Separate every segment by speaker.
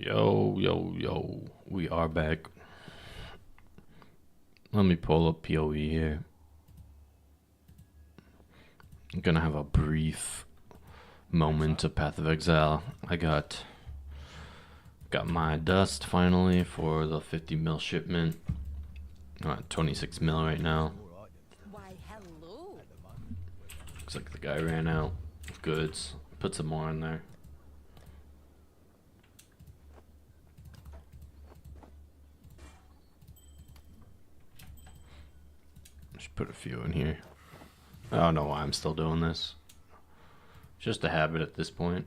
Speaker 1: Yo, we are back. Let me pull up POE here. I'm gonna have a brief moment of Path of Exile. I got my dust finally for the 50 mil shipment. I'm at 26 mil right now.
Speaker 2: Why, hello.
Speaker 1: Looks like the guy ran out of goods. Put some more in there. Just put a few in here. I don't know why I'm still doing this. Just a habit at this point.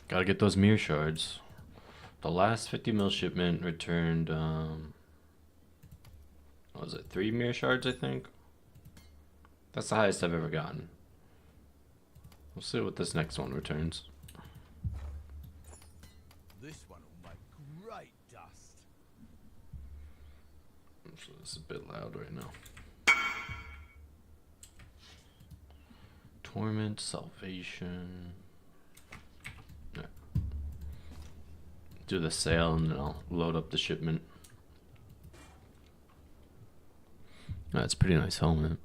Speaker 1: Gotta get those mirror shards. The last 50 mil shipment returned, what was it, 3 mirror shards, I think? That's the highest I've ever gotten. We'll see what this next one returns.
Speaker 3: This one will make great dust.
Speaker 1: So this is a bit loud right now. Torment, Salvation. Yeah. Do the sale and then I'll load up the shipment. That's a pretty nice helmet.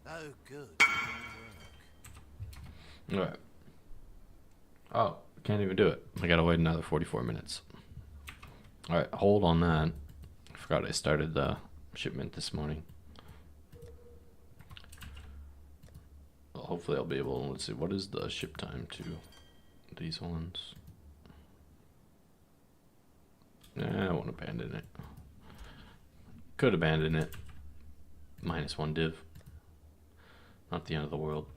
Speaker 3: Oh, good.
Speaker 1: Alright. Oh, can't even do it. I gotta wait another 44 minutes. Alright, hold on that. I forgot I started the shipment this morning. Well, hopefully I'll be able, let's see, what is the ship time to these ones? Nah, I won't abandon it. Could abandon it. -1 div. Not the end of the world.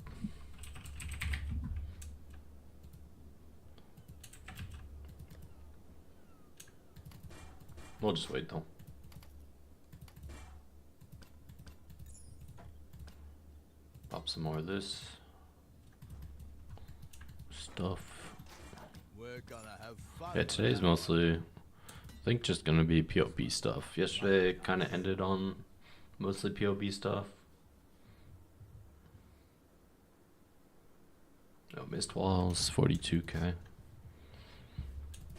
Speaker 1: We'll just wait though. Pop some more of this stuff.
Speaker 3: We're gonna have fun.
Speaker 1: Yeah, today's mostly, I think, just gonna be POB stuff. Yesterday kind of ended on mostly POB stuff. Oh, missed walls, 42k.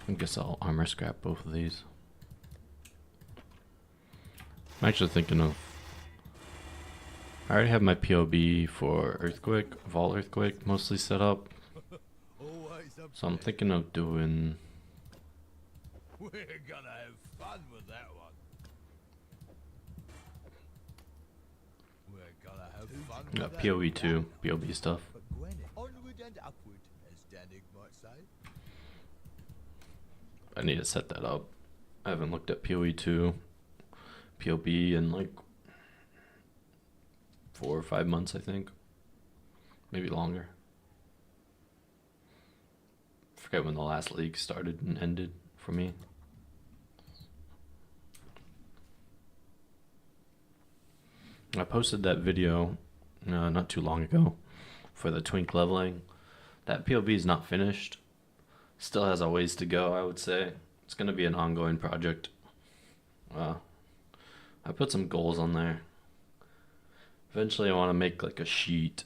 Speaker 1: I guess I'll armor scrap both of these. I'm actually thinking of, I already have my POB for Earthquake, Vault Earthquake mostly set up.
Speaker 3: Always up.
Speaker 1: So I'm thinking of doing,
Speaker 3: We're gonna have fun with that one. We're gonna have fun with that.
Speaker 1: POE2, POB stuff.
Speaker 3: But Gwen, onward and upward, as Danik might say.
Speaker 1: I need to set that up. I haven't looked at POE2, POB in like 4 or 5 months, I think. Maybe longer. Forget when the last league started and ended for me. I posted that video not too long ago for the twink leveling. That POB is not finished. Still has a ways to go, I would say. It's going to be an ongoing project. I put some goals on there. Eventually I want to make like a sheet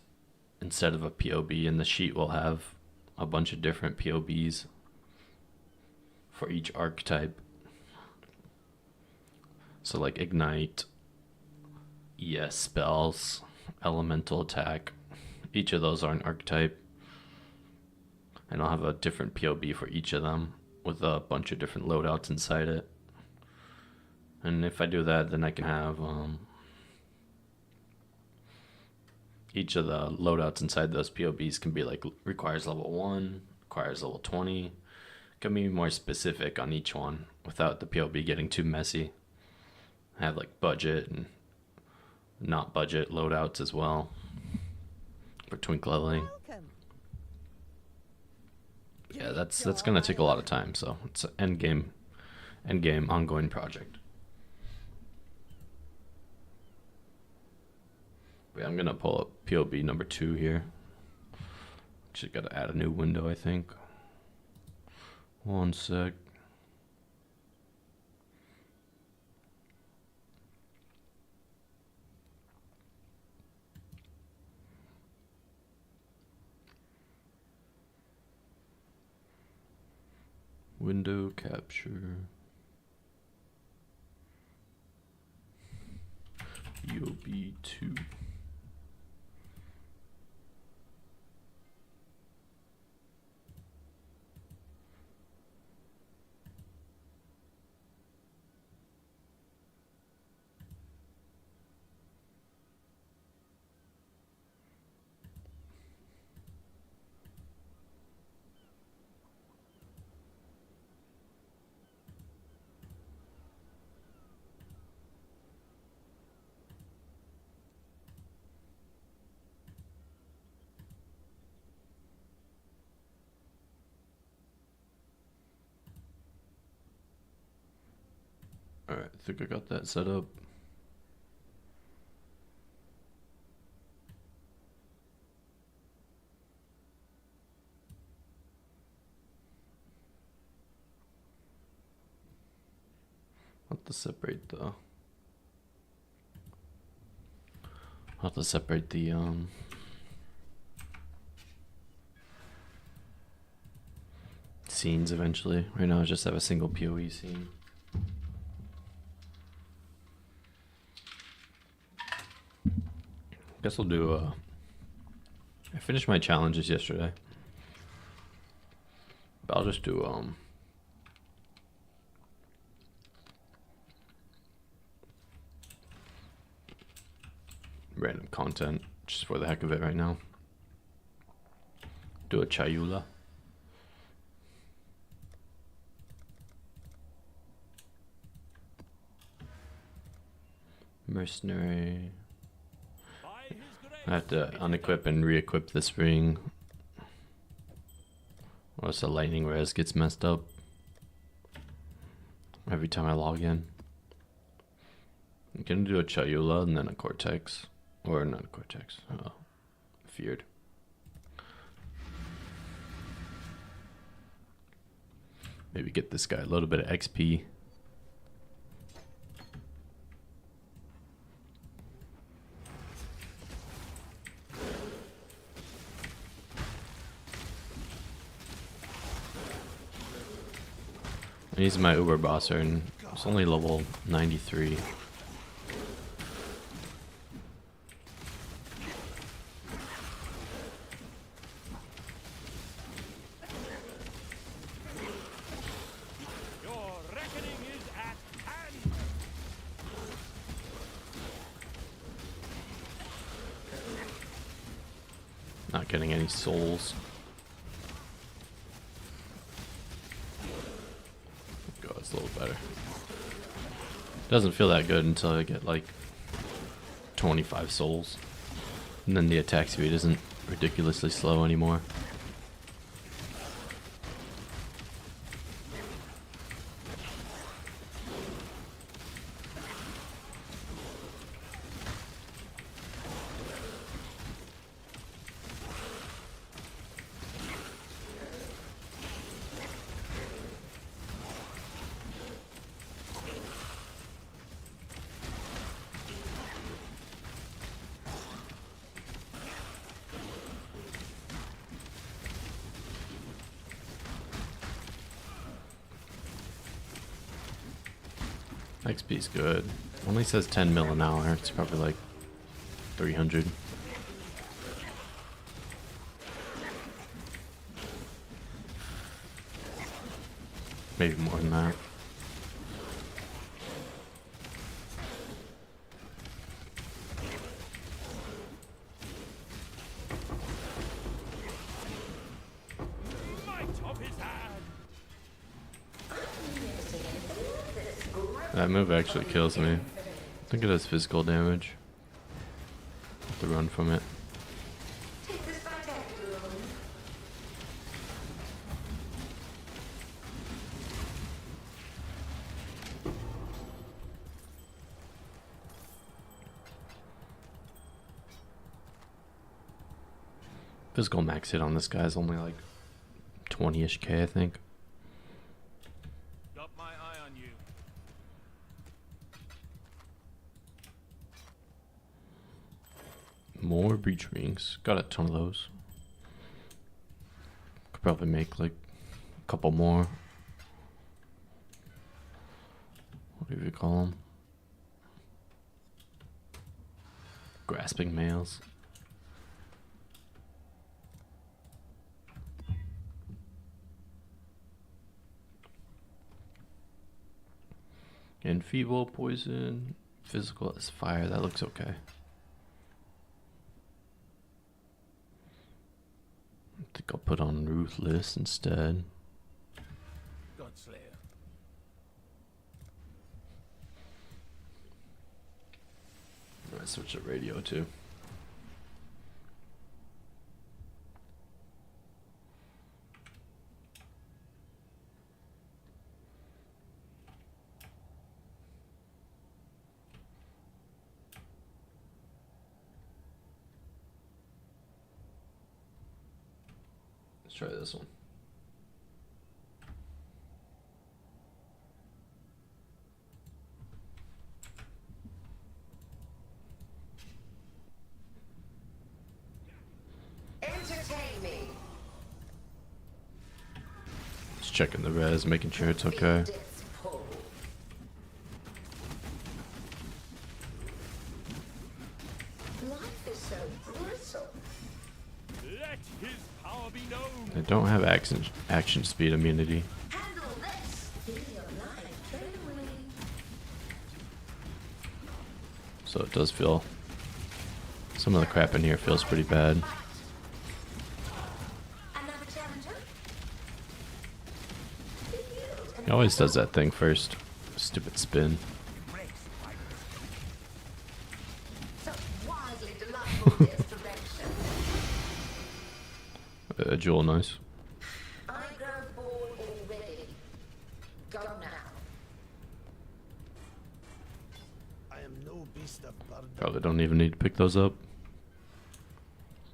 Speaker 1: instead of a POB, and the sheet will have a bunch of different POBs for each archetype. So like Ignite, ES spells, Elemental Attack. Each of those are an archetype. And I'll have a different POB for each of them with a bunch of different loadouts inside it. And if I do that, then I can have each of the loadouts inside those POBs can be like requires level 1, requires level 20. Can be more specific on each one without the POB getting too messy. I have like budget and not budget loadouts as well for twink leveling.
Speaker 2: Welcome.
Speaker 1: Yeah, that's gonna take a lot of time, so it's an end game ongoing project. Yeah, I'm gonna pull up POB number 2 here. Actually gotta add a new window, I think. One sec. Window capture. POB2. Alright, I think I got that set up. I'll have to separate the scenes eventually. Right now I just have a single PoE scene. Guess I'll do I finished my challenges yesterday. But I'll just do random content just for the heck of it right now. Do a Chayula. Mercenary. I have to unequip and re-equip this ring. Or else the lightning res gets messed up every time I log in. I'm gonna do a Chayula and then a Cortex. Or not a Cortex, Feared. Maybe get this guy a little bit of XP. I'm using my Uber Bosser and it's only level 93.
Speaker 3: Your reckoning is at hand.
Speaker 1: Not getting any souls. Go, it's a little better. Doesn't feel that good until I get like 25 souls. And then the attack speed isn't ridiculously slow anymore. XP is good. Only says 10 mil an hour. It's probably like 300. Maybe more than that. That move actually kills me. I think it does physical damage. Have to run from it. Physical max hit on this guy is only like 20-ish K, I think.
Speaker 3: Got my eye on you.
Speaker 1: More breach rings. Got a ton of those. Could probably make like a couple more. What do you call them? Grasping males. Enfeeble, poison, physical as fire. That looks okay. I think I'll put on ruthless instead.
Speaker 3: Godslayer.
Speaker 1: I switch to radio too. Let's try this one.
Speaker 2: Entertain me.
Speaker 1: Just checking the res, making sure it's okay.
Speaker 2: Life is so brittle.
Speaker 3: Let his power be known.
Speaker 1: I don't have action speed immunity,
Speaker 2: Handle this. Feel your life trembling.
Speaker 1: so it does feel. Some of the crap in here feels pretty bad.
Speaker 2: Another challenger?
Speaker 1: He always does that thing first. Stupid spin.
Speaker 2: Such wildly delightful direction.
Speaker 1: A jewel, nice.
Speaker 2: I grow bored already. Go now.
Speaker 3: I am no beast of burden.
Speaker 1: Probably don't even need to pick those up.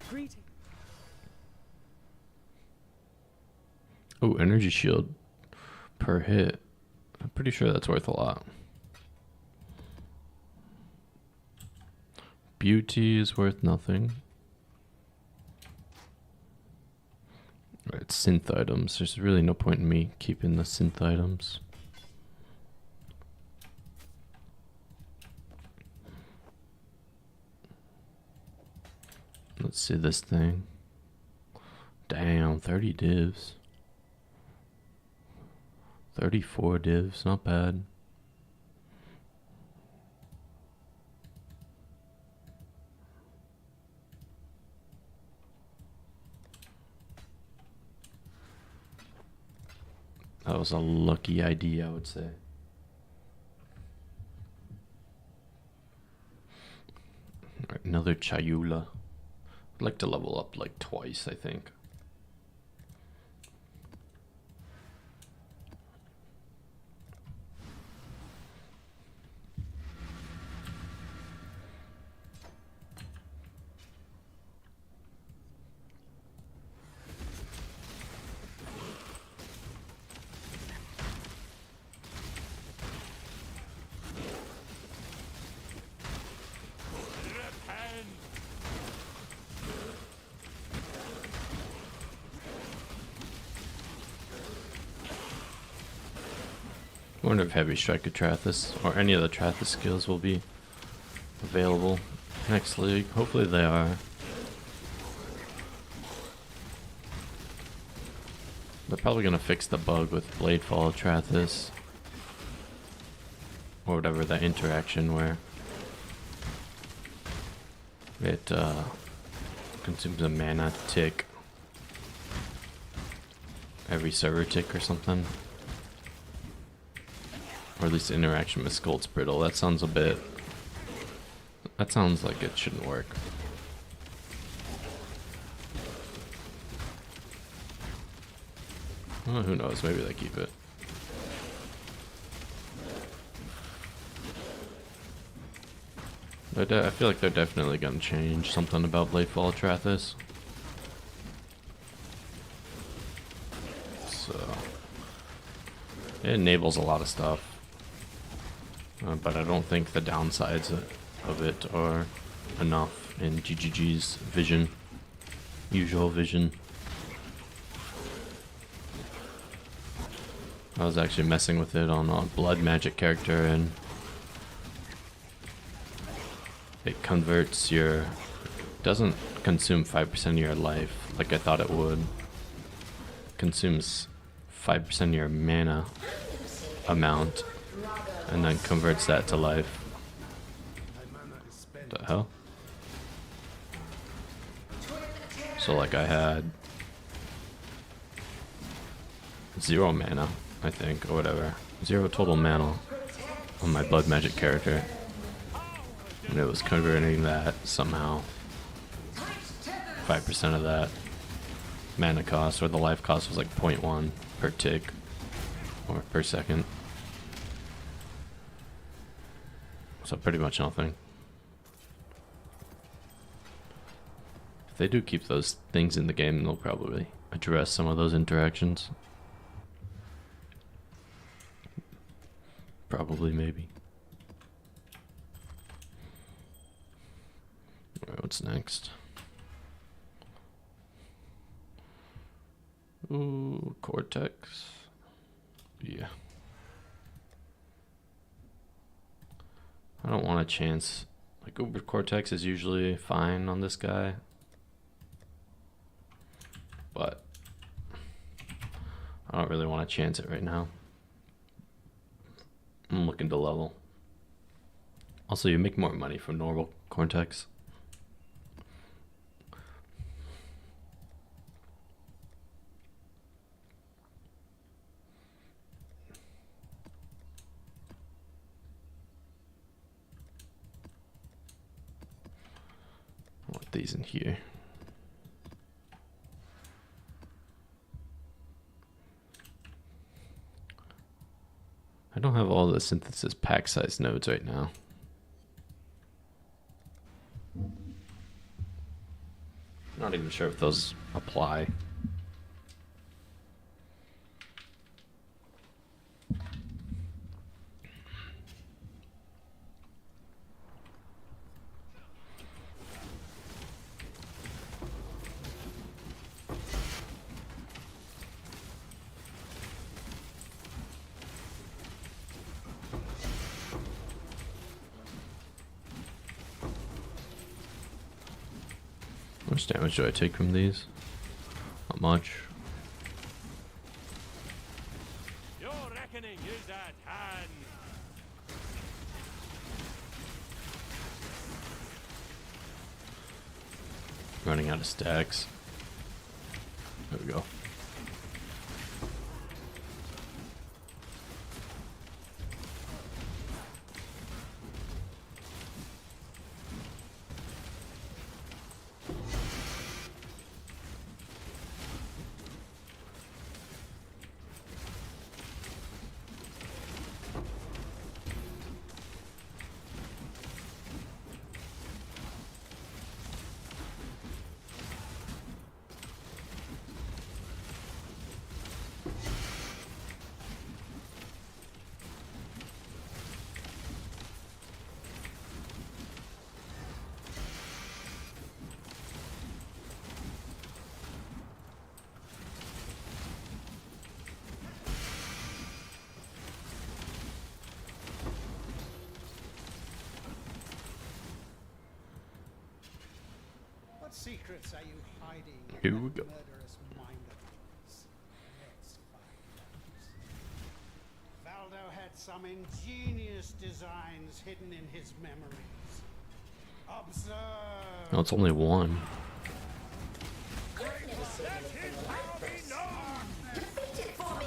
Speaker 4: Greeting.
Speaker 1: Oh, energy shield per hit. I'm pretty sure that's worth a lot. Beauty is worth nothing. Right, synth items. There's really no point in me keeping the synth items. Let's see this thing. Damn, 30 divs. 34 divs, not bad. That was a lucky ID, I would say. Alright, another Chayula. I'd like to level up like twice, I think. I wonder if Heavy Strike could Trathis, or any of the Trathis skills will be available next league. Hopefully they are. They're probably going to fix the bug with Bladefall Trathis. Or whatever, that interaction where it consumes a mana tick every server tick or something. Or at least interaction with Skull's Brittle. That sounds a bit... That sounds like it shouldn't work. Well, who knows? Maybe they keep it. I feel like they're definitely going to change something about Bladefall Trathis. So... It enables a lot of stuff. But I don't think the downsides of it are enough in GGG's vision. Usual vision. I was actually messing with it on a blood magic character, and it converts your, doesn't consume 5% of your life like I thought it would. Consumes 5% of your mana amount and then converts that to life. What the hell? So like I had 0 mana, I think, or whatever. 0 total mana on my blood magic character. And it was converting that somehow. 5% of that mana cost, or the life cost was like 0.1 per tick, or per second. So pretty much nothing. If they do keep those things in the game, they'll probably address some of those interactions. Probably, maybe. Alright, what's next? Ooh, Cortex. Yeah. I don't want a chance. Like, Uber Cortex is usually fine on this guy. But I don't really want to chance it right now. I'm looking to level. Also, you make more money from normal Cortex. I want these in here. I don't have all the synthesis pack size nodes right now. Not even sure if those apply. How much damage do I take from these? Not much.
Speaker 3: Your reckoning is at hand.
Speaker 1: Running out of stacks. There we go.
Speaker 4: What secrets are you hiding?
Speaker 1: Here
Speaker 4: in
Speaker 1: we
Speaker 4: that
Speaker 1: go.
Speaker 4: Murderous mind of yours? Let's find out. Valdo had some ingenious designs hidden in his memories. Observe.
Speaker 1: No, it's only one.
Speaker 2: I've never seen anything like this. Defeat it for me!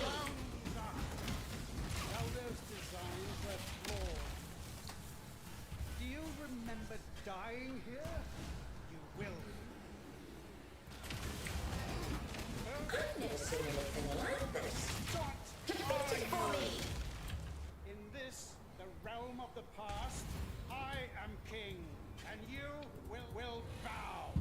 Speaker 4: Valdo's designs were flawed. Do you remember dying here? You will.
Speaker 2: I've never seen anything like this. Defeat it for me!
Speaker 4: In this, the realm of the past, I am king, and you will bow.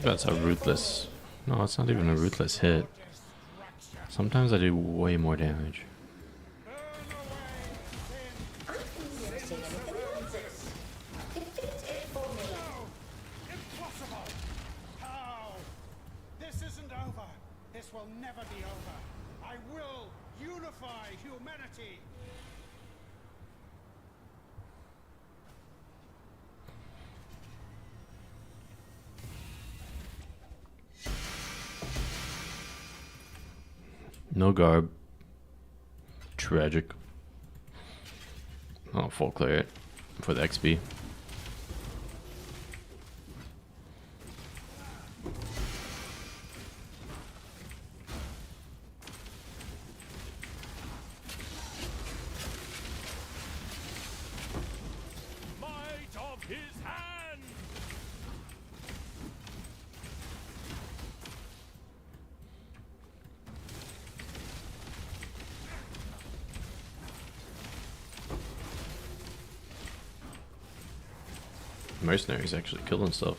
Speaker 1: that's a ruthless. No, it's not even a ruthless hit. Sometimes I do way more damage.
Speaker 2: I've never seen anything like this. Defeat it for me.
Speaker 4: No! Impossible! How? This isn't over. This will never be over. I will unify humanity.
Speaker 1: No garb. Tragic. Oh, full clear it for the XP.
Speaker 3: Might of his hand!
Speaker 1: Mercenaries actually killing stuff.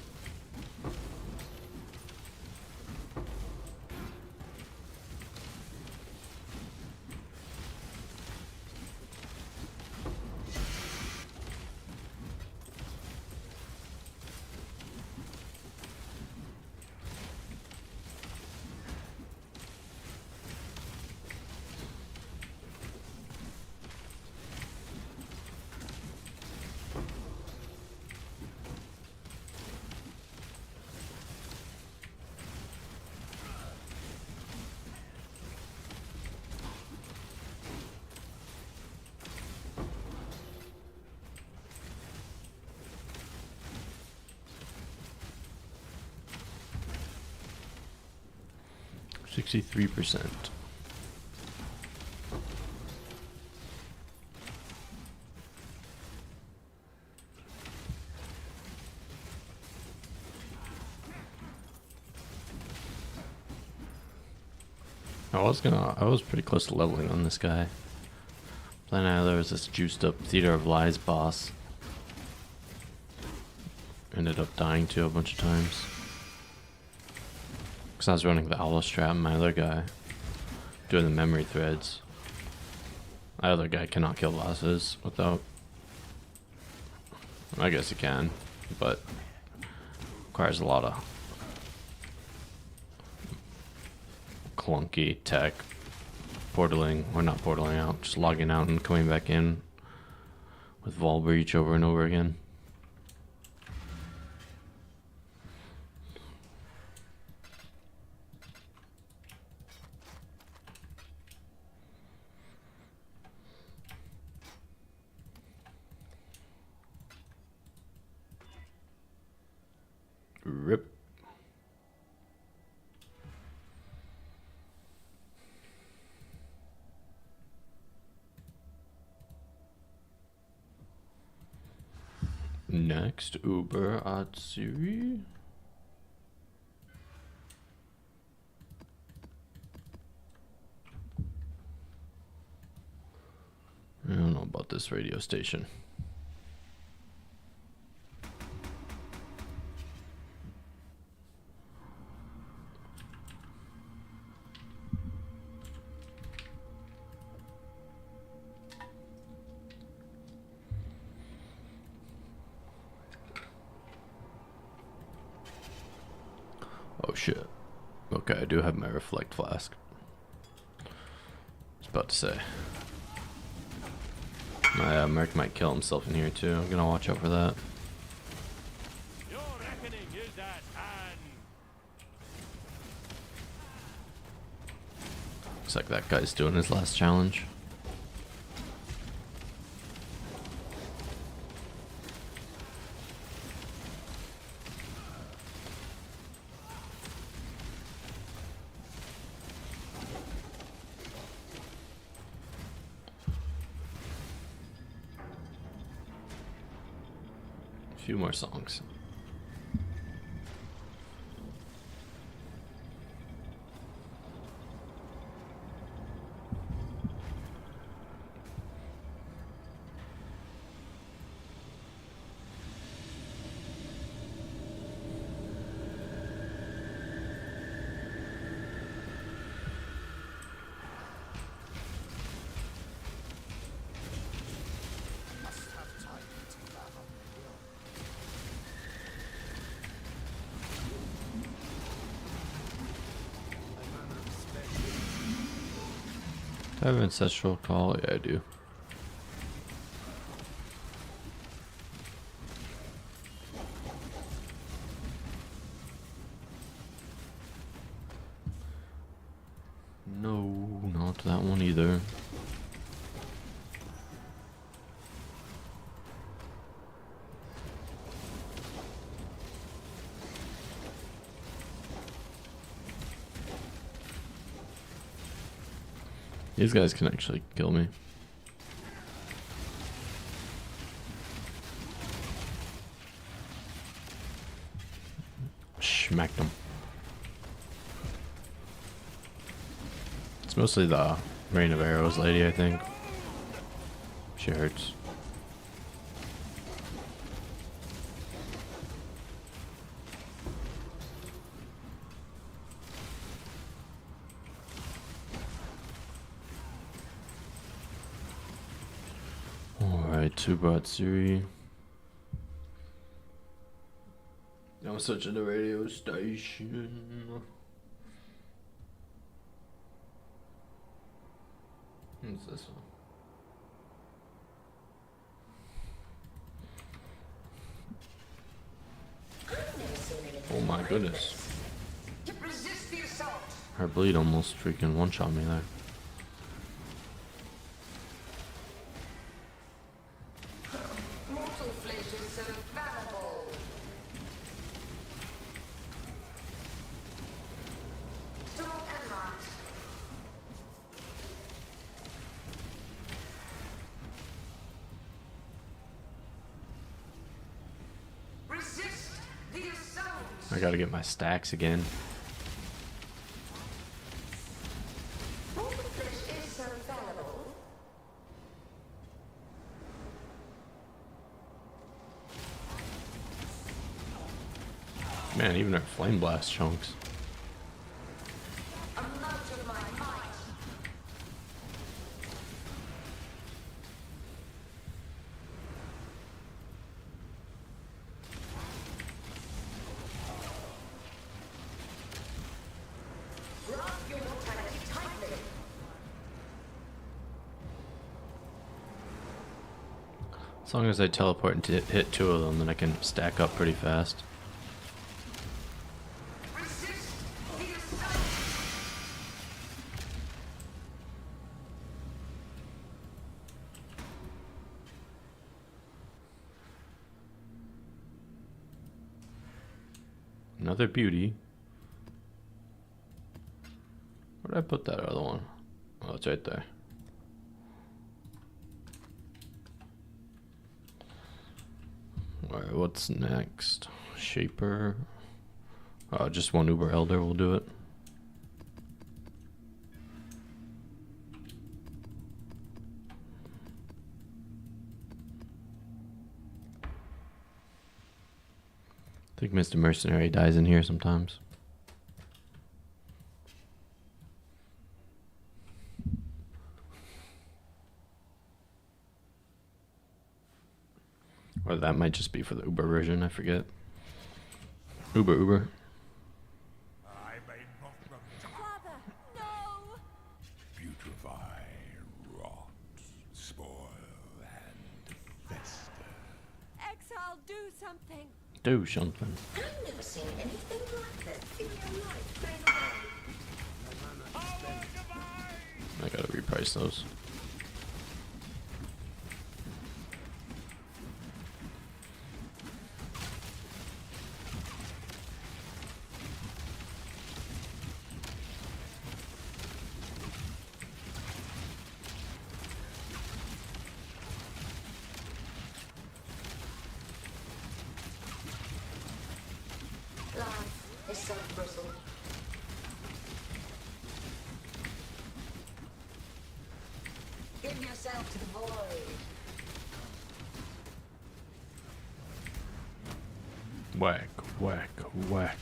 Speaker 1: %63%. I was pretty close to leveling on this guy. Then there was this juiced up Theater of Lies boss. Ended up dying to a bunch of times. Because I was running the Owl Strat and my other guy doing the memory threads. My other guy cannot kill bosses without. I guess he can, but requires a lot of clunky tech. Portaling, or not portaling out, just logging out and coming back in with Vol Breach over and over again. Rip. Next, Uber Atsuri. I don't know about this radio station. Oh shit. Okay, I do have my reflect flask. I was about to say. My Merc might kill himself in here too. I'm gonna watch out for that.
Speaker 3: Your reckoning is at hand.
Speaker 1: Looks like that guy's doing his last challenge. Few more songs. Do I have ancestral call? Yeah, I do. No, not that one either. These guys can actually kill me. Smacked them. It's mostly the Rain of Arrows lady, I think. She hurts. Alright, 2-Batsuri. I'm searching the radio station. What's this one?
Speaker 2: I've never seen anything
Speaker 1: Oh my
Speaker 2: like
Speaker 1: goodness.
Speaker 2: this. Resist the assault.
Speaker 1: Her bleed almost freaking one-shot me there.
Speaker 2: Mortal flesh is so valuable. Storm and light. Resist the assault.
Speaker 1: I gotta get my stacks again.
Speaker 2: Mortal flesh is so valuable.
Speaker 1: Man, even her flame blast chunks.
Speaker 2: A note of my might. Grasp your mortality tightly.
Speaker 1: As long as I teleport and hit 2 of them, then I can stack up pretty fast.
Speaker 2: Resist the assault.
Speaker 1: Another beauty. Where did I put that other one? Oh, it's right there. Alright, what's next? Shaper. Just one Uber Elder will do it. I think Mr. Mercenary dies in here sometimes. Or that might just be for the Uber version, I forget. Uber.
Speaker 3: I may not remember.
Speaker 5: Father, no!
Speaker 3: Putrefy, rot, spoil, and fester.
Speaker 5: Exile, do something!
Speaker 1: Do something.
Speaker 2: I've never seen anything like this. Feel your life fade away.
Speaker 1: I gotta reprice those.
Speaker 2: Life is so brittle. Give yourself to the void.
Speaker 1: Whack, whack, whack.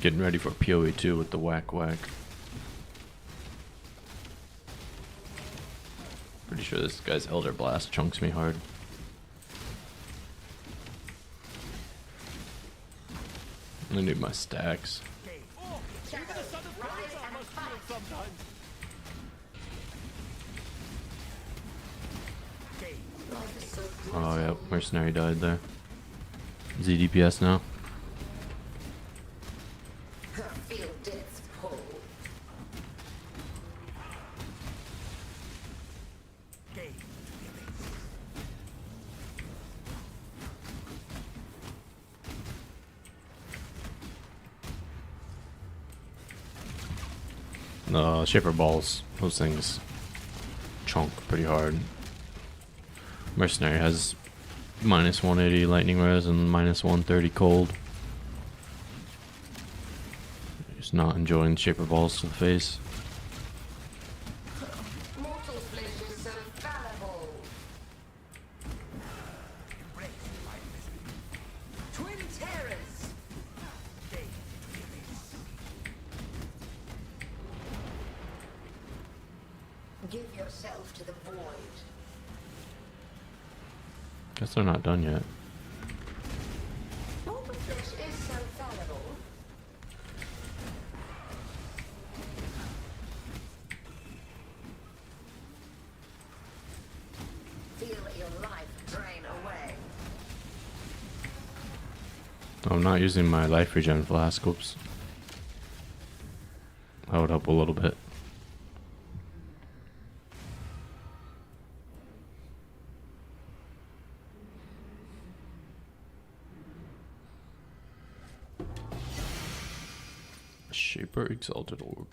Speaker 1: Getting ready for PoE2 with the whack whack. Pretty sure this guy's Elder Blast chunks me hard. I need my stacks.
Speaker 2: Shadows, rise and fight. Life is so
Speaker 1: Oh, yep. Mercenary died there. ZDPS now.
Speaker 2: feel death's pull.
Speaker 1: No, shaper balls. Those things chunk pretty hard. Mercenary has minus 180 lightning res and minus 130 cold. Just not enjoying shaper balls to the face.
Speaker 2: Mortal's flesh is so fallible. Twin terrors. Give yourself to the void.
Speaker 1: Guess they're not done yet.
Speaker 2: Mortal flesh is so fallible. Feel your life drain away.
Speaker 1: I'm not using my life regen flask. Oops. That would help a little bit. Shaper Exalted Orb.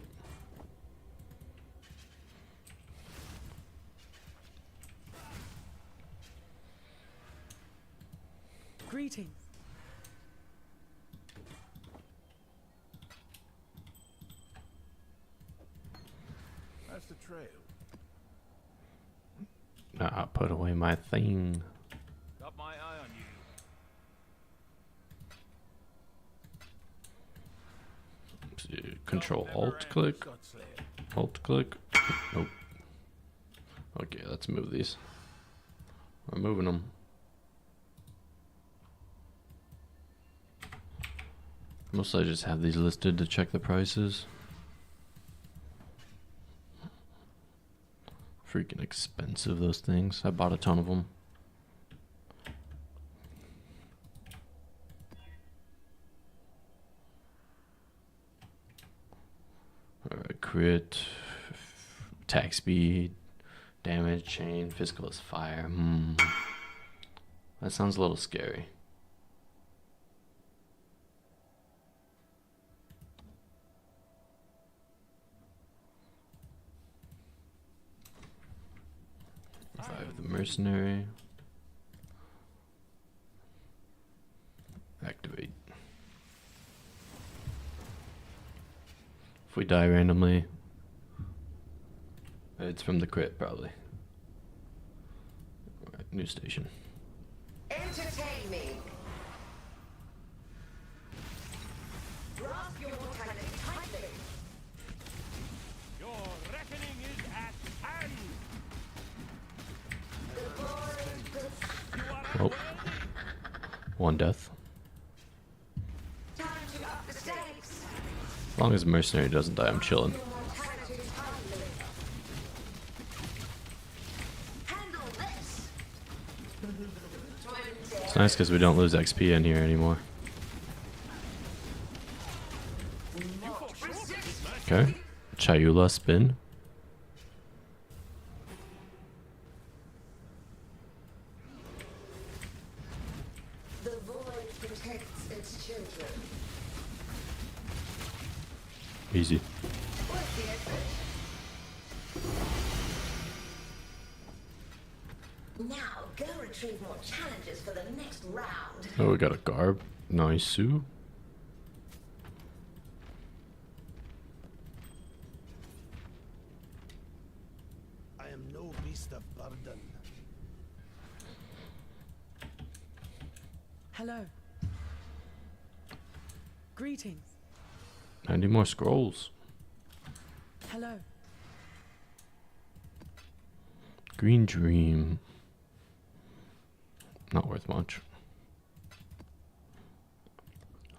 Speaker 6: Greetings.
Speaker 3: That's the trail.
Speaker 1: Ah, put away my thing.
Speaker 3: Got my eye on you.
Speaker 1: Control
Speaker 3: Never
Speaker 1: Alt
Speaker 3: end,
Speaker 1: click.
Speaker 3: Scotslayer.
Speaker 1: Alt click. Nope. Okay, let's move these. We're moving them. Mostly I just have these listed to check the prices. Freaking expensive, those things. I bought a ton of them. Alright, crit, attack speed, damage, chain, physical is fire. That sounds a little scary. Revive the mercenary. Activate. If we die randomly, it's from the crit probably. Alright, new station.
Speaker 2: Entertain me. Grasp your mortality tightly.
Speaker 3: Your reckoning is at hand.
Speaker 2: The void.
Speaker 1: Oh, one death.
Speaker 2: Time to up the stakes.
Speaker 1: As long as mercenary doesn't die, I'm chilling.
Speaker 2: Your mortality tightly. Handle this.
Speaker 1: It's nice because we don't lose XP in here anymore. Okay, Chayula spin.
Speaker 2: The void protects its children.
Speaker 1: Easy.
Speaker 2: Worth the effort. Now go retrieve more challenges for the next round.
Speaker 1: Oh, we got a garb. Nice, Sue.
Speaker 3: I am no beast of burden.
Speaker 6: Hello. Greetings.
Speaker 1: 90 more scrolls.
Speaker 6: Hello.
Speaker 1: Green Dream. Not worth much.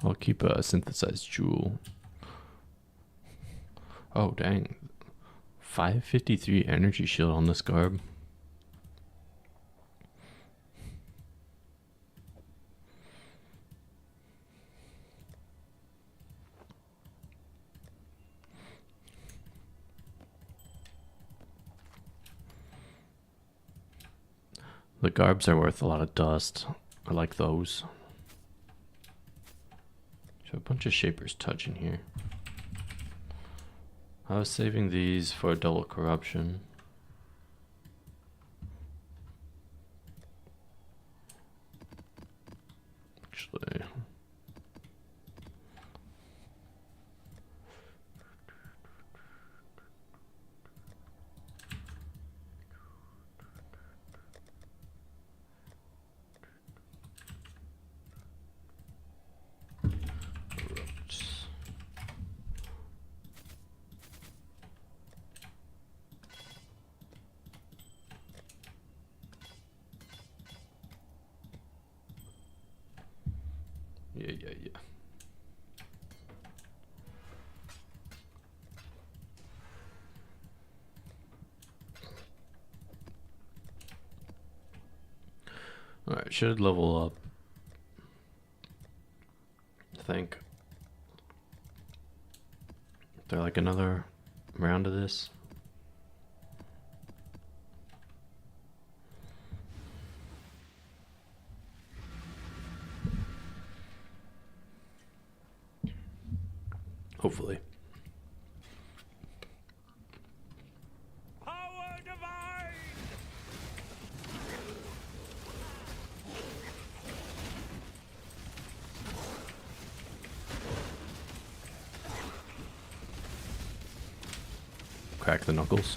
Speaker 1: I'll keep a synthesized jewel. Oh, dang. 553 energy shield on this garb. The garbs are worth a lot of dust. I like those. So a bunch of Shaper's Touch in here. I was saving these for a double corruption. Actually, yeah. Alright, should level up. I think. Is there like another round of this? Hopefully.
Speaker 3: Power divine!
Speaker 1: Crack the knuckles.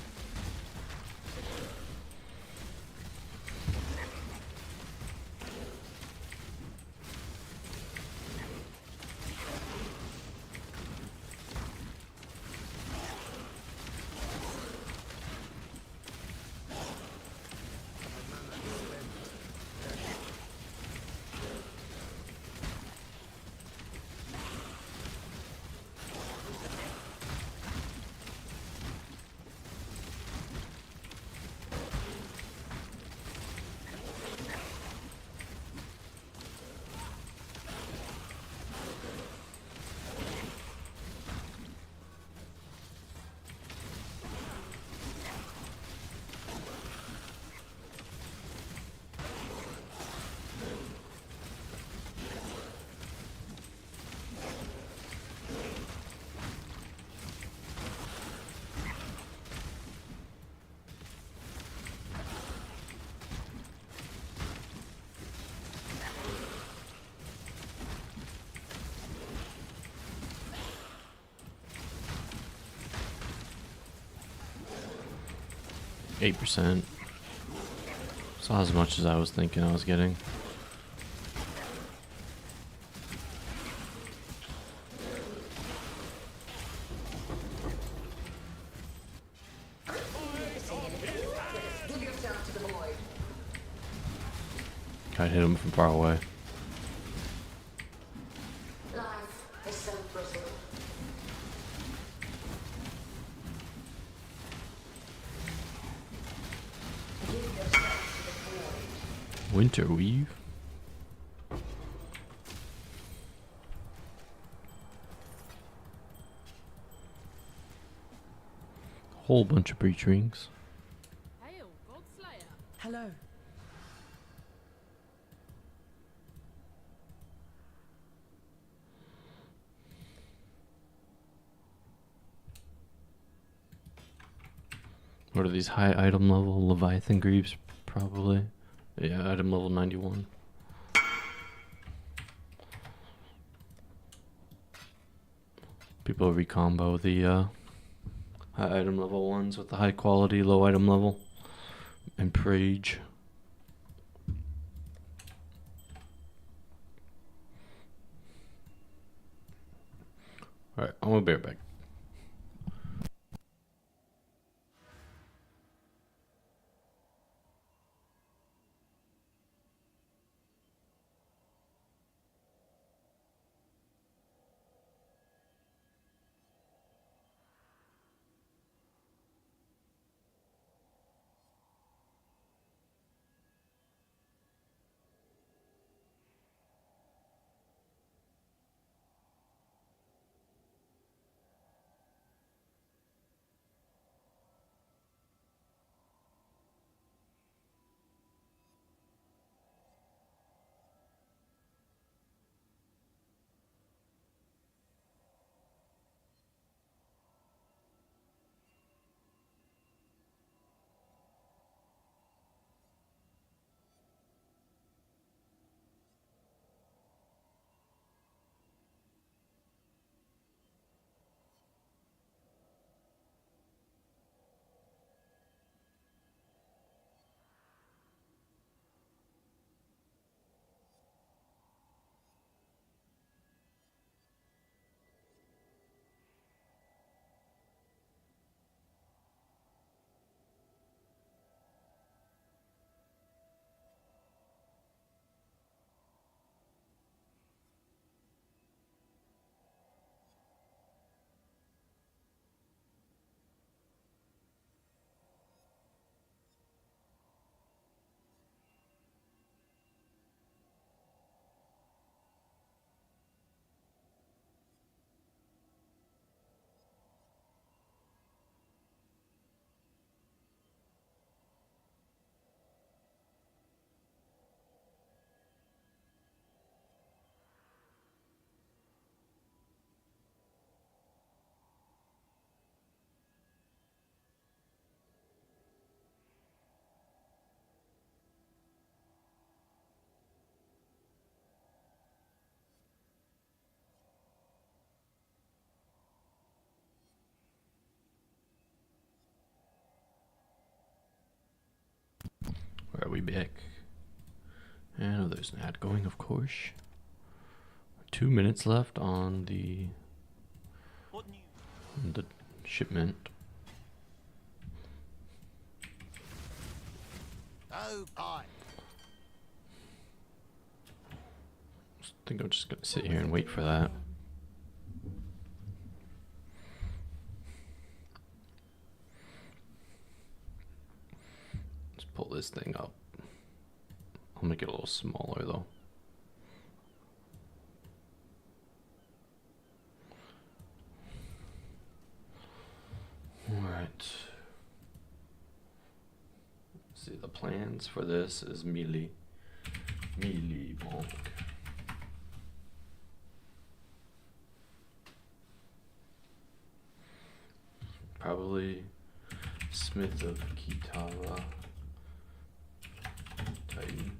Speaker 1: %. It's not as much as I was thinking I was getting.
Speaker 2: Give yourself to the void.
Speaker 1: Try to hit him from far away.
Speaker 2: Life is so brittle. Give yourself to the void.
Speaker 1: Winter Weave. Whole bunch of breach rings.
Speaker 5: Hail, Godslayer.
Speaker 6: Hello.
Speaker 1: What are these high item level Leviathan Greaves? Probably. Yeah, item level 91. People recombo the high item level ones with the high quality, low item level. And Prage. Alright, I'm gonna be right back. Are we back? And oh, there's an ad going, of course. 2 minutes left on the shipment.
Speaker 3: Oh, I.
Speaker 1: I think I'm just gonna sit here and wait for that. Let's pull this thing up. I'll make it a little smaller though. Alright. See, the plans for this is melee bonk. Probably Smith of Kitara Titan.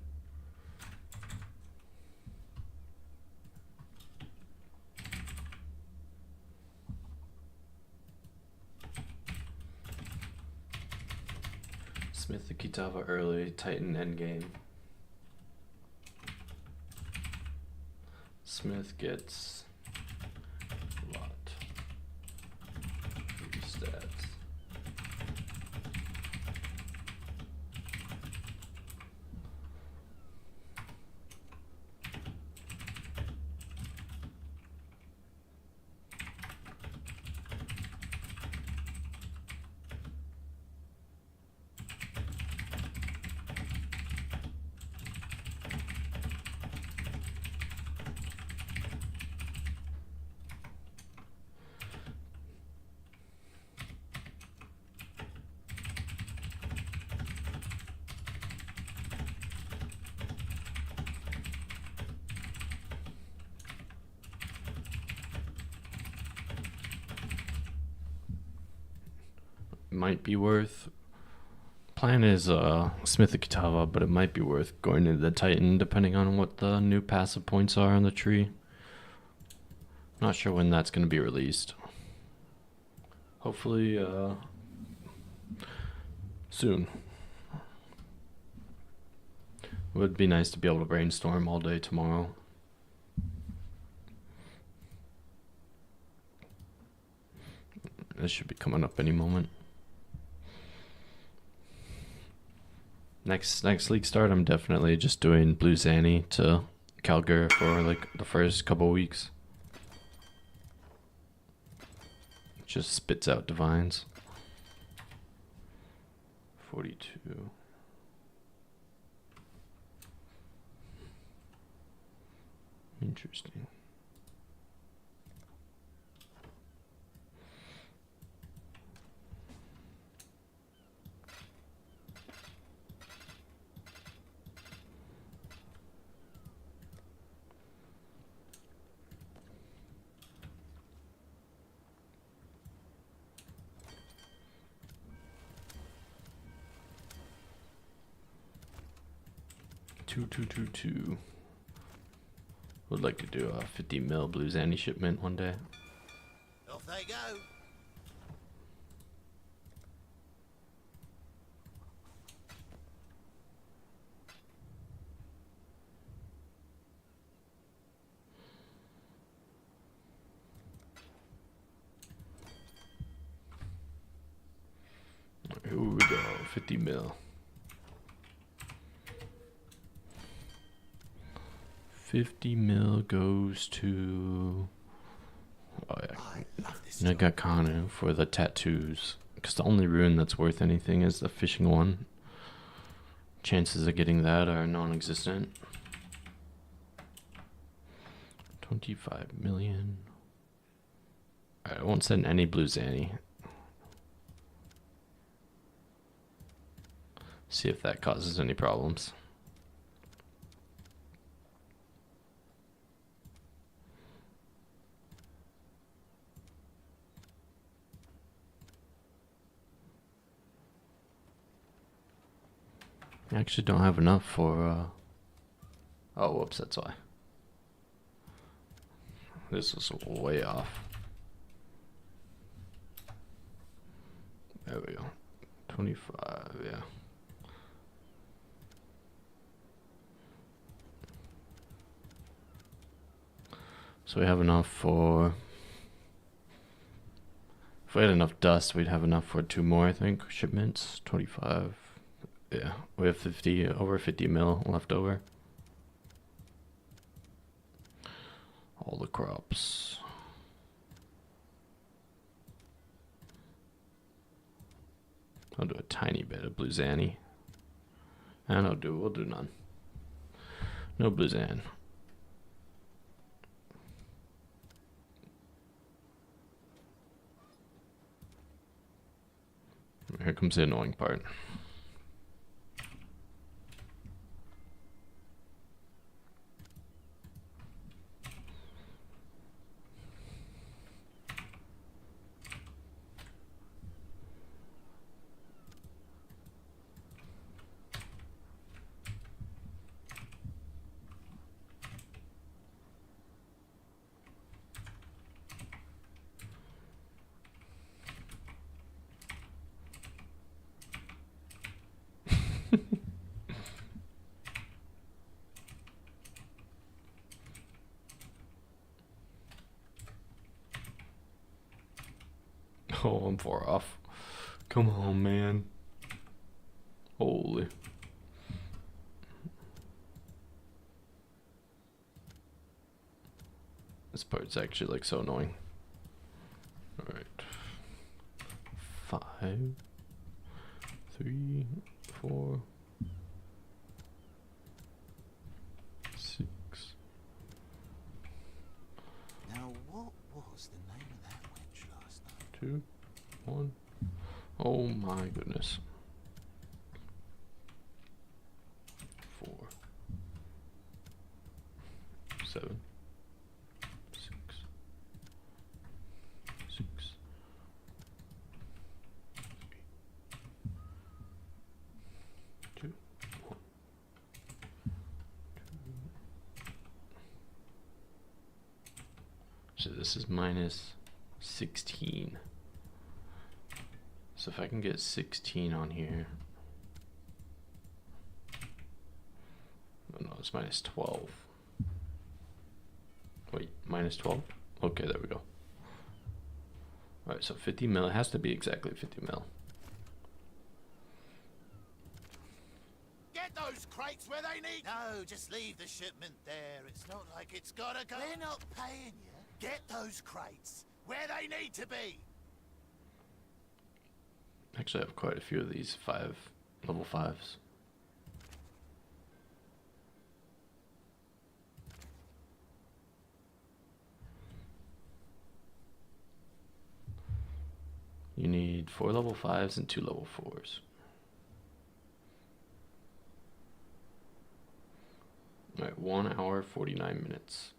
Speaker 1: Smith the Kitava early, Titan endgame. Smith gets a lot. 3 stats. Might be worth. Plan is Smith the Kitava, but it might be worth going into the Titan depending on what the new passive points are on the tree. Not sure when that's going to be released. Hopefully soon. Would be nice to be able to brainstorm all day tomorrow. This should be coming up any moment. Next league start, I'm definitely just doing Blue Zanny to Calgar for like the first couple weeks. Just spits out divines. 42. Interesting. Two. Would like to do a 50 mil Blue Zanny shipment one day.
Speaker 3: Off they go.
Speaker 1: Here we go, 50 mil. 50 mil goes to Nagakanu for the tattoos. Because the only rune that's worth anything is the fishing one. Chances of getting that are non-existent. 25 million. Alright, I won't send any Blue Zanny. See if that causes any problems. I actually don't have enough for, oh, whoops, that's why. This was way off. There we go. 25, yeah. So we have enough for... If we had enough dust, we'd have enough for 2 more, I think. Shipments, 25. Yeah, we have 50, over 50 mil left over. All the crops. I'll do a tiny bit of blue zanny. And we'll do none. No blue zan. Here comes the annoying part. Oh, I'm 4 off. Come on, man. Holy. This part's actually like so annoying. Alright. 5, 3, 4, 6.
Speaker 3: Now, what was the name of that wench last night?
Speaker 1: 2, 1. Oh my goodness. 4, 7, 6, 6, 2, 1. So this is minus 16. So if I can get 16 on here. Oh no, it's minus 12. Wait, minus 12? Okay, there we go. Alright, so 50 mil. It has to be exactly 50 mil.
Speaker 3: Get those crates where they need. No, just leave the shipment there. It's not like it's gotta go. They're not paying you. Get those crates where they need to be.
Speaker 1: Actually, I have quite a few of these level 5s. You need 4 level 5s and 2 level 4s. Alright, 1 hour, 49 minutes.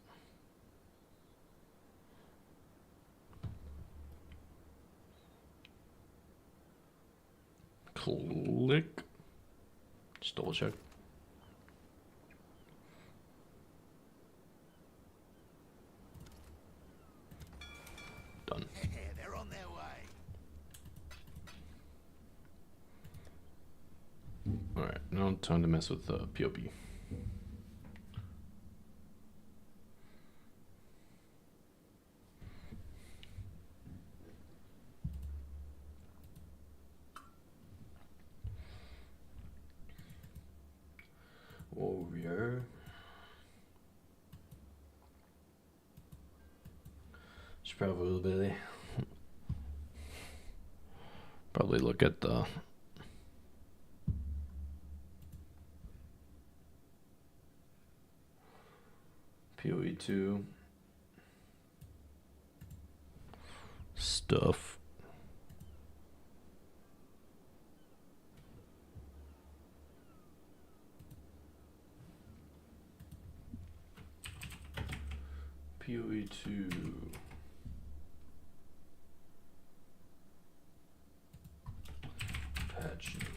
Speaker 1: Click. Just double check. Done.
Speaker 3: They're on their way.
Speaker 1: Alright, now time to mess with the POB. Warrior. Should probably look at the PoE2 stuff. PoE2 patch notes.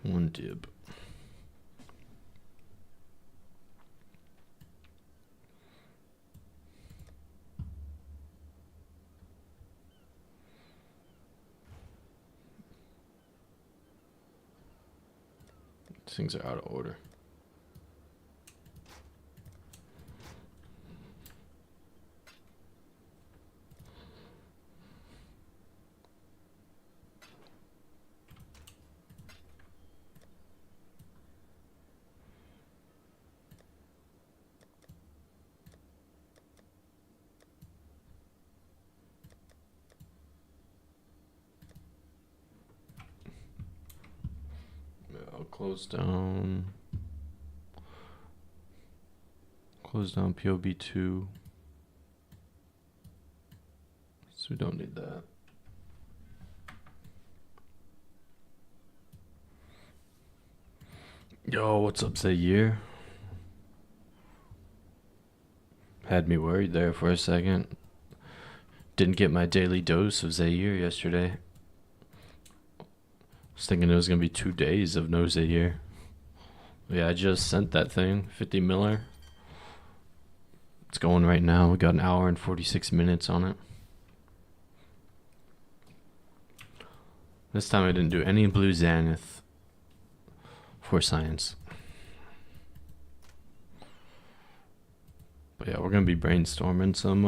Speaker 1: One dib. These things are out of order. I'll close down POB2. So we don't need that. Yo, what's up, Zaire? Had me worried there for a second. Didn't get my daily dose of Zaire yesterday. Was thinking it was gonna be 2 days of no Zaire. Yeah, I just sent that thing, 50 miller. It's going right now. We got an hour and 46 minutes on it. This time I didn't do any blue Xanath for science. But yeah, we're gonna be brainstorming some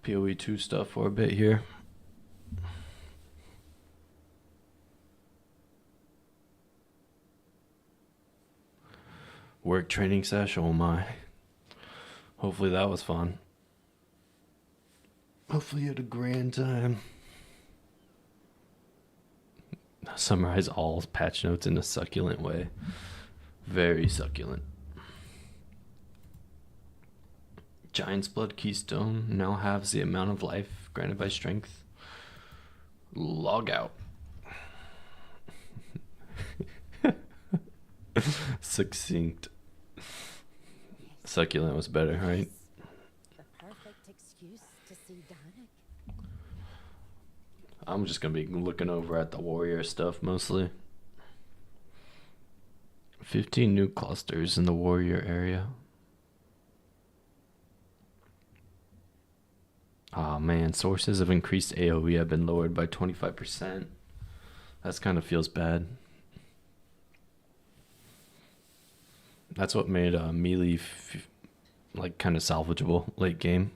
Speaker 1: PoE2 stuff for a bit here. Work training sesh, oh my. Hopefully that was fun. Hopefully you had a grand time. Summarize all patch notes in a succulent way. Very succulent. Giant's Blood Keystone now halves the amount of life granted by strength. Log out. Succinct. Succulent was better, right?
Speaker 2: The perfect excuse to see Danik.
Speaker 1: I'm just gonna be looking over at the warrior stuff mostly. 15 new clusters in the warrior area. Oh man, sources of increased AoE have been lowered by 25%. That kind of feels bad. That's what made melee like kind of salvageable late game.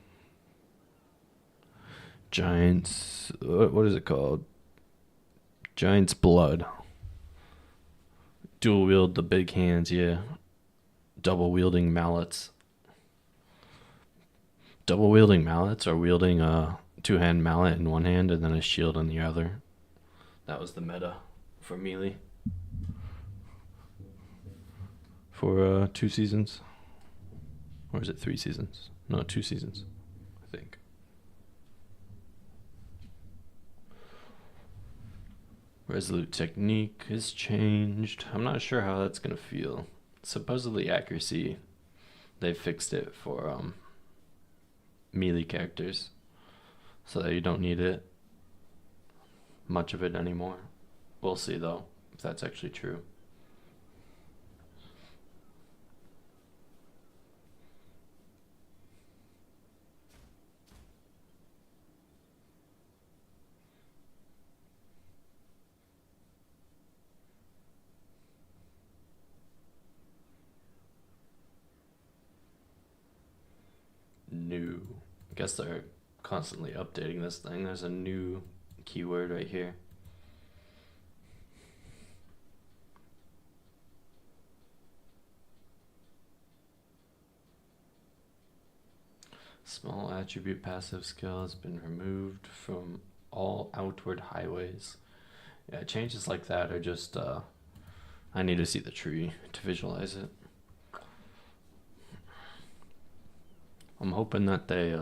Speaker 1: Giants, what is it called? Giant's Blood. Dual wield the big hands, yeah. Double wielding mallets. Double wielding mallets are wielding a 2-hand mallet in one hand and then a shield in the other. That was the meta for melee. For 2 seasons. Or is it 3 seasons? No, 2 seasons, I think. Resolute technique has changed. I'm not sure how that's going to feel. Supposedly accuracy, they fixed it for melee characters so that you don't need it much of it anymore. We'll see though if that's actually true. New. I guess they're constantly updating this thing. There's a new keyword right here. Small attribute passive skill has been removed from all outward highways. Yeah, changes like that are just I need to see the tree to visualize it. I'm hoping that they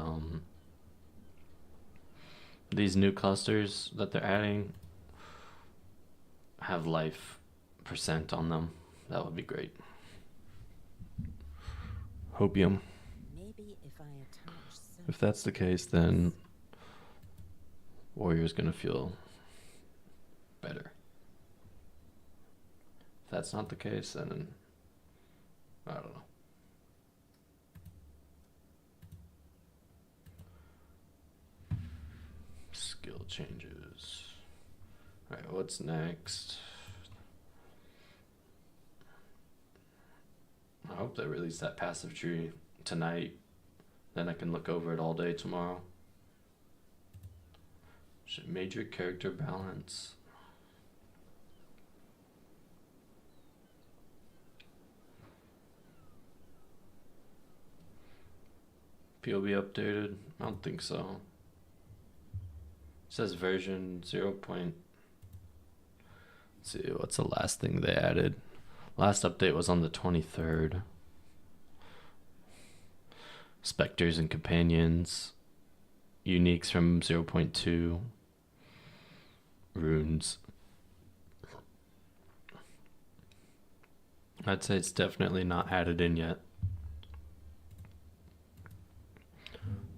Speaker 1: these new clusters that they're adding have life % on them. That would be great. Hopium.
Speaker 2: Maybe if I attach some
Speaker 1: If that's the case, then Warrior's gonna feel better. If that's not the case, then I don't know. Skill changes. Alright, what's next? I hope they release that passive tree tonight. Then I can look over it all day tomorrow. Major character balance. POB updated? I don't think so. It says version 0. Let's see, what's the last thing they added? Last update was on the 23rd. Specters and companions. Uniques from 0.2. Runes. I'd say it's definitely not added in yet.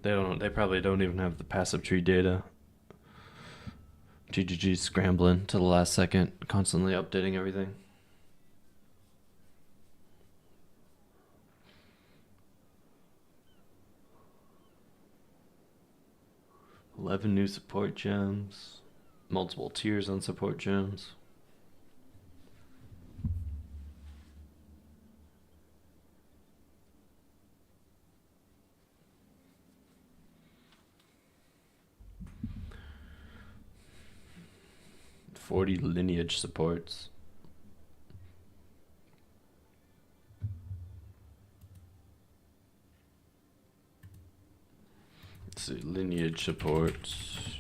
Speaker 1: They probably don't even have the passive tree data. GGG's scrambling to the last second, constantly updating everything. $11 new support gems. Multiple tiers on support gems. $40 lineage supports. Let's see, lineage supports.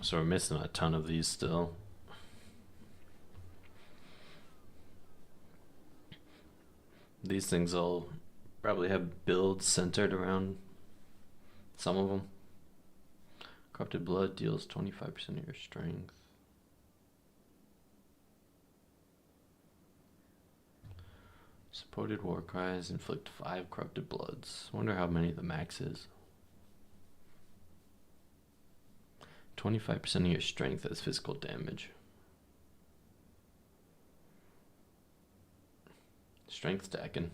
Speaker 1: So we're missing a ton of these still. These things will probably have builds centered around some of them. Corrupted Blood deals 25% of your strength. Supported War Cries inflict 5 Corrupted Bloods. Wonder how many the max is. 25% of your strength as physical damage. Strength stacking.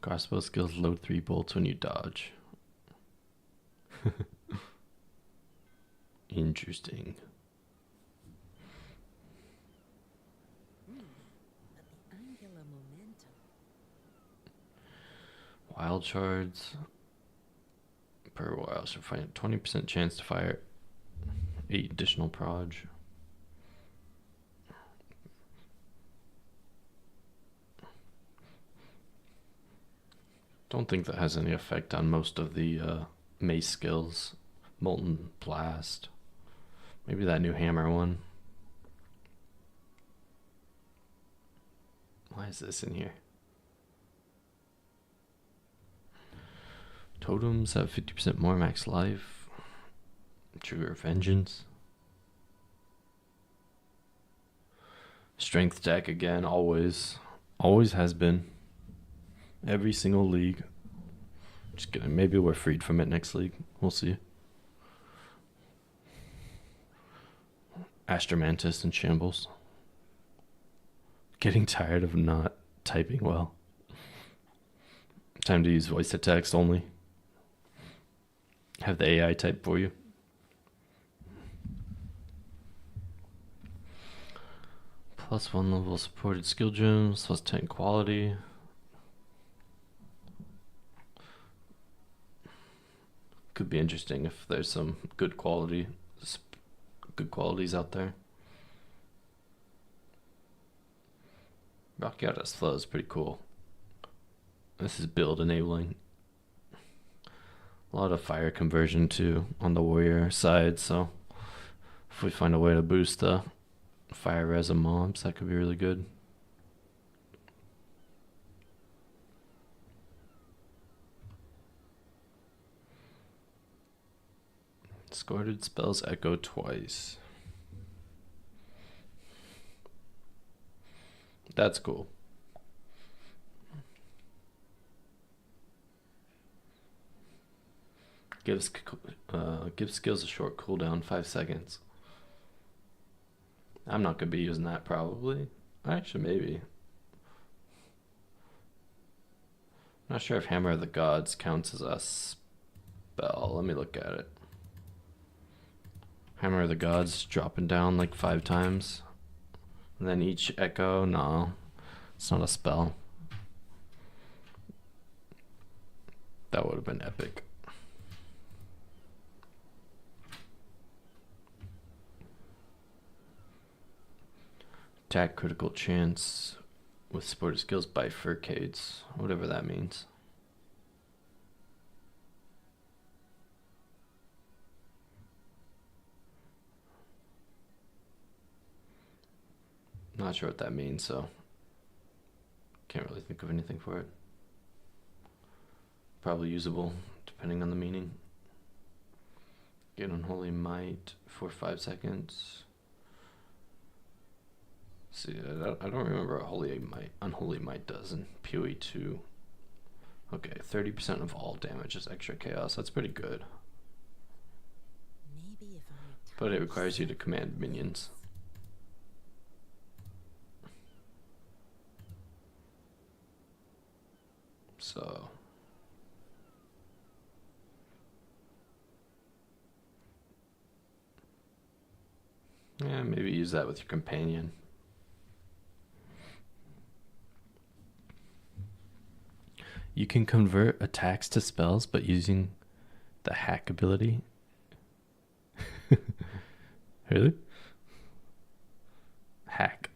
Speaker 1: Crossbow skills load 3 bolts when you dodge. Interesting.
Speaker 2: Angular momentum.
Speaker 1: Wild shards. Per wild shard find 20% chance to fire 8 additional proj. Don't think that has any effect on most of the mace skills. Molten Blast. Maybe that new hammer one. Why is this in here? Totems have 50% more max life. Trigger Vengeance. Strength deck again, always. Always has been. Every single league. Just kidding. Maybe we're freed from it next league. We'll see. Astromantis and Shambles. Getting tired of not typing well. Time to use voice to text only. Have the AI type for you. +1 level supported skill gems, +10 quality. Could be interesting if there's some good qualities out there. Rocky Outdust Flow is pretty cool. This is build enabling. A lot of fire conversion too on the warrior side, so if we find a way to boost the fire res of mobs, that could be really good. Escorted spells echo twice. That's cool. Gives skills a short cooldown, 5 seconds. I'm not gonna be using that probably. Actually, maybe. Not sure if Hammer of the Gods counts as a spell. Let me look at it. Hammer of the Gods dropping down like 5 times. And then each echo, no. It's not a spell. That would have been epic. Attack critical chance with supported skills bifurcates, whatever that means. Not sure what that means, so can't really think of anything for it. Probably usable, depending on the meaning. Get Unholy Might for 5 seconds. See, I don't remember what Unholy Might does in PoE2. Okay, 30% of all damage is extra chaos. That's pretty good.
Speaker 2: Maybe if I
Speaker 1: But it requires you to command minions. So yeah, maybe use that with your companion. You can convert attacks to spells, but using the hack ability. Really? Hack.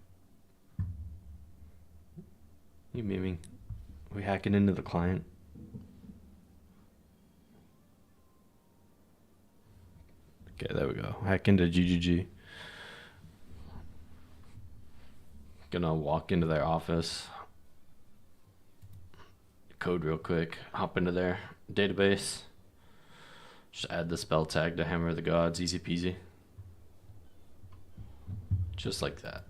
Speaker 1: You memeing? We hacking into the client? Okay, there we go. Hack into GGG. Gonna walk into their office. Code real quick. Hop into their database. Just add the spell tag to Hammer of the Gods. Easy peasy. Just like that.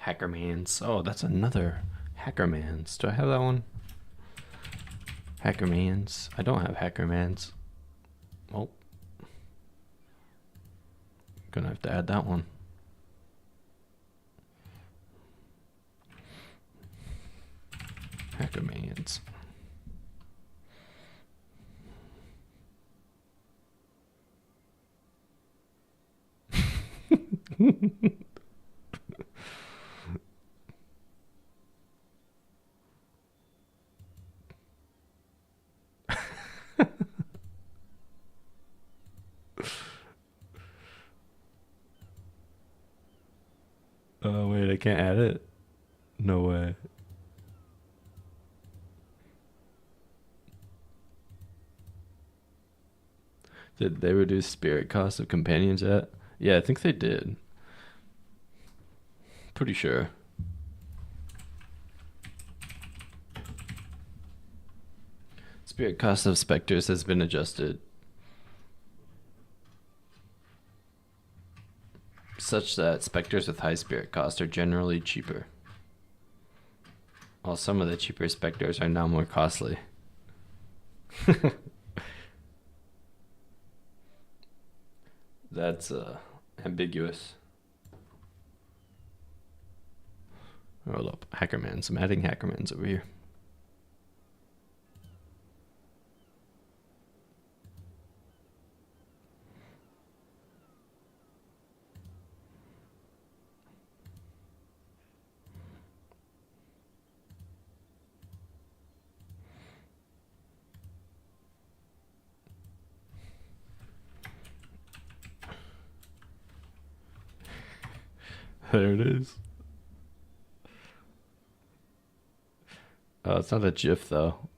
Speaker 1: Hackermans. Oh, that's another Hackermans. Do I have that one? Hackermans. I don't have Hackermans. Well, gonna have to add that one. Hackermans. Oh, wait, I can't add it? No way. Did they reduce spirit cost of companions yet? Yeah, I think they did. Pretty sure. Spirit cost of specters has been adjusted such that specters with high spirit cost are generally cheaper, while some of the cheaper specters are now more costly. That's ambiguous. Hold up, Hackermans. I'm adding Hackermans over here. There it is. Oh, it's not a GIF though.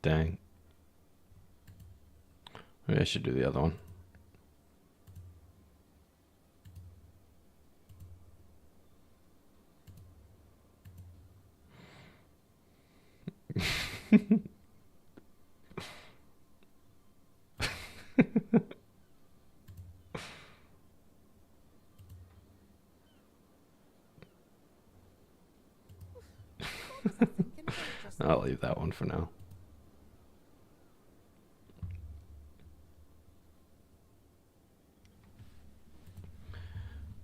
Speaker 1: Dang. Maybe I should do the other one. I'll leave that one for now.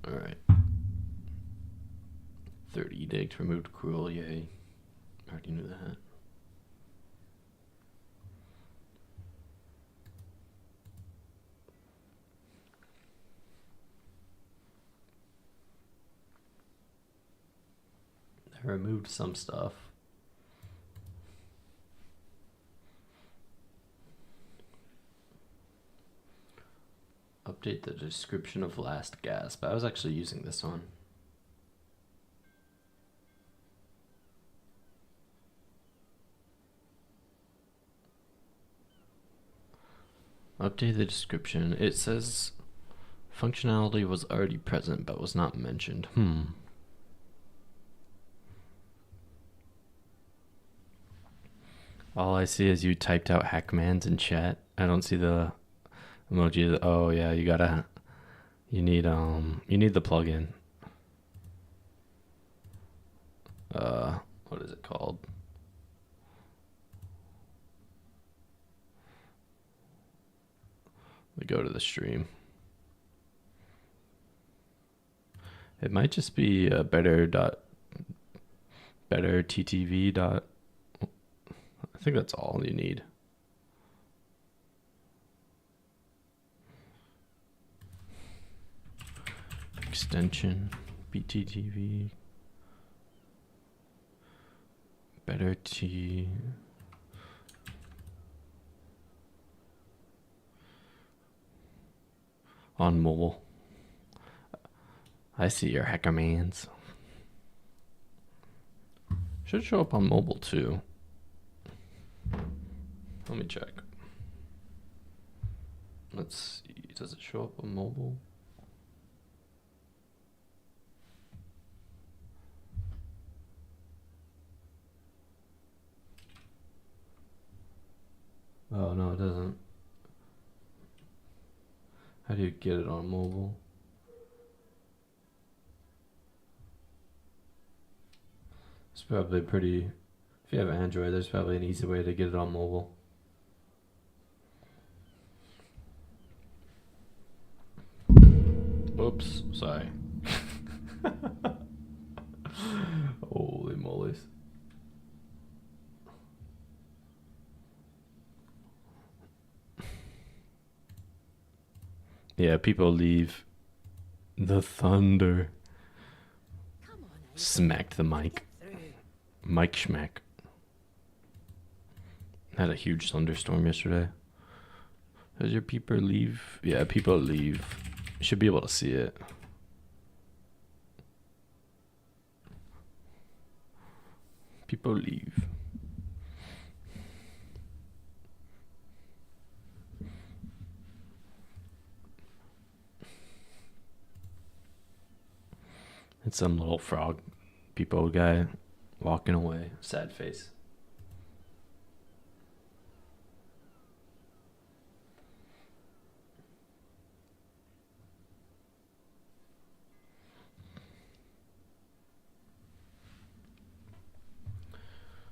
Speaker 1: Alright. 30 edicts, removed cruel, yay. Already knew that. I removed some stuff. Update the description of last gasp. I was actually using this one. Update the description. It says functionality was already present but was not mentioned. All I see is you typed out hack commands in chat. I don't see the emoji. Oh yeah, you need the plugin. What is it called? We go to the stream. It might just be better ttv. I think that's all you need. Extension bttv better t on mobile. I see your hack commands. Should show up on mobile too. Let me check. Let's see. Does it show up on mobile? Oh no, it doesn't. How do you get it on mobile? It's probably pretty. If you have Android, there's probably an easy way to get it on mobile. Oops, sorry. Holy mollies. Yeah, people leave. The thunder.
Speaker 2: Come on, Ava.
Speaker 1: Smacked the mic.
Speaker 2: Get through.
Speaker 1: Mike schmack. Had a huge thunderstorm yesterday. Does your peeper leave? Yeah, people leave. You should be able to see it. People leave. It's some little frog people guy walking away. Sad face.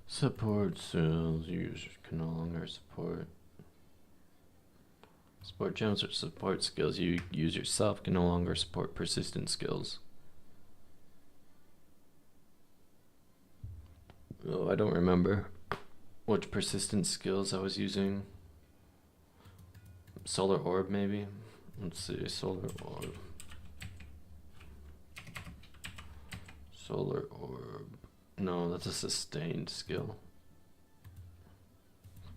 Speaker 1: Support cells. Users can no longer support. Support gems or support skills you use yourself can no longer support persistent skills. Oh, I don't remember which persistent skills I was using. Solar orb, maybe? Let's see, solar orb. Solar orb. No, that's a sustained skill.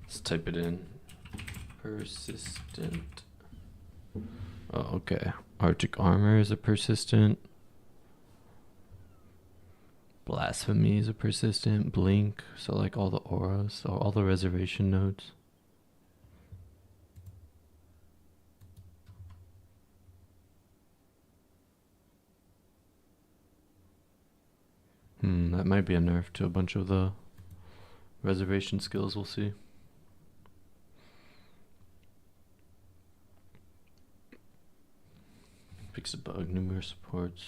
Speaker 1: Let's type it in. Persistent. Oh, okay. Arctic armor is a persistent. Blasphemy is a persistent. Blink, so like all the auras, so all the reservation nodes. That might be a nerf to a bunch of the reservation skills, we'll see. Fix a bug, numerous supports.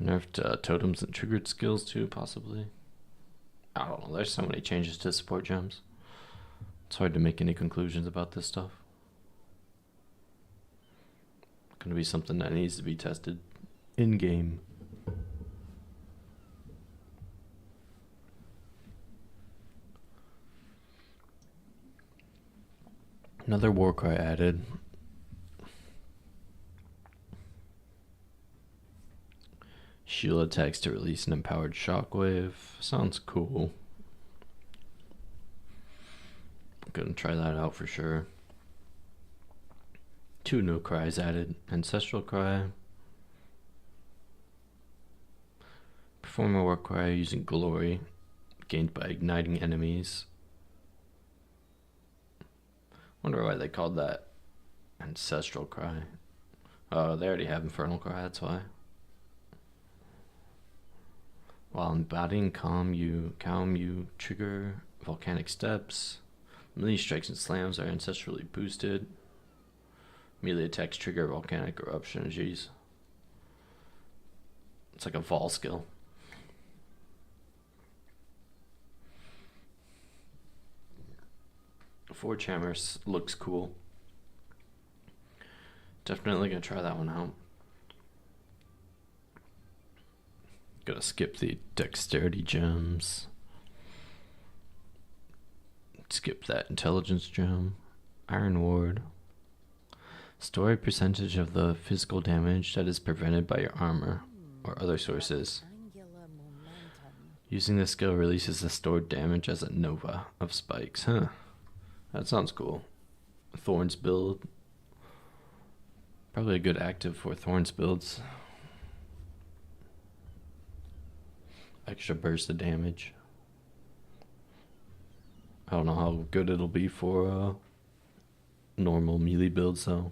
Speaker 1: Nerfed totems and triggered skills too, possibly. I don't know. There's so many changes to support gems. It's hard to make any conclusions about this stuff. Gonna be something that needs to be tested in game. Another war cry added. Shield attacks to release an empowered shockwave. Sounds cool. I'm gonna try that out for sure. 2 new cries added. Ancestral cry. Perform a war cry using glory, gained by igniting enemies. Wonder why they called that ancestral cry. Oh, they already have infernal cry, that's why. While embodying calm you, trigger volcanic steps. Melee strikes and slams are ancestrally boosted. Melee attacks trigger volcanic eruption. Jeez. It's like a vol skill. Forge Hammers looks cool. Definitely gonna try that one out. Gonna skip the dexterity gems. Skip that intelligence gem. Iron Ward. Store a percentage of the physical damage that is prevented by your armor or other sources. Using this skill releases the stored damage as a nova of spikes. Huh. That sounds cool. Thorns build. Probably a good active for Thorns builds. Extra burst of damage. I don't know how good it'll be for normal melee builds though.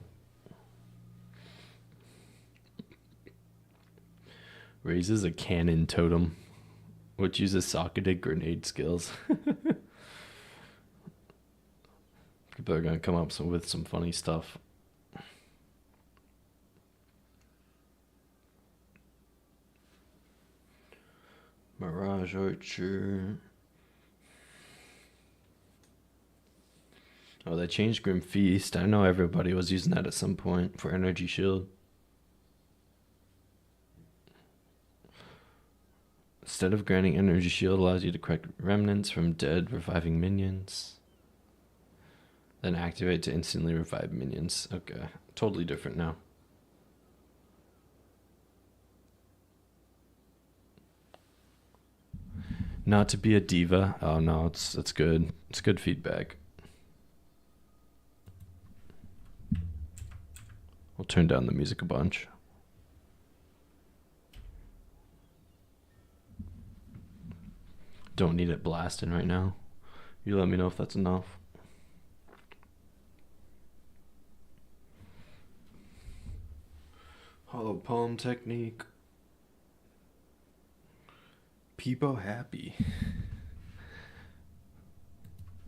Speaker 1: Raises a cannon totem, which uses socketed grenade skills. People are gonna come up with some funny stuff. Mirage Archer. Oh, they changed Grim Feast. I know everybody was using that at some point for energy shield. Instead of granting energy shield, allows you to collect remnants from dead reviving minions. Then activate to instantly revive minions. Okay, totally different now. Not to be a diva. Oh no, it's good. It's good feedback. We'll turn down the music a bunch. Don't need it blasting right now. You let me know if that's enough. Hollow palm technique. People happy.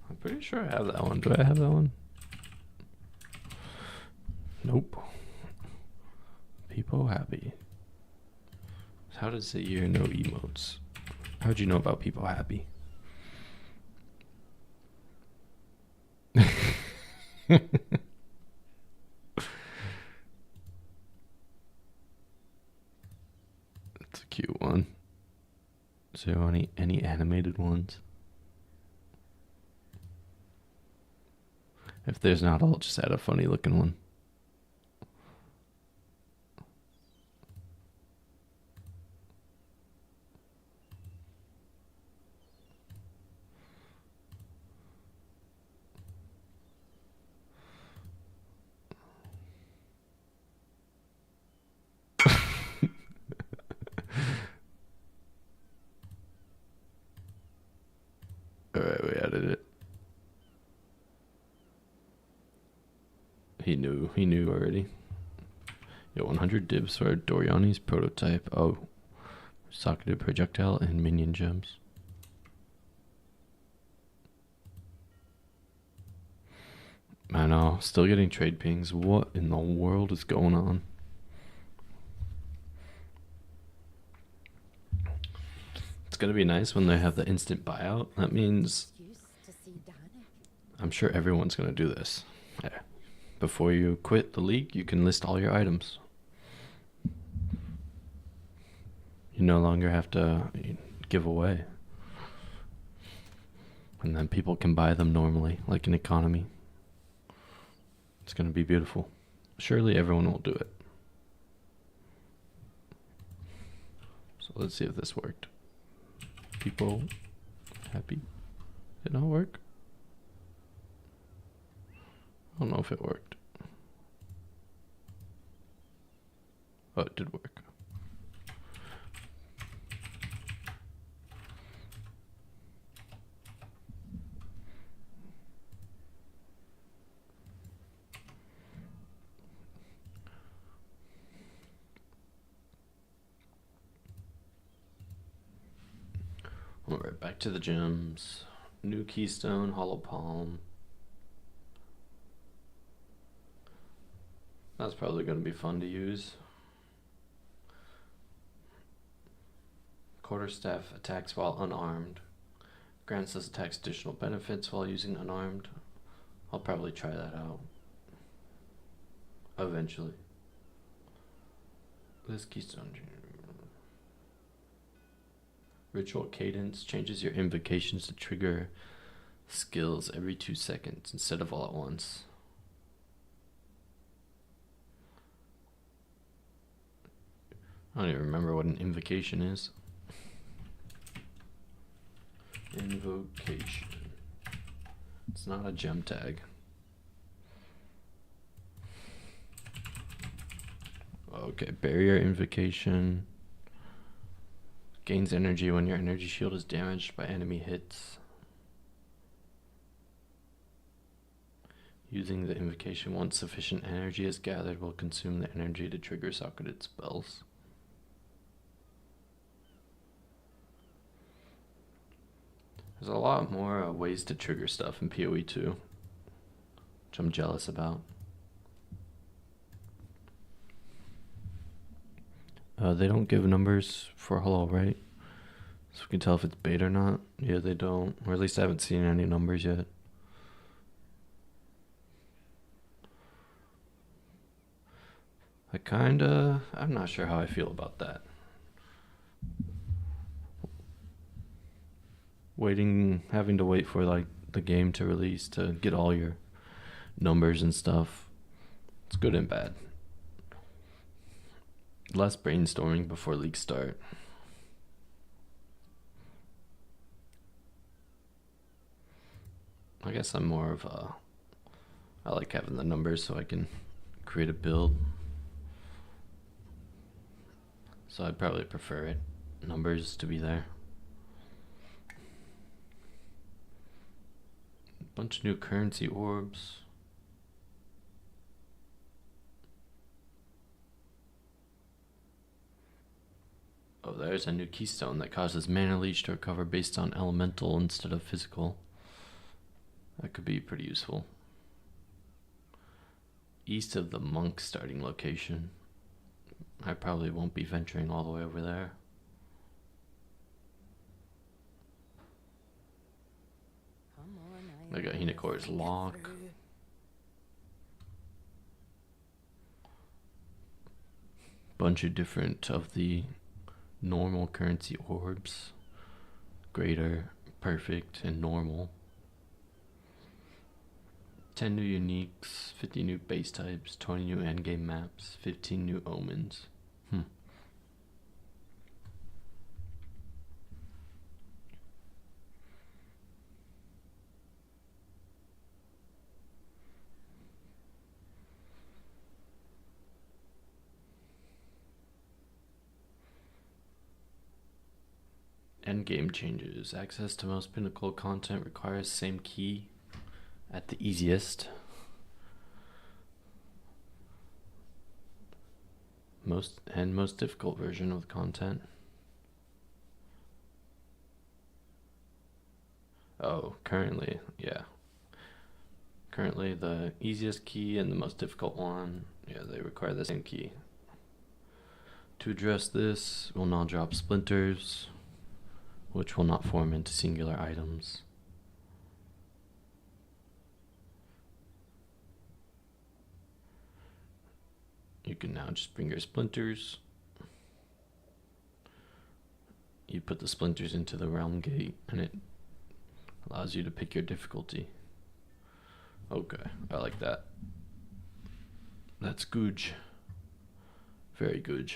Speaker 1: I'm pretty sure I have that one. Do I have that one? Nope. People happy. How does it here no emotes? How'd you know about people happy? It's a cute one. Is there any animated ones? If there's not, I'll just add a funny looking one. Alright, we added it. He knew already. Yo, 100 dibs for Doriani's prototype. Oh, socketed projectile and minion gems. I know, still getting trade pings. What in the world is going on? gonna be nice when they have the instant buyout. That means I'm sure everyone's gonna do this. Yeah. Before you quit the league, you can list all your items. You no longer have to give away. And then people can buy them normally, like an economy. It's gonna be beautiful. Surely everyone will do it. So let's see if this worked. People happy? Did it not work? I don't know if it worked. Oh, it did work. Alright, back to the gems. New Keystone, Hollow Palm. That's probably going to be fun to use. Quarterstaff attacks while unarmed. Grants us attacks additional benefits while using unarmed. I'll probably try that out. Eventually. This Keystone. Ritual Cadence changes your invocations to trigger skills every 2 seconds instead of all at once. I don't even remember what an invocation is. Invocation. It's not a gem tag. Okay, barrier invocation. Gains energy when your energy shield is damaged by enemy hits. Using the invocation once sufficient energy is gathered will consume the energy to trigger socketed spells. There's a lot more ways to trigger stuff in PoE2, which I'm jealous about. They don't give numbers for Hello, right? So we can tell if it's bait or not. Yeah, they don't. Or at least I haven't seen any numbers yet. I'm not sure how I feel about that. Having to wait for like the game to release to get all your numbers and stuff. It's good and bad. Less brainstorming before leagues start. I guess I'm more of a... I like having the numbers so I can create a build. So I'd probably prefer it. Numbers to be there. Bunch of new currency orbs. Oh, there's a new keystone that causes mana leech to recover based on elemental instead of physical. That could be pretty useful. East of the monk starting location. I probably won't be venturing all the way over there. I got Hinakor's Lock. Bunch of different of the normal currency orbs. Greater, perfect, and normal. 10 new uniques, 50 new base types, 20 new endgame maps, 15 new omens. Endgame changes. Access to most pinnacle content requires same key at the easiest. Most difficult version of the content. Oh, currently, yeah. Currently the easiest key and the most difficult one, yeah, they require the same key. To address this, we'll now drop splinters. which will not form into singular items. You can now just bring your splinters. You put the splinters into the realm gate and it allows you to pick your difficulty. Okay, I like that. That's good. Very good.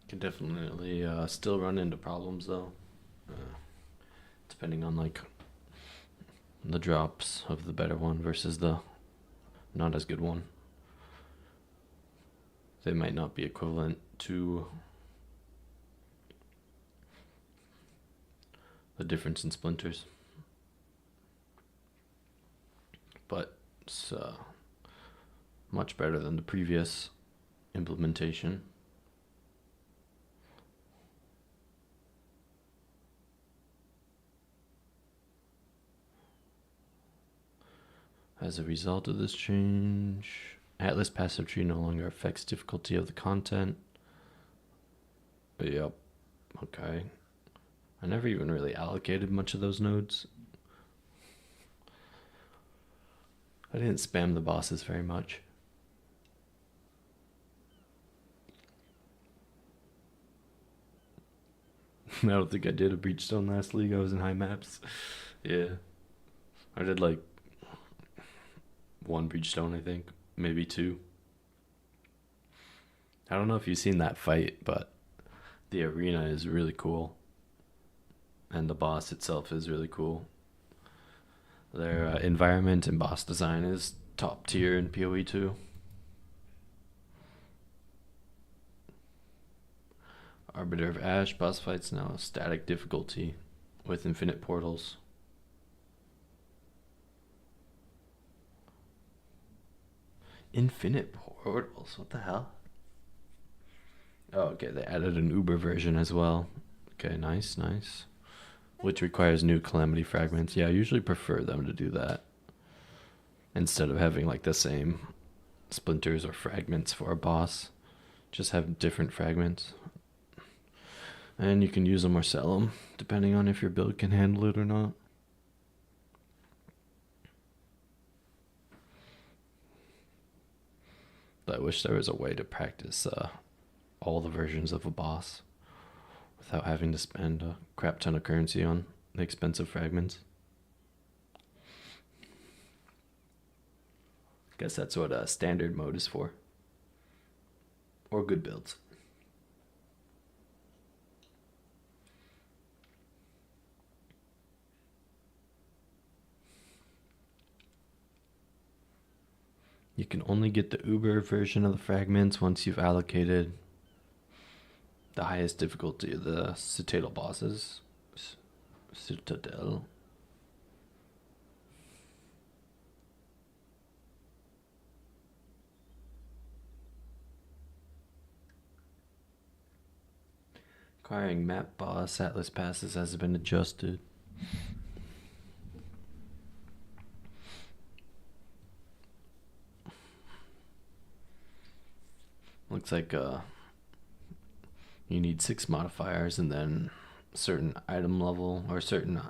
Speaker 1: Can definitely still run into problems though, depending on like the drops of the better one versus the not as good one. They might not be equivalent to the difference in splinters, but it's much better than the previous implementation. As a result of this change, Atlas passive tree no longer affects difficulty of the content. Yep. Okay. I never even really allocated much of those nodes. I didn't spam the bosses very much. I don't think I did a Breachstone last league. I was in high maps. Yeah. I did like one Breachstone, I think. Maybe two. I don't know if you've seen that fight, but the arena is really cool. And the boss itself is really cool. Their environment and boss design is top tier in PoE2. Arbiter of Ash boss fights now static difficulty with infinite portals. Infinite portals? What the hell? Oh, okay, they added an Uber version as well. Okay, nice, nice. Which requires new calamity fragments. Yeah, I usually prefer them to do that instead of having like the same splinters or fragments for a boss. Just have different fragments. And you can use them or sell them, depending on if your build can handle it or not. But I wish there was a way to practice all the versions of a boss without having to spend a crap ton of currency on the expensive fragments. Guess that's what standard mode is for. Or good builds. You can only get the Uber version of the fragments once you've allocated the highest difficulty of the Citadel bosses. Citadel. Acquiring map boss Atlas passes has been adjusted. Looks like you need 6 modifiers and then a certain item level or certain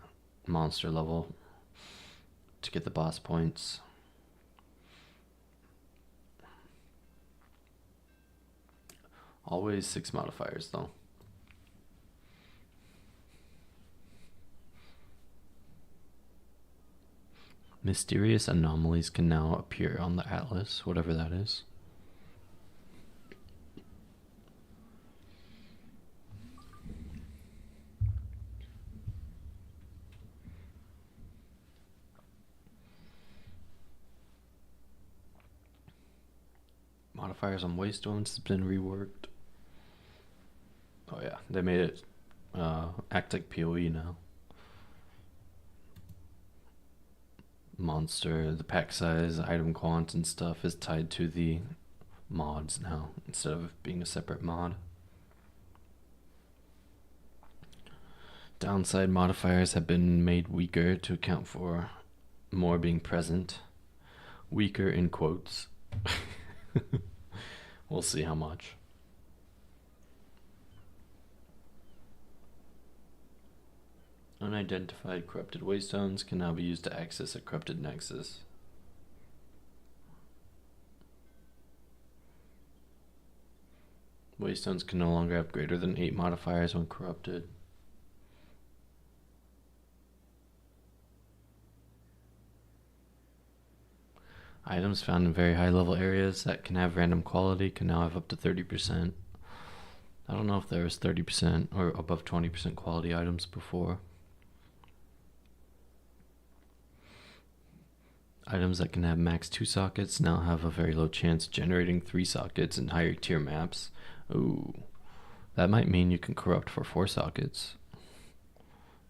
Speaker 1: monster level to get the boss points. Always 6 modifiers though. Mysterious anomalies can now appear on the Atlas, whatever that is. Modifiers on Waystones has been reworked. Oh yeah, they made it act like PoE now. Monster, the pack size, item quant and stuff is tied to the mods now instead of being a separate mod. Downside modifiers have been made weaker to account for more being present. Weaker in quotes. We'll see how much. Unidentified corrupted waystones can now be used to access a corrupted nexus. Waystones can no longer have greater than 8 modifiers when corrupted. Items found in very high level areas that can have random quality can now have up to 30%. I don't know if there was 30% or above 20% quality items before. Items that can have max 2 sockets now have a very low chance of generating 3 sockets in higher tier maps. Ooh, that might mean you can corrupt for 4 sockets.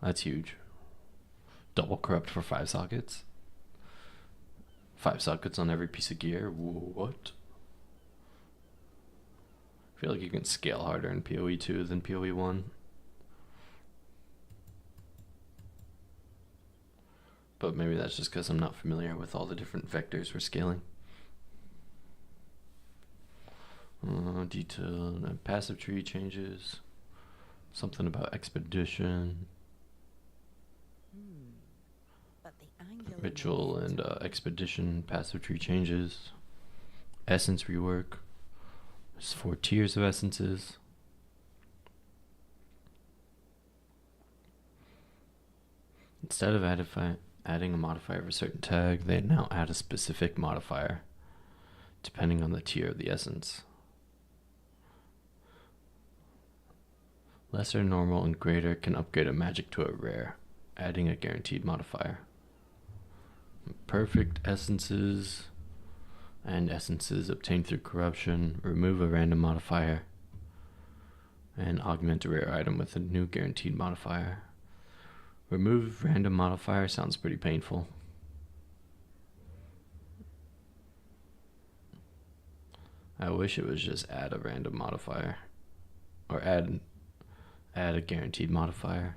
Speaker 1: That's huge. Double corrupt for 5 sockets. 5 sockets on every piece of gear. What? I feel like you can scale harder in PoE2 than PoE1. But maybe that's just because I'm not familiar with all the different vectors for scaling. Detail and passive tree changes. Something about expedition.
Speaker 2: But the angular
Speaker 1: Ritual and expedition passive tree changes. Essence rework. There's 4 tiers of essences. Instead of adding a modifier of a certain tag, they now add a specific modifier, depending on the tier of the essence. Lesser, normal, and greater can upgrade a magic to a rare, adding a guaranteed modifier. Perfect essences and essences obtained through corruption remove a random modifier and augment a rare item with a new guaranteed modifier. Remove random modifier sounds pretty painful. I wish it was just add a random modifier or add a guaranteed modifier.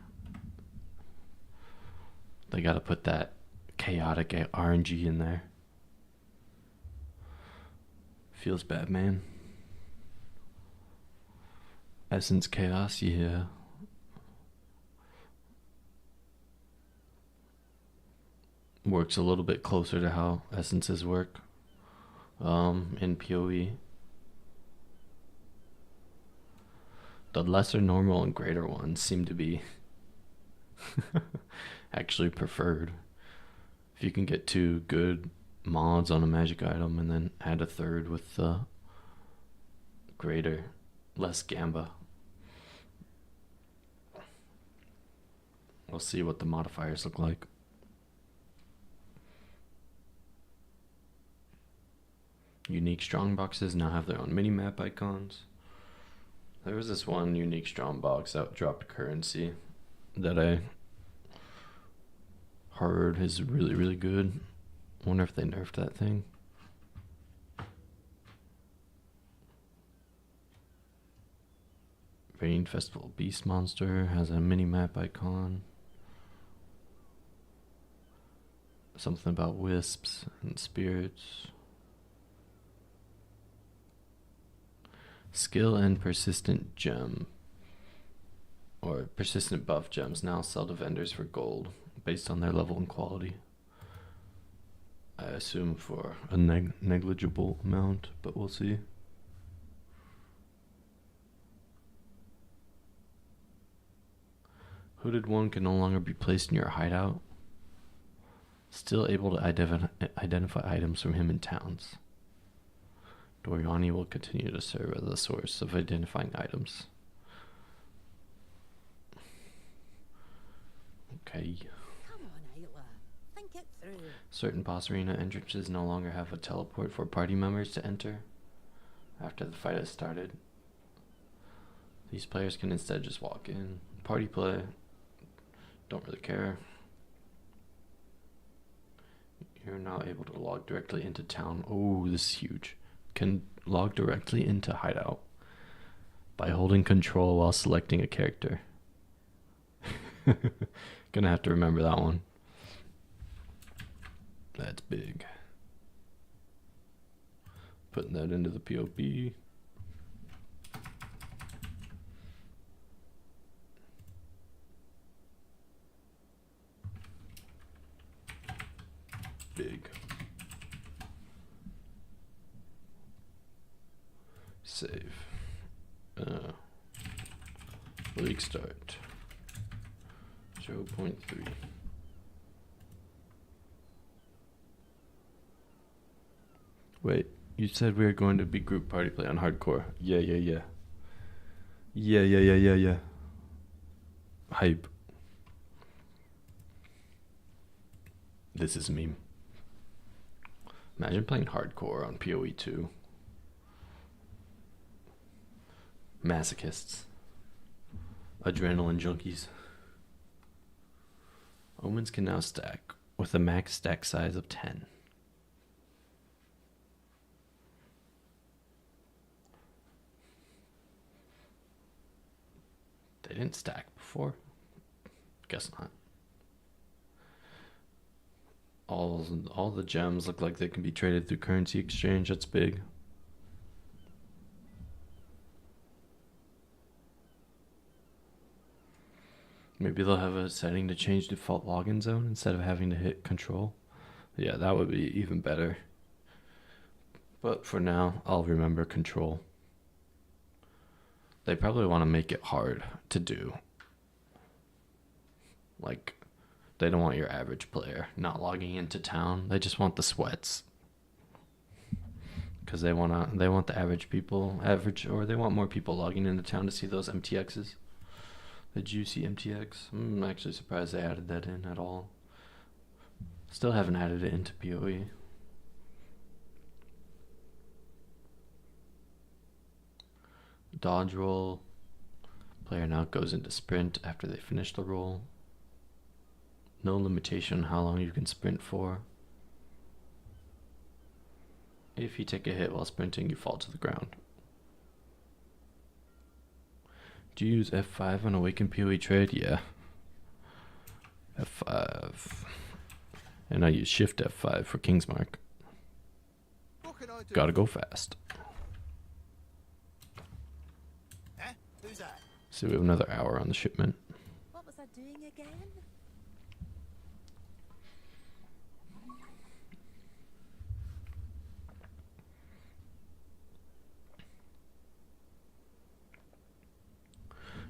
Speaker 1: They gotta put that chaotic RNG in there. Feels bad, man. Essence chaos, yeah. Works a little bit closer to how essences work in PoE. The lesser, normal, and greater ones seem to be actually preferred. If you can get 2 good mods on a magic item and then add a 3rd with the greater, less gamba. We'll see what the modifiers look like. Unique strongboxes now have their own mini-map icons. There was this one unique strongbox that dropped currency that I heard is really, really good. Wonder if they nerfed that thing. Rain Festival Beast Monster has a mini-map icon. Something about wisps and spirits. Skill and persistent gem or persistent buff gems now sell to vendors for gold based on their level and quality. I assume for a negligible amount, but we'll see. Hooded one can no longer be placed in your hideout. Still able to identify items from him in towns. Doriani will continue to serve as a source of identifying items. Okay.
Speaker 2: Come on, Ayla. Think it through.
Speaker 1: Certain boss arena entrances no longer have a teleport for party members to enter after the fight has started. These players can instead just walk in, party play, don't really care. You're now able to log directly into town. Oh, this is huge. Can log directly into hideout by holding control while selecting a character. Gonna have to remember that one. That's big. Putting that into the POB. Big. Save. League start. 0.3. Wait, you said we were going to be group party play on hardcore. Yeah. Hype. This is a meme. Imagine playing hardcore on PoE2. Masochists. Adrenaline junkies. Omens can now stack with a max stack size of 10. They didn't stack before? Guess not. All the gems look like they can be traded through currency exchange. That's big. Maybe they'll have a setting to change default login zone instead of having to hit control. Yeah, that would be even better. But for now, I'll remember control. They probably want to make it hard to do. Like, they don't want your average player not logging into town. They just want the sweats. Because they want the average people, or they want more people logging into town to see those MTXs. The juicy MTX. I'm actually surprised they added that in at all. Still haven't added it into PoE. Dodge roll. Player now goes into sprint after they finish the roll. No limitation on how long you can sprint for. If you take a hit while sprinting, you fall to the ground. Do you use F5 on Awaken PoE trade? Yeah. F5. And I use Shift F5 for Kingsmark. Gotta go fast.
Speaker 3: Huh? Who's that?
Speaker 1: So we have another hour on the shipment.
Speaker 2: What was I doing again?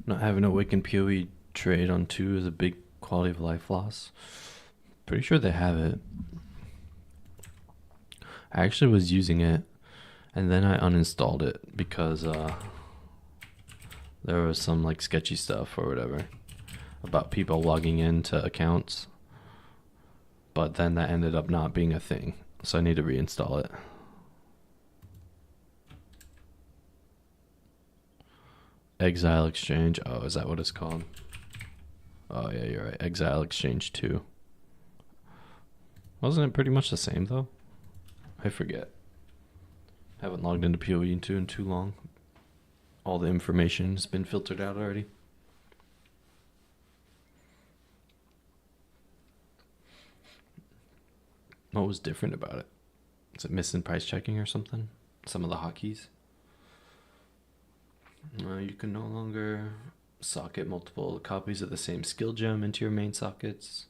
Speaker 1: Not having Awaken PoE trade on 2 is a big quality of life loss. Pretty sure they have it. I actually was using it, and then I uninstalled it because there was some like sketchy stuff or whatever about people logging into accounts. But then that ended up not being a thing, so I need to reinstall it. Exile Exchange. Oh, is that what it's called? Oh, yeah, you're right. Exile Exchange 2. Wasn't it pretty much the same, though? I forget. Haven't logged into PoE in too long. All the information has been filtered out already. What was different about it? Is it missing price checking or something? Some of the hotkeys? You can no longer socket multiple copies of the same skill gem into your main sockets.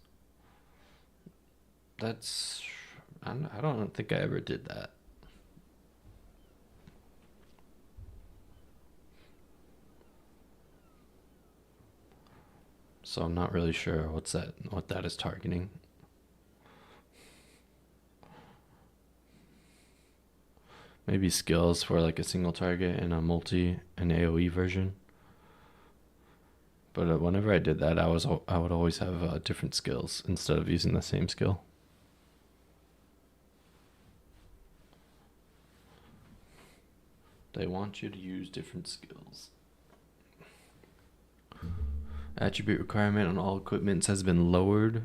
Speaker 1: That's... I don't think I ever did that. So I'm not really sure what that is targeting. Maybe skills for like a single target in a multi and AoE version. But whenever I did that, I would always have different skills instead of using the same skill. They want you to use different skills. Attribute requirement on all equipments has been lowered.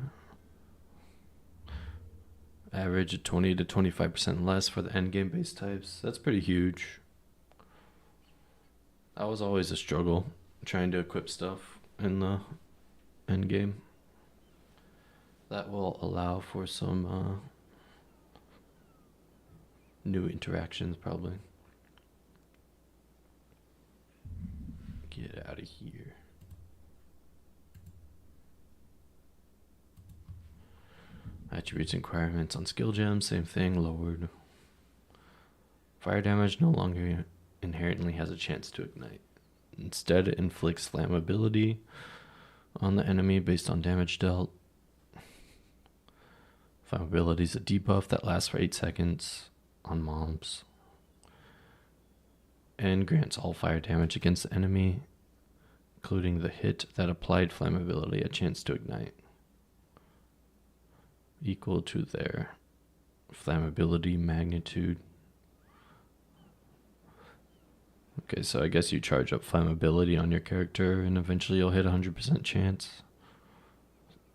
Speaker 1: Average of 20 to 25% less for the endgame base types. That's pretty huge. That was always a struggle, trying to equip stuff in the end game. That will allow for some new interactions, probably. Get out of here. Attributes and requirements on skill gems, same thing, lowered. Fire damage no longer inherently has a chance to ignite. Instead, it inflicts flammability on the enemy based on damage dealt. Flammability is a debuff that lasts for 8 seconds on mobs and grants all fire damage against the enemy, including the hit that applied flammability, a chance to ignite, equal to their flammability magnitude. Okay, so I guess you charge up flammability on your character and eventually you'll hit 100% chance.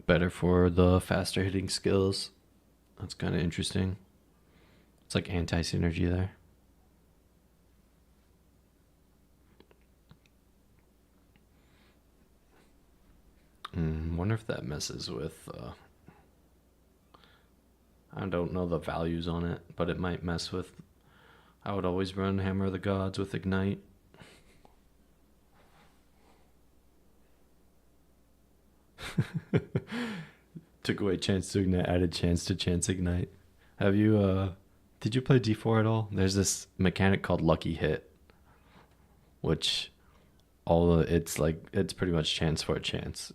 Speaker 1: Better for the faster hitting skills. That's kind of interesting. It's like anti-synergy there. Wonder if that messes with I don't know the values on it, but it might mess with. I would always run Hammer of the Gods with Ignite. Took away chance to ignite, added chance to chance ignite. Have you did you play D4 at all? There's this mechanic called Lucky Hit, which it's pretty much chance for a chance.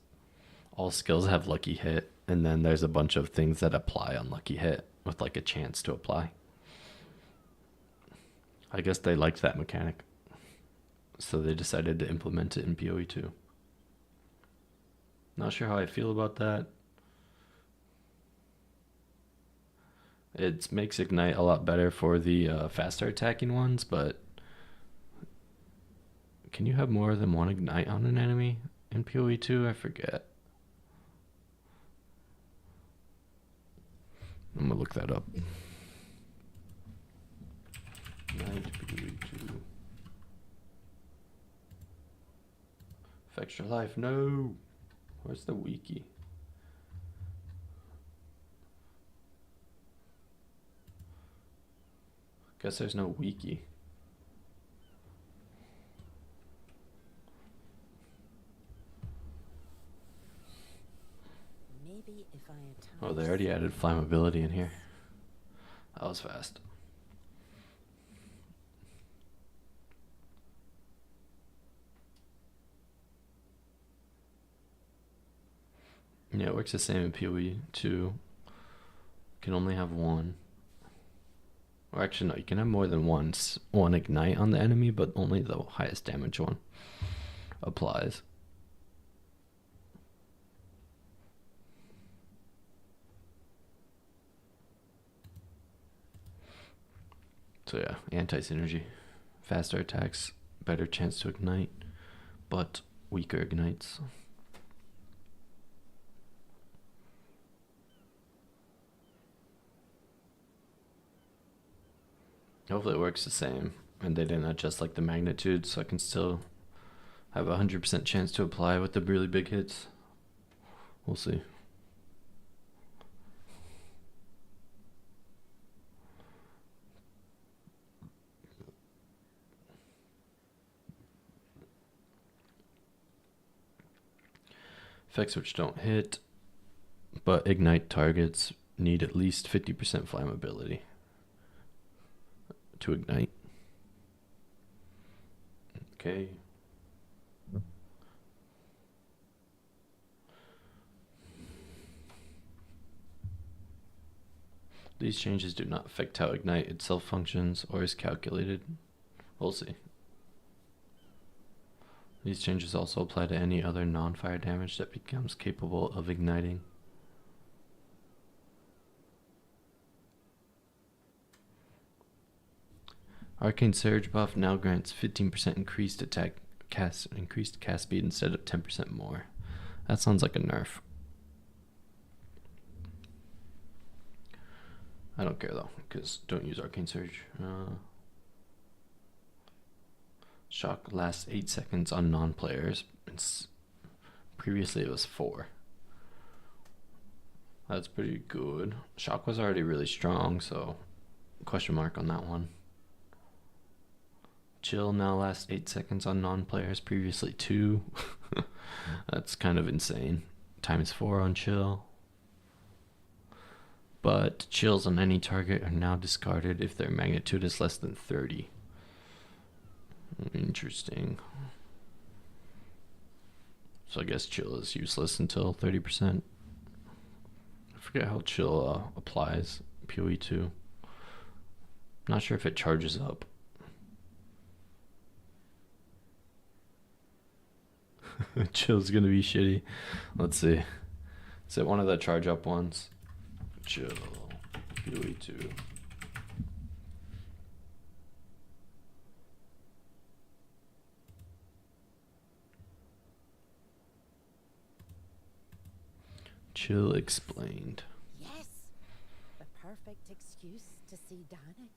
Speaker 1: All skills have Lucky Hit, and then there's a bunch of things that apply on Lucky Hit with like a chance to apply. I guess they liked that mechanic, so they decided to implement it in PoE2. Not sure how I feel about that. It makes Ignite a lot better for the faster attacking ones, but can you have more than one Ignite on an enemy in PoE2? I forget. I'm gonna look that up. Ignite PoE2. Affects your life. No. Where's the wiki? Guess there's no wiki.
Speaker 2: Maybe if I
Speaker 1: Oh, they already added flammability in here. That was fast. Yeah, it works the same in PoE2. Can only have one. Or actually, no, you can have more than one ignite on the enemy, but only the highest damage one applies. So yeah, anti-synergy. Faster attacks, better chance to ignite, but weaker ignites. Hopefully it works the same, and they didn't adjust like the magnitude, so I can still have a 100% chance to apply with the really big hits. We'll see. Effects which don't hit, but ignite targets need at least 50% flammability to ignite. Okay. These changes do not affect how Ignite itself functions or is calculated. We'll see. These changes also apply to any other non-fire damage that becomes capable of igniting. Arcane Surge buff now grants 15% increased cast speed instead of 10% more. That sounds like a nerf. I don't care though, because don't use Arcane Surge. Shock lasts 8 seconds on non-players. Previously it was 4. That's pretty good. Shock was already really strong, so question mark on that one. Chill now lasts 8 seconds on non-players, previously 2. That's kind of insane. Times 4 on chill. But chills on any target are now discarded if their magnitude is less than 30. Interesting. So I guess chill is useless until 30%. I forget how chill applies. PoE2. Not sure if it charges up. Chill's gonna be shitty. Let's see. Is it one of the charge up ones? Chill. PoE2. Chill explained.
Speaker 2: Yes, the perfect excuse to see Danik.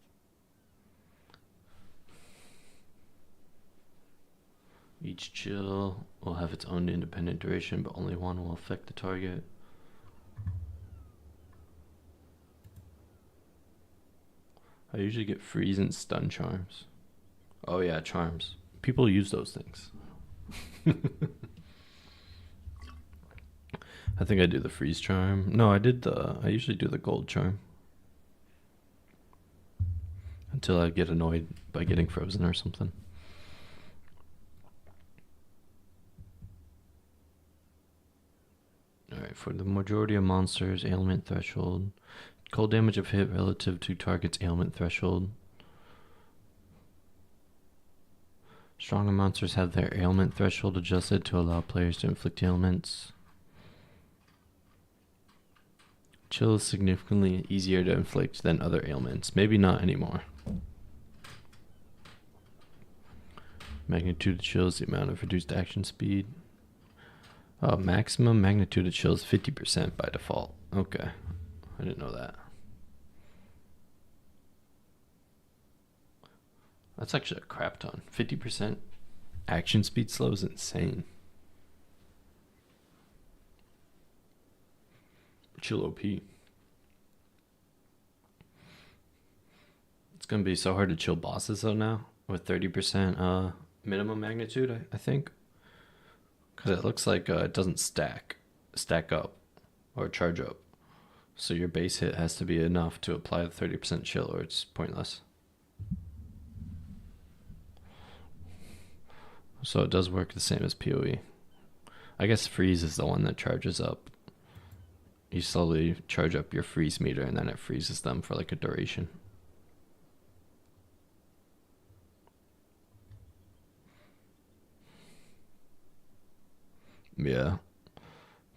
Speaker 1: Each chill will have its own independent duration, but only one will affect the target. I usually get freeze and stun charms. Oh yeah, charms. People use those things. I think I do the freeze charm. No, I usually do the gold charm. Until I get annoyed by getting frozen or something. Alright, for the majority of monsters, ailment threshold. Cold damage of hit relative to target's ailment threshold. Stronger monsters have their ailment threshold adjusted to allow players to inflict ailments. Chill is significantly easier to inflict than other ailments. Maybe not anymore. Magnitude of chill is the amount of reduced action speed. Oh, maximum magnitude of chill is 50% by default. Okay. I didn't know that. That's actually a crap ton. 50% action speed slow is insane. Chill OP. It's going to be so hard to chill bosses though now with 30% minimum magnitude, I think. Because it looks like it doesn't stack up or charge up. So your base hit has to be enough to apply the 30% chill or it's pointless. So it does work the same as PoE. I guess freeze is the one that charges up. You slowly charge up your freeze meter and then it freezes them for like a duration. Yeah.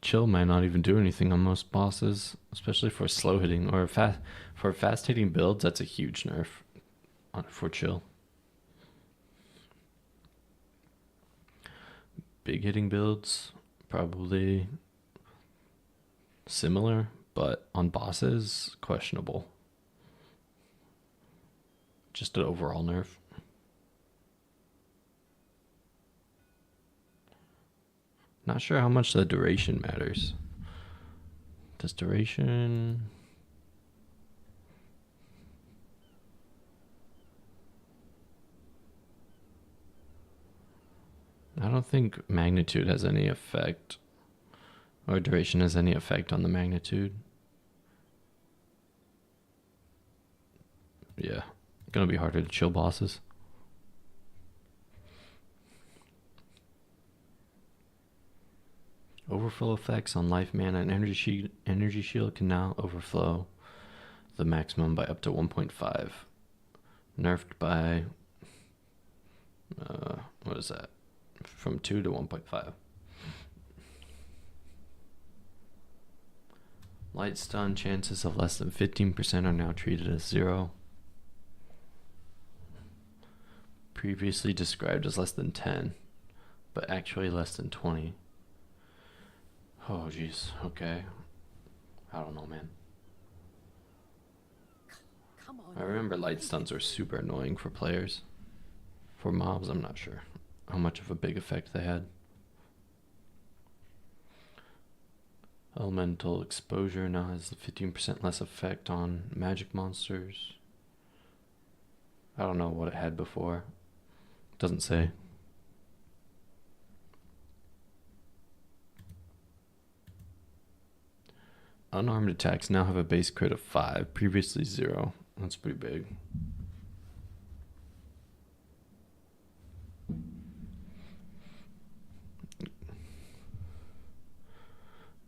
Speaker 1: Chill might not even do anything on most bosses, especially for slow hitting or for fast hitting builds. That's a huge nerf for chill. Big hitting builds, probably similar, but on bosses, questionable. Just an overall nerf. Not sure how much the duration matters. Does duration... I don't think magnitude has any effect, or duration has any effect on the magnitude. Yeah, gonna be harder to chill bosses. Overflow effects on life mana and energy shield can now overflow the maximum by up to 1.5. Nerfed by, what is that? From 2 to 1.5. Light stun chances of less than 15% are now treated as 0. Previously described as less than 10, but actually less than 20. Oh jeez, okay. I don't know, man.
Speaker 2: Come on.
Speaker 1: I remember light stuns were super annoying for players. For mobs, I'm not sure how much of a big effect they had. Elemental exposure now has 15% less effect on magic monsters. I don't know what it had before. Doesn't say. Unarmed attacks now have a base crit of 5, previously 0. That's pretty big.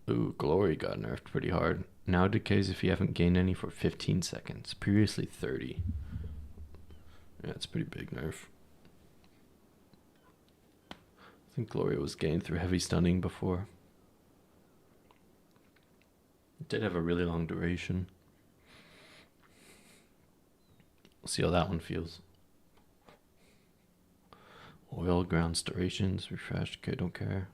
Speaker 1: Ooh, Glory got nerfed pretty hard. Now decays if you haven't gained any for 15 seconds. Previously 30. Yeah, it's a pretty big nerf. I think Glory was gained through heavy stunning before. It did have a really long duration. We'll see how that one feels. Oil, grounds, durations, refresh. Okay, don't care.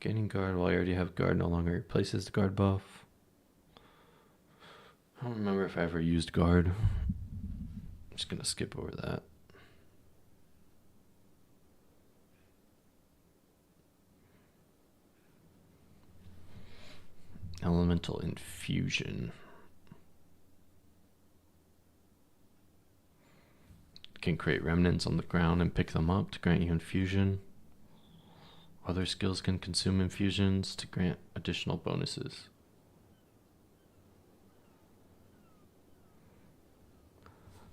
Speaker 1: Gaining guard while you already have guard no longer replaces the guard buff. I don't remember if I ever used guard. I'm just gonna skip over that. Elemental infusion. Can create remnants on the ground and pick them up to grant you infusion. Other skills can consume infusions to grant additional bonuses.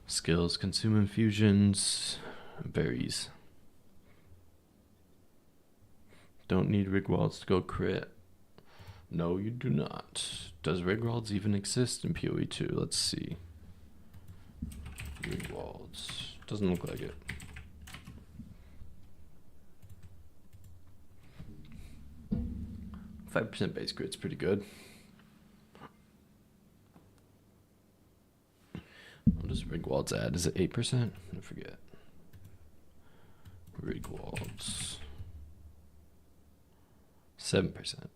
Speaker 1: Skills consume infusions. Varies. Don't need Rigwalds to go crit. No, you do not. Does Rigwalds even exist in PoE2? Let's see. Rigwalds. Doesn't look like it. %5 base crit's pretty good. What does Rigwalds add? Is it 8%? I forget. Rigwalds. 7%.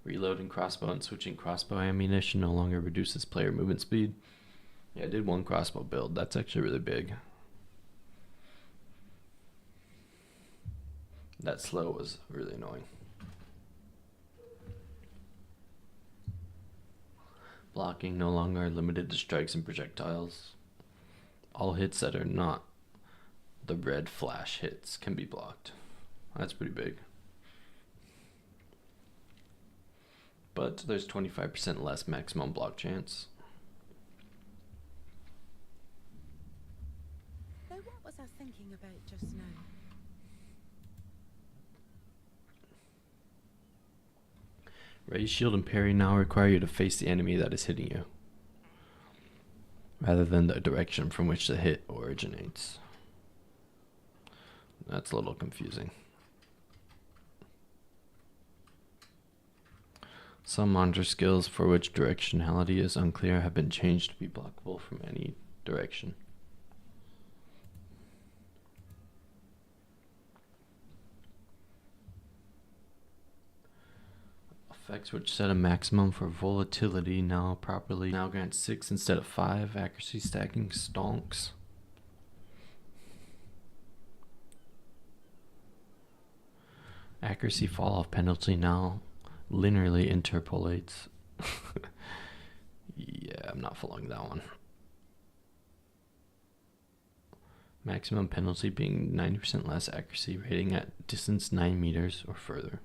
Speaker 1: Reloading crossbow and switching crossbow ammunition no longer reduces player movement speed. Yeah, I did one crossbow build. That's actually really big. That slow was really annoying. Blocking no longer limited to strikes and projectiles. All hits that are not the red flash hits can be blocked. That's pretty big. But there's 25% less maximum block chance.
Speaker 6: So what was I thinking about just now?
Speaker 1: Raise shield and parry now require you to face the enemy that is hitting you, rather than the direction from which the hit originates. That's a little confusing. Some monster skills for which directionality is unclear have been changed to be blockable from any direction. Effects which set a maximum for volatility now grant 6 instead of 5. Accuracy stacking stonks. Accuracy fall off penalty now linearly interpolates. Yeah, I'm not following that one. Maximum penalty being 90% less accuracy rating at distance 9 meters or further.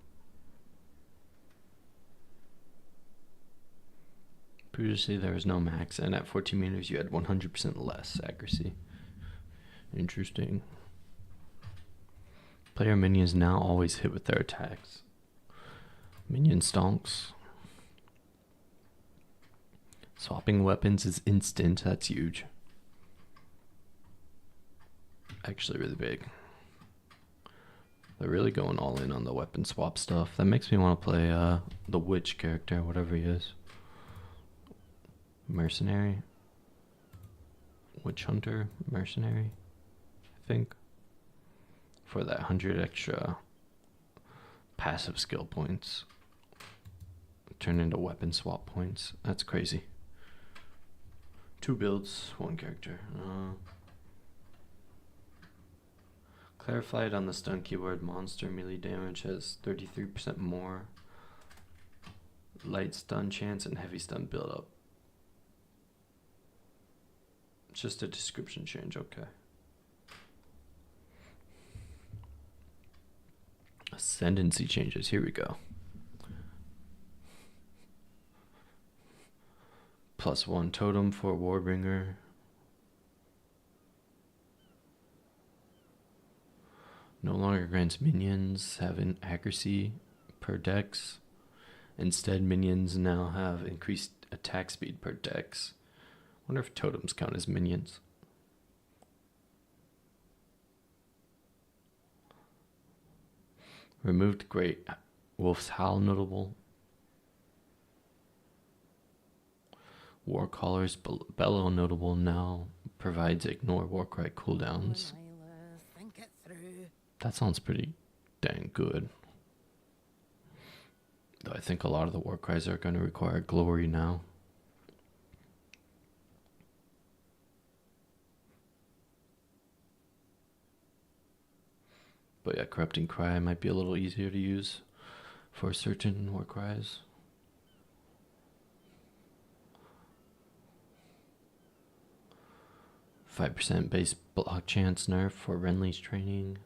Speaker 1: Previously there was no max, and at 14 meters you had 100% less accuracy. Interesting. Player minions now always hit with their attacks. Minion stonks. Swapping weapons is instant. That's huge. Actually really big. They're really going all in on the weapon swap stuff. That makes me want to play the witch character, whatever he is. Mercenary. Witch hunter. Mercenary. I think. For that 100 extra passive skill points. turn into weapon swap points. That's crazy. 2 builds, 1 character. Clarified on the stun keyword, monster melee damage has 33% more. Light stun chance and heavy stun build up. It's just a description change, okay. Ascendancy changes, here we go. +1 totem for Warbringer. No longer grants minions having accuracy per dex. Instead, minions now have increased attack speed per dex. Wonder if totems count as minions. Removed Great Wolf's Howl notable. Warcaller's Bellow notable now provides ignore warcry cooldowns.
Speaker 6: Think it through.
Speaker 1: That sounds pretty dang good. Though I think a lot of the warcries are going to require glory now. But yeah, Corrupting Cry might be a little easier to use for certain warcries. %5 base block chance nerf for Renly's training.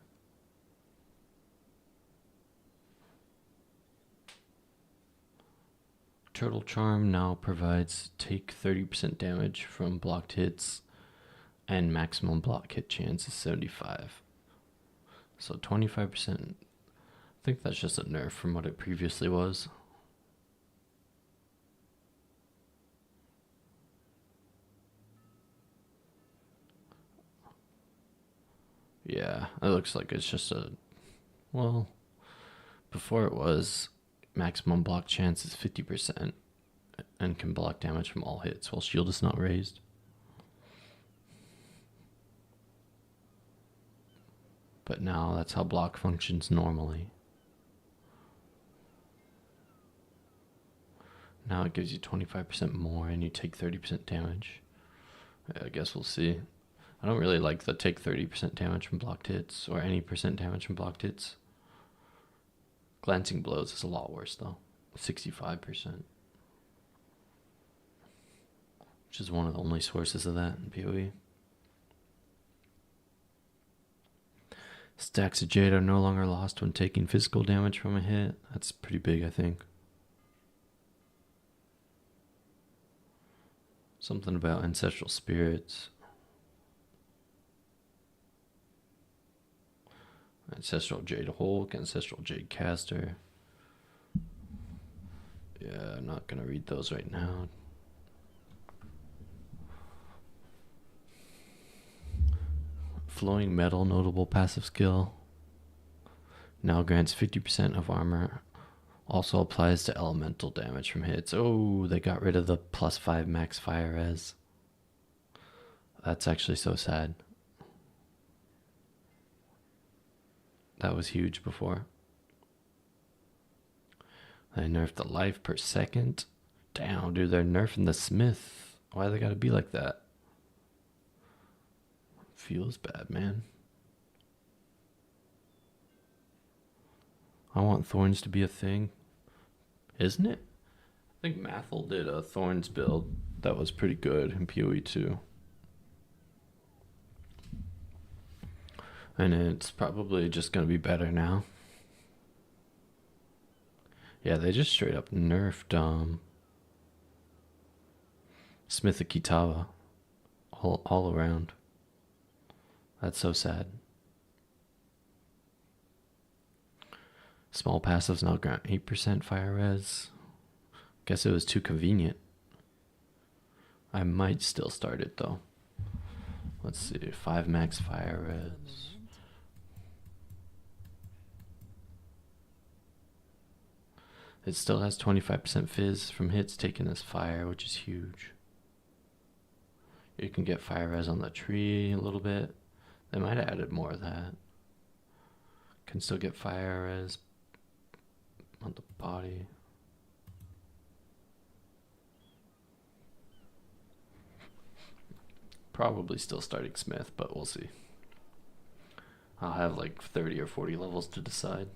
Speaker 1: Turtle Charm now provides take 30% damage from blocked hits, and maximum block hit chance is 75. So 25%. I think that's just a nerf from what it previously was. Yeah, it looks like it's just a, well, before it was maximum block chance is 50% and can block damage from all hits while shield is not raised. But now that's how block functions normally. Now it gives you 25% more and you take 30% damage. I guess we'll see. I don't really like the take 30% damage from blocked hits or any percent damage from blocked hits. Glancing blows is a lot worse though. 65%. Which is one of the only sources of that in PoE. Stacks of Jade are no longer lost when taking physical damage from a hit. That's pretty big, I think. Something about ancestral spirits. Ancestral Jade Hulk, Ancestral Jade Caster. Yeah, I'm not gonna read those right now. Flowing Metal notable passive skill. Now grants 50% of armor. Also applies to elemental damage from hits. Oh, they got rid of the +5 max fire res. That's actually so sad. That was huge before. They nerfed the life per second. Damn, dude, they're nerfing the smith. Why they gotta be like that? Feels bad, man. I want thorns to be a thing. Isn't it? I think Mathel did a thorns build that was pretty good in PoE 2. And it's probably just going to be better now. Yeah, they just straight up nerfed Smith of Kitava all around. That's so sad. Small passives now grant 8% fire res. Guess it was too convenient. I might still start it though. Let's see, 5 max fire res. It still has 25% fizz from hits taken as fire, which is huge. You can get fire res on the tree a little bit. They might have added more of that. Can still get fire res on the body. Probably still starting Smith, but we'll see. I'll have like 30 or 40 levels to decide.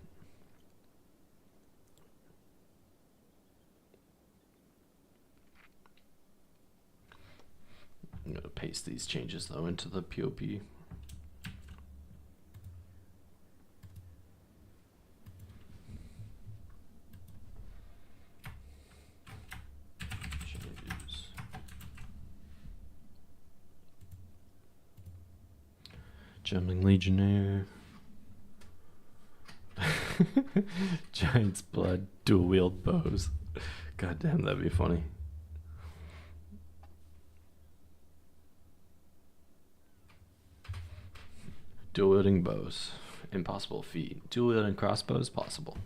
Speaker 1: I'm going to paste these changes though into the POP. Jumping Legionnaire. Giant's Blood, dual wield bows. God damn, that'd be funny. Dual wielding bows. Impossible feat. Dual wielding crossbows, possible.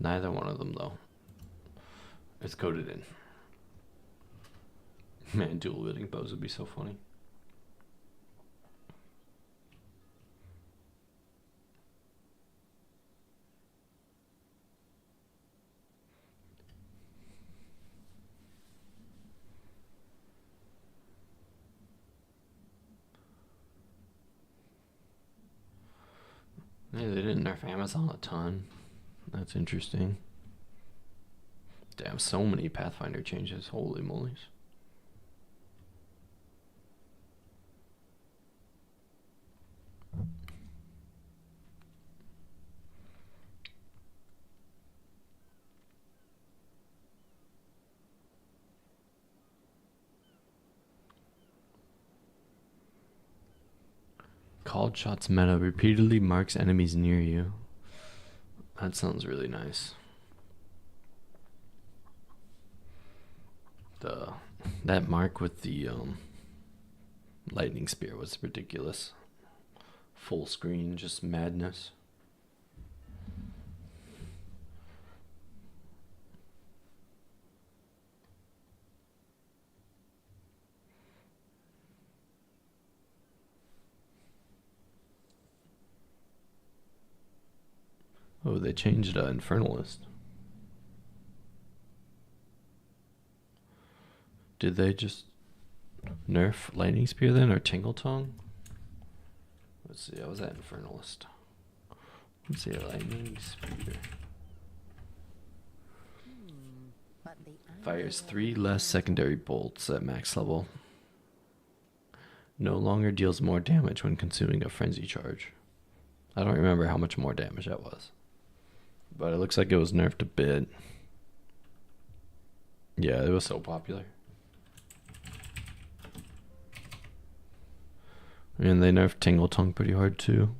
Speaker 1: Neither one of them, though. It's coded in. Man, dual wielding bows would be so funny. Yeah, they didn't nerf Amazon a ton. That's interesting. Damn, so many Pathfinder changes. Holy molies. Called shots meta repeatedly marks enemies near you. That sounds really nice. That mark with the lightning spear was ridiculous. Full screen, just madness. Oh, they changed Infernalist. Did they just nerf Lightning Spear then, or Tingle Tongue? Let's see, I was at Infernalist. Let's see, Lightning Spear. Fires 3 less secondary bolts at max level. No longer deals more damage when consuming a frenzy charge. I don't remember how much more damage that was, but it looks like it was nerfed a bit. Yeah, it was so popular. And they nerfed Tingle Tongue pretty hard too.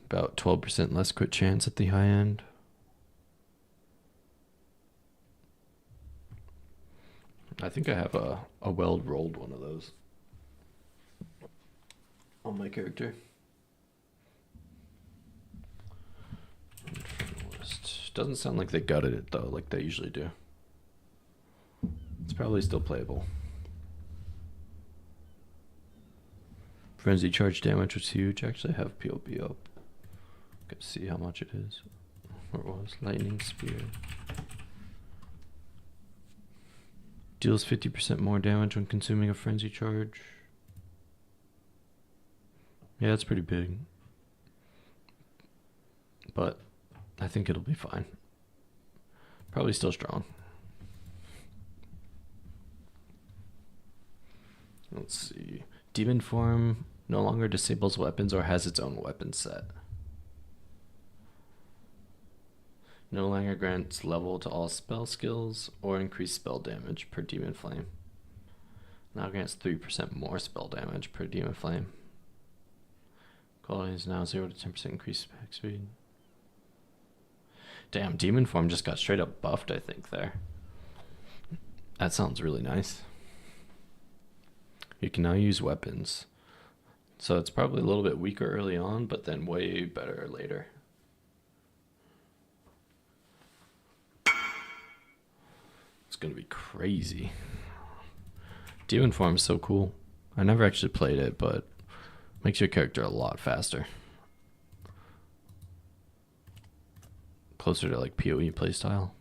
Speaker 1: About 12% less crit chance at the high end. I think I have a weld rolled one of those on my character. Infernalist. Doesn't sound like they gutted it though, like they usually do. It's probably still playable. Frenzy charge damage was huge. Actually, I have POP up. Can see how much it is. Where it was. Lightning Spear. Deals 50% more damage when consuming a frenzy charge. Yeah, it's pretty big. But I think it'll be fine. Probably still strong. Let's see. Demon form no longer disables weapons or has its own weapon set. No longer grants level to all spell skills or increased spell damage per demon flame. Now grants 3% more spell damage per demon flame. Quality is now 0 to 10% increased attack speed. Damn, demon form just got straight up buffed, I think, there. That sounds really nice. You can now use weapons. So it's probably a little bit weaker early on, but then way better later. It's gonna be crazy. Demon form is so cool. I never actually played it, but makes your character a lot faster. Closer to like PoE playstyle.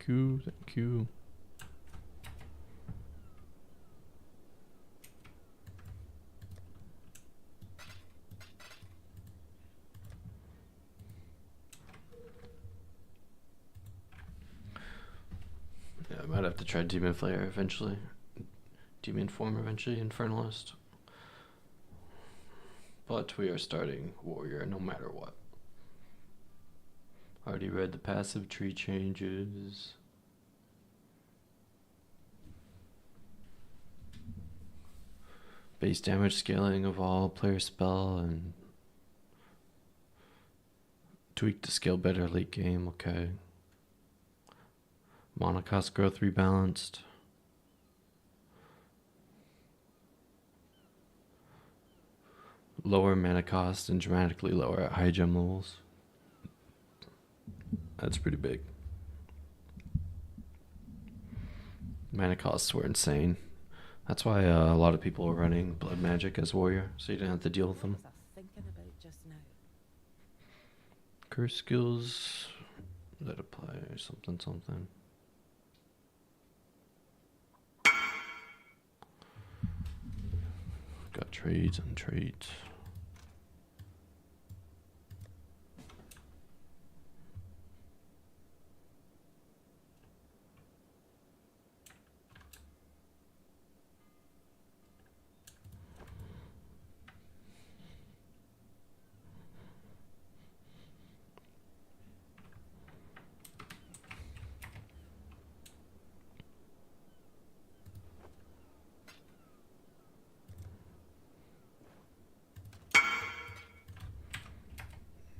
Speaker 1: Thank you, thank you. Yeah, I might have to try Demon Flare eventually. Demon Form eventually, Infernalist. But we are starting Warrior no matter what. Already read the passive tree changes. Base damage scaling of all player spell and tweak to scale better late game, okay. Mana cost growth rebalanced. Lower mana cost and dramatically lower at high gem levels. That's pretty big. Mana costs were insane. That's why a lot of people are running Blood Magic as Warrior, so you didn't have to deal with them.
Speaker 6: What was I thinking about just now?
Speaker 1: Curse skills that apply something something. Got trades and trades.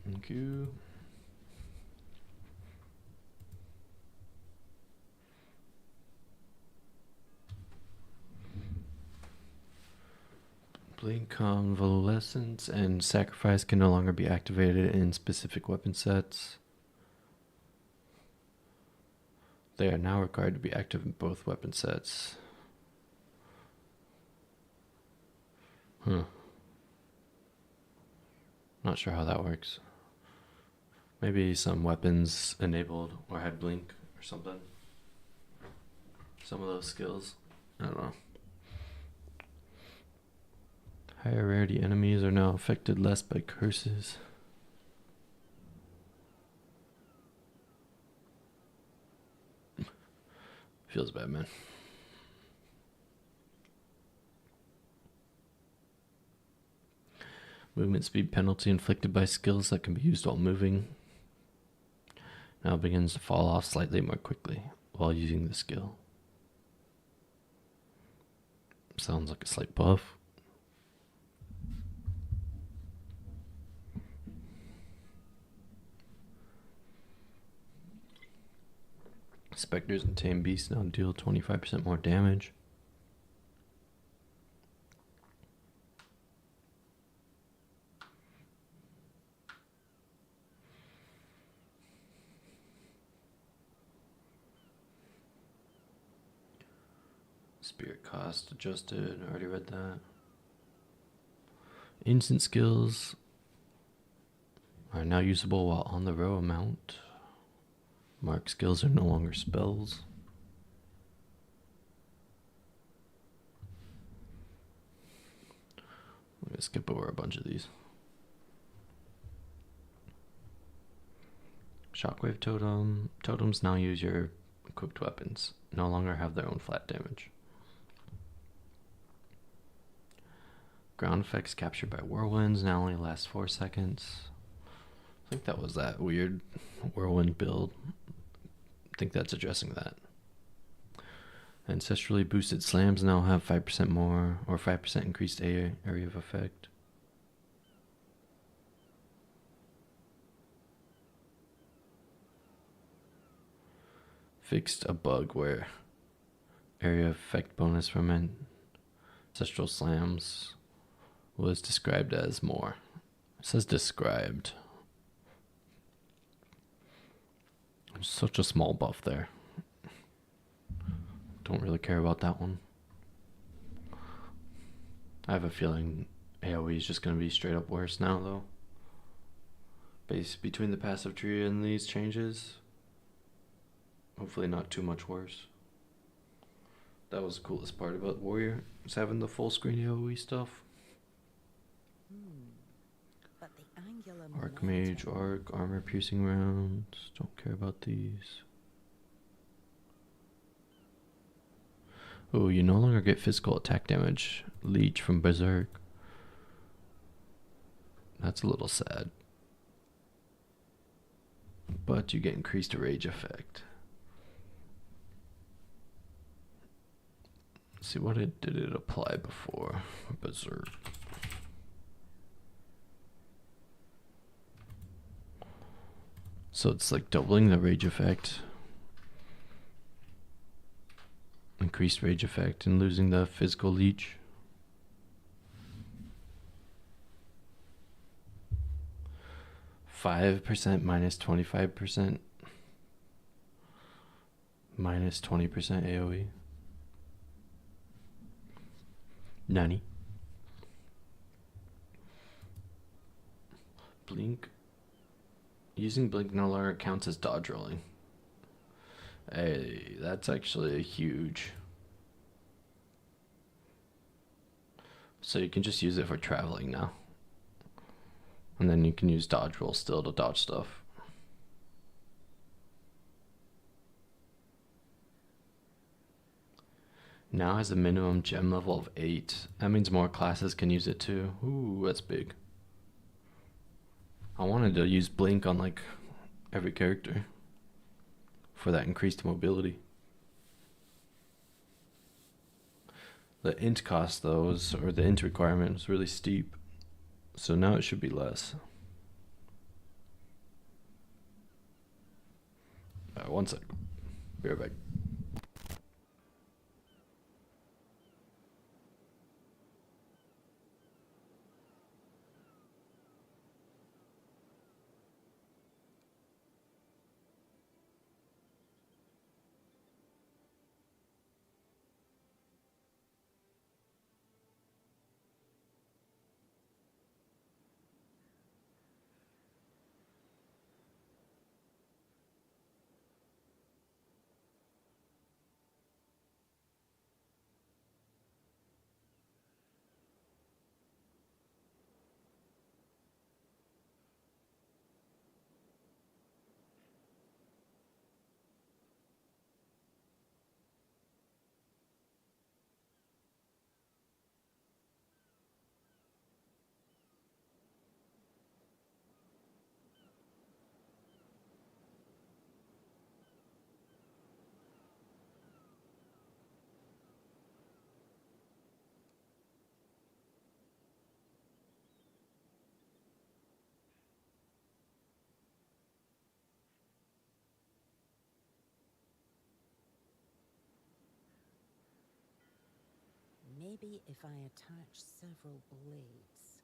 Speaker 1: Thank you. Blink Convalescence and Sacrifice can no longer be activated in specific weapon sets. They are now required to be active in both weapon sets. Not sure how that works. Maybe some weapons enabled or had blink or something. Some of those skills. I don't know. Higher rarity enemies are now affected less by curses. Feels bad, man. Movement speed penalty inflicted by skills that can be used while moving now begins to fall off slightly more quickly while using the skill. Sounds like a slight buff. Spectres and tame beasts now deal 25% more damage. Spirit cost adjusted, already read that. Instant skills are now usable while on the row mount. Mark skills are no longer spells. I'm going to skip over a bunch of these. Shockwave totem. Totems now use your equipped weapons. No longer have their own flat damage. Ground effects captured by whirlwinds now only last 4 seconds. I think that was that weird whirlwind build. I think that's addressing that. Ancestrally boosted slams now have 5% more or 5% increased area of effect. Fixed a bug where area effect bonus from ancestral slams was described as more. It says described. Such a small buff there. Don't really care about that one. I have a feeling AoE is just going to be straight up worse now, though. Between the passive tree and these changes. Hopefully not too much worse. That was the coolest part about Warrior, is having the full screen AoE stuff.
Speaker 6: But the angular
Speaker 1: Archmage,
Speaker 6: momentum-
Speaker 1: Arc, armor piercing rounds. Don't care about these. Oh, you no longer get physical attack damage. Leech from Berserk. That's a little sad. But you get increased rage effect. Let's see, what did it apply before? Berserk. So it's like doubling the rage effect. Increased rage effect and losing the physical leech. %, minus 25%, minus 20% AoE. Nani? Blink. Using blink no longer counts as dodge rolling. Hey, that's actually a huge. So you can just use it for traveling now. And then you can use dodge roll still to dodge stuff. Now has a minimum gem level of 8. That means more classes can use it too. Ooh, that's big. I wanted to use blink on like every character for that increased mobility. The int cost though or the int requirement was really steep. So now it should be less. One sec. Be right back.
Speaker 6: Maybe if I attach several blades.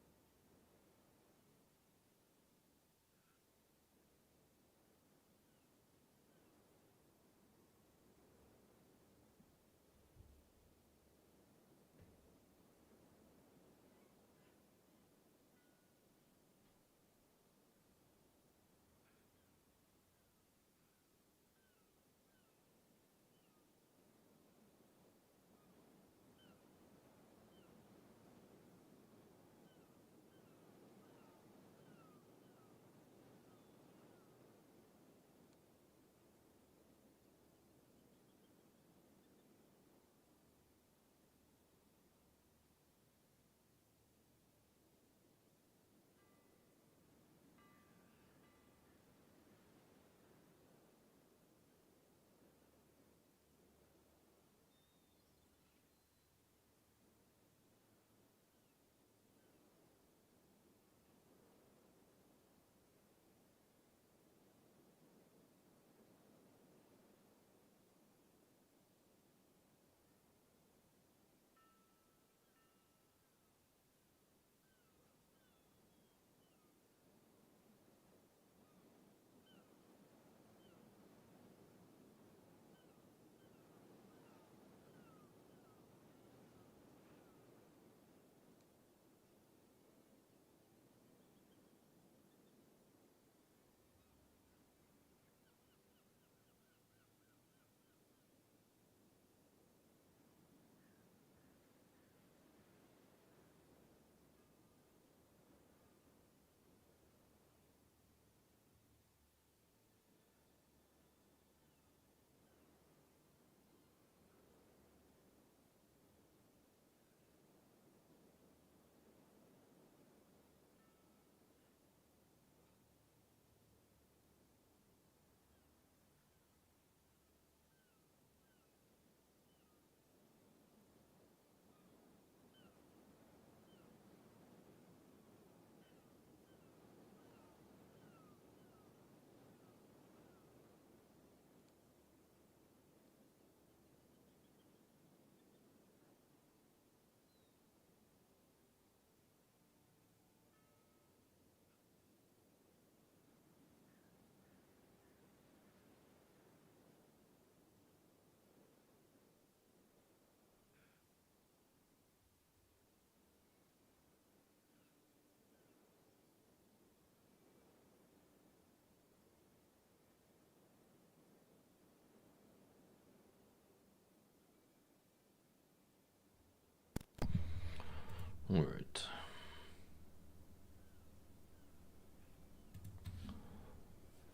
Speaker 1: Alright.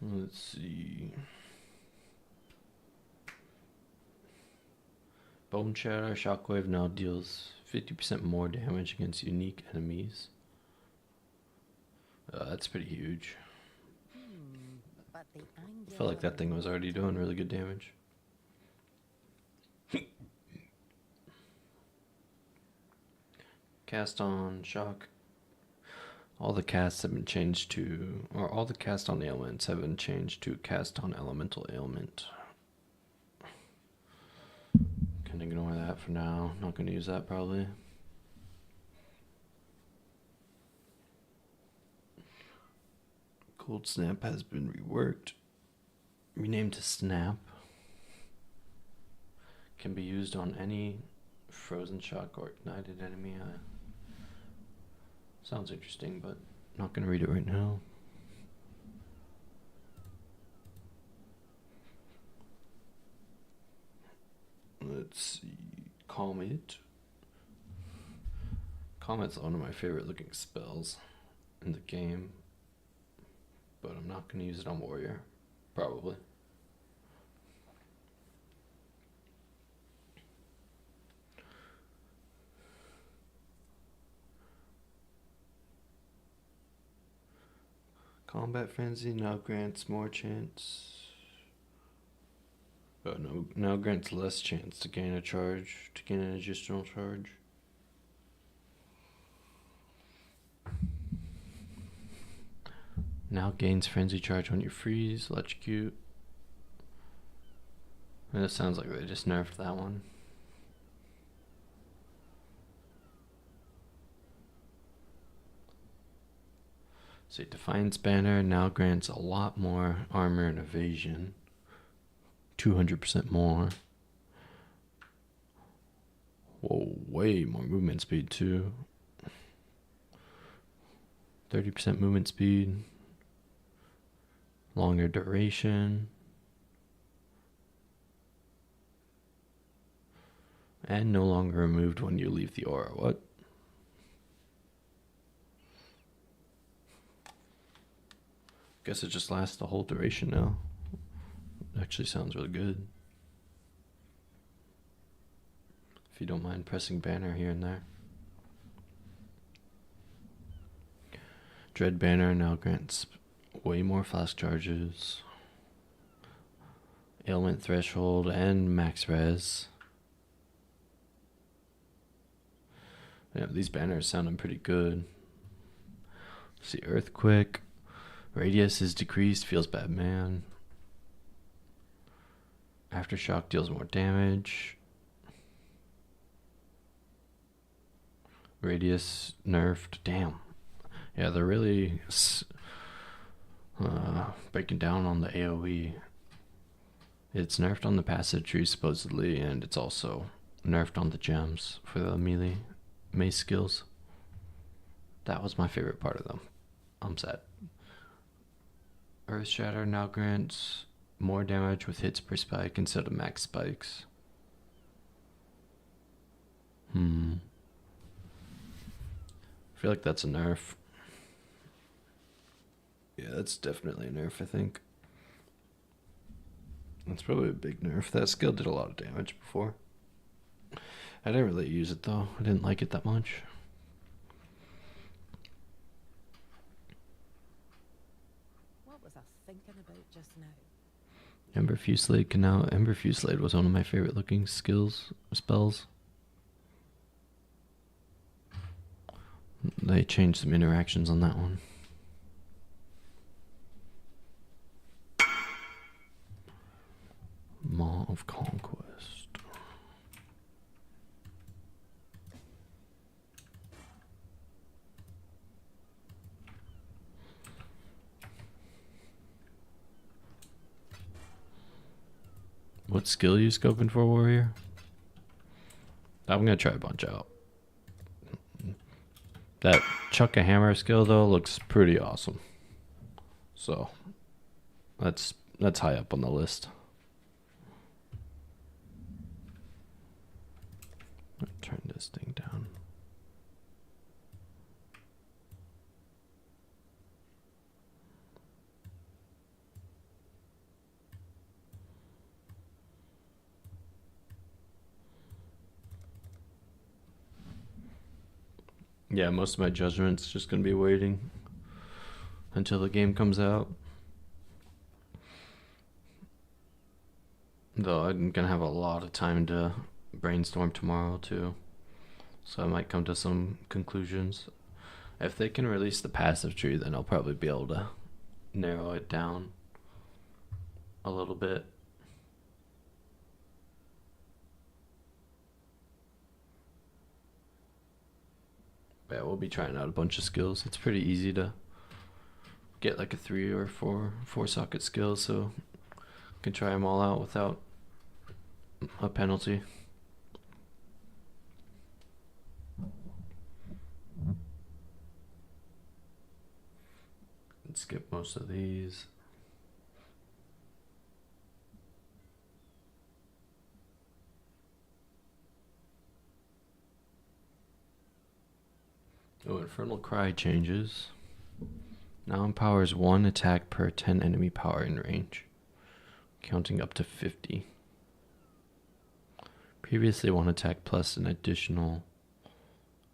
Speaker 1: Let's see. Bone Shatter Shockwave now deals 50% more damage against unique enemies. That's pretty huge.
Speaker 6: But the
Speaker 1: I felt like that thing was already doing really good damage. Cast on Shock. All the casts have been changed to, or all the cast on ailments have been changed to cast on elemental ailment. Can ignore that for now. Not going to use that probably. Cold Snap has been reworked. Renamed to Snap. Can be used on any frozen shock or ignited enemy. Sounds interesting, but not going to read it right now. Let's see. Comet. Comet's one of my favorite looking spells in the game, but I'm not going to use it on Warrior. Probably. Combat Frenzy now grants more chance. Oh no, now grants less chance to gain an additional charge. Now gains Frenzy Charge when you freeze, electrocute. And it sounds like they just nerfed that one. See, Defiance Banner now grants a lot more armor and evasion. 200% more. Whoa, way more movement speed too. 30% movement speed. Longer duration. And no longer removed when you leave the aura. What? Guess it just lasts the whole duration now. Actually sounds really good. If you don't mind pressing banner here and there. Dread Banner now grants way more flask charges, ailment threshold, and max res. Yeah, these banners sounding pretty good. See, Earthquake. Radius is decreased, feels bad, man. Aftershock deals more damage. Radius nerfed. Damn. Yeah, they're really breaking down on the AoE. It's nerfed on the passive tree supposedly, and it's also nerfed on the gems for the melee mace skills. That was my favorite part of them. I'm sad. Earth Shatter now grants more damage with hits per spike instead of max spikes. I feel like that's a nerf. Yeah, that's definitely a nerf, I think. That's probably a big nerf. That skill did a lot of damage before. I didn't really use it though. I didn't like it that much.
Speaker 6: What was I thinking about just now?
Speaker 1: Ember Fusillade can now. Ember Fusillade was one of my favorite looking spells. They changed some interactions on that one. Maw of Conquest. What skill are you scoping for, Warrior? I'm gonna try a bunch out. That chuck a hammer skill though looks pretty awesome. So that's high up on the list. Turn this thing down. Yeah, most of my judgment's just gonna be waiting until the game comes out. Though I'm gonna have a lot of time to brainstorm tomorrow too. So I might come to some conclusions. If they can release the passive tree, then I'll probably be able to narrow it down a little bit. Yeah, we'll be trying out a bunch of skills. It's pretty easy to get like a 3 or 4 socket skill, so you can try them all out without a penalty. And skip most of these. Oh, Infernal Cry changes. Now empowers 1 attack per 10 enemy power in range, counting up to 50. Previously 1 attack plus an additional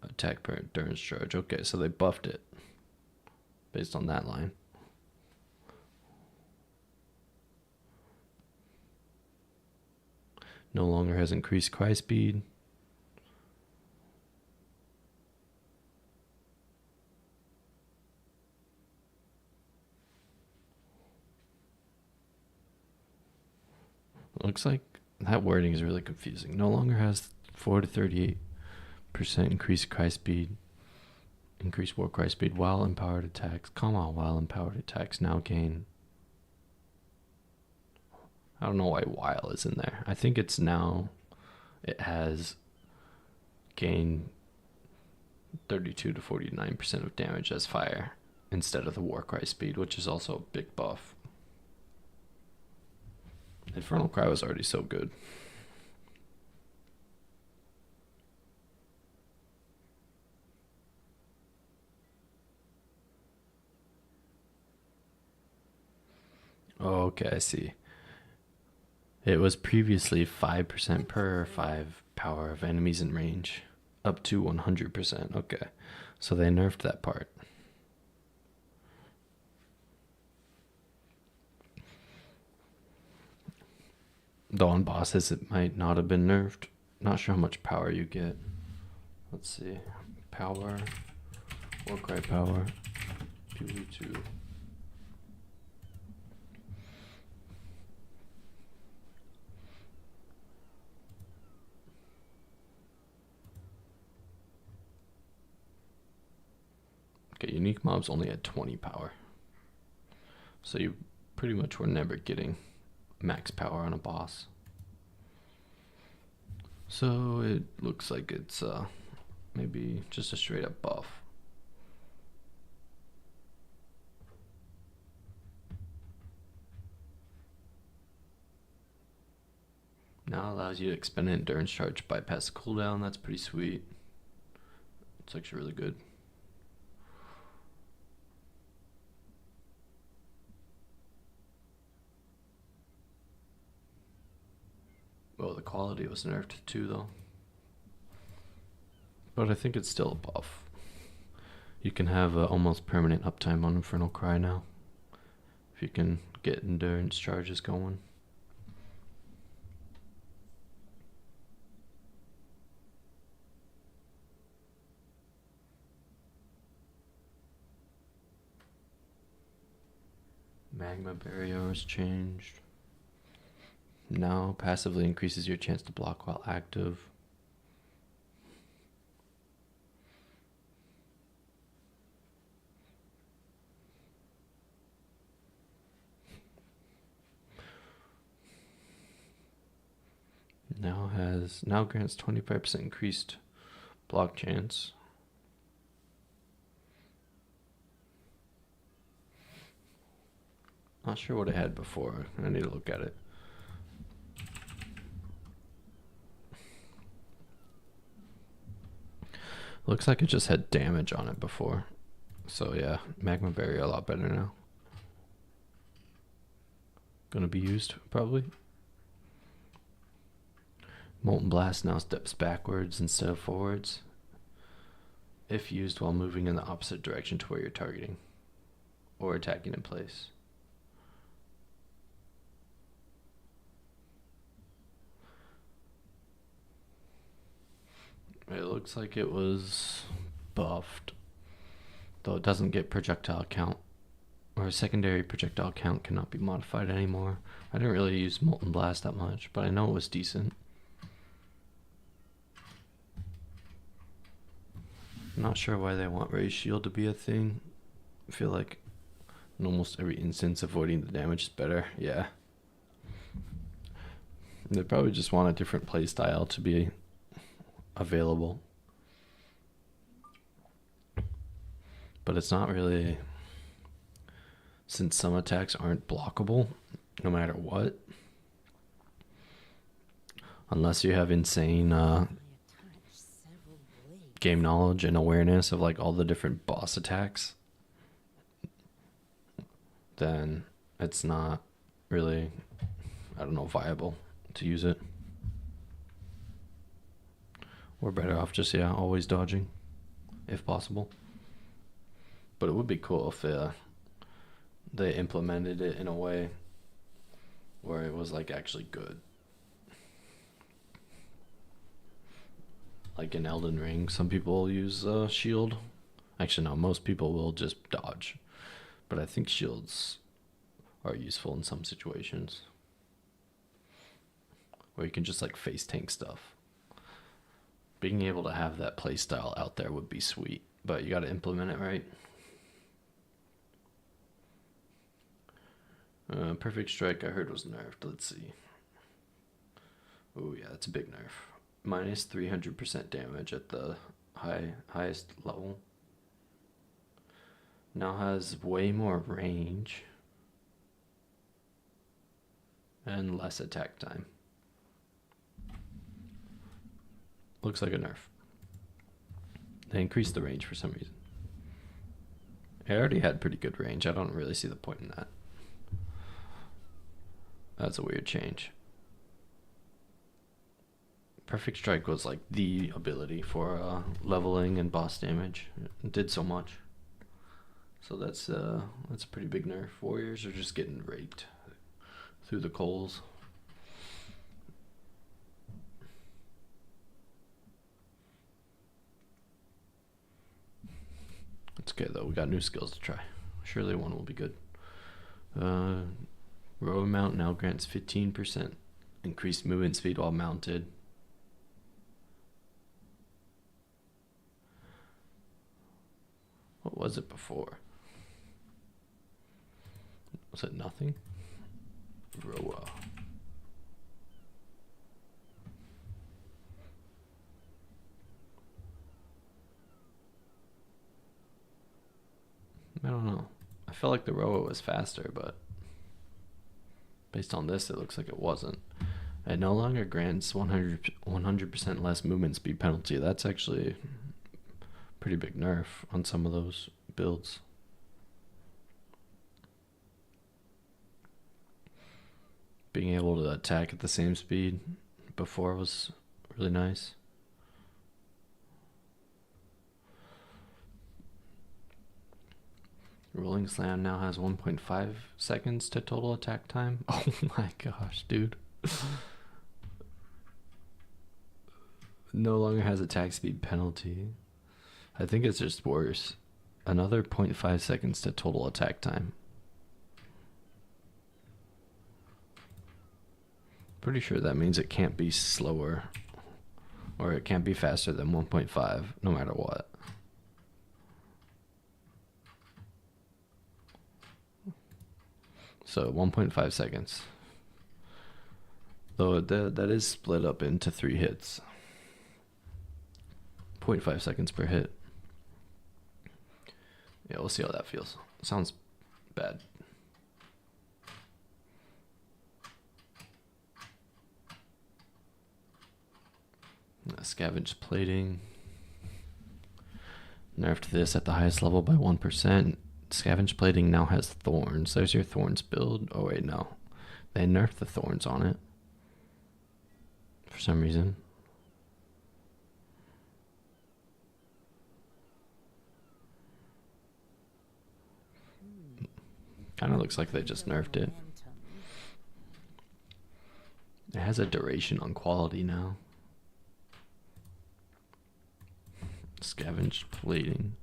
Speaker 1: attack per endurance charge. Okay, so they buffed it based on that line. No longer has increased cry speed. Looks like that wording is really confusing. No longer has 4 to 38% increased cry speed. Increased war cry speed while empowered attacks. Come on, while empowered attacks now gain. I don't know why while is in there. I think it's now. It has gained 32 to 49% of damage as fire instead of the war cry speed, which is also a big buff. Infernal Cry was already so good. Oh, okay, I see. It was previously 5% per 5 power of enemies in range, up to 100%. Okay, so they nerfed that part. Though on bosses, it might not have been nerfed. Not sure how much power you get. Let's see. Power. Warcry power. poe2. Okay, unique mobs only had 20 power. So you pretty much were never getting max power on a boss. So it looks like it's maybe just a straight up buff. Now allows you to expend an endurance charge, bypass cooldown. That's pretty sweet. It's actually really good. Oh, the quality was nerfed too, though. But I think it's still a buff. You can have almost permanent uptime on Infernal Cry now, if you can get endurance charges going. Magma barrier was changed. Now passively increases your chance to block while active. Now grants 25% increased block chance. Not sure what it had before. I need to look at it. Looks like it just had damage on it before. So yeah, Magma Barrier a lot better now. Gonna be used, probably. Molten Blast now steps backwards instead of forwards. if used while moving in the opposite direction to where you're targeting or attacking in place. It looks like it was buffed, though it doesn't get projectile count, or a secondary projectile count cannot be modified anymore. I didn't really use Molten Blast that much, but I know it was decent. I'm not sure why they want Raise Shield to be a thing. I feel like in almost every instance avoiding the damage is better. Yeah. They probably just want a different playstyle to be available. But it's not really, since some attacks aren't blockable no matter what, unless you have insane game knowledge and awareness of like all the different boss attacks, then it's not really, I don't know, viable to use it. We're better off just, yeah, always dodging if possible. But it would be cool if they implemented it in a way where it was like actually good. Like in Elden Ring, some people use shield. Actually, no, most people will just dodge. But I think shields are useful in some situations where you can just like face tank stuff. Being able to have that playstyle out there would be sweet, but you got to implement it right. Perfect Strike I heard was nerfed. Let's see. Oh yeah, that's a big nerf. Minus 300% damage at the highest level. Now has way more range and less attack time. Looks like a nerf. They increased the range for some reason. It already had pretty good range. I don't really see the point in that. That's a weird change. Perfect Strike was like the ability for leveling and boss damage. It did so much. So that's a pretty big nerf. Warriors are just getting raped through the coals. It's okay though, we got new skills to try. Surely one will be good. Row mount now grants 15% increased movement speed while mounted. What was it before? Was it nothing? Row. I don't know. I felt like the Roa was faster, but based on this, it looks like it wasn't. It no longer grants 100% less movement speed penalty. That's actually a pretty big nerf on some of those builds. Being able to attack at the same speed before was really nice. Rolling Slam now has 1.5 seconds to total attack time. Oh my gosh, dude. No longer has attack speed penalty. I think it's just worse. Another 0.5 seconds to total attack time. Pretty sure that means it can't be slower, or it can't be faster than 1.5 no matter what. So 1.5 seconds. Though that is split up into 3 hits. 0.5 seconds per hit. Yeah, we'll see how that feels. Sounds bad. Scavenge plating. Nerfed this at the highest level by 1%. Scavenge plating now has thorns. There's your thorns build. Oh wait, no. They nerfed the thorns on it for some reason. Kind of looks like they just nerfed it. It has a duration on quality now. Scavenged plating.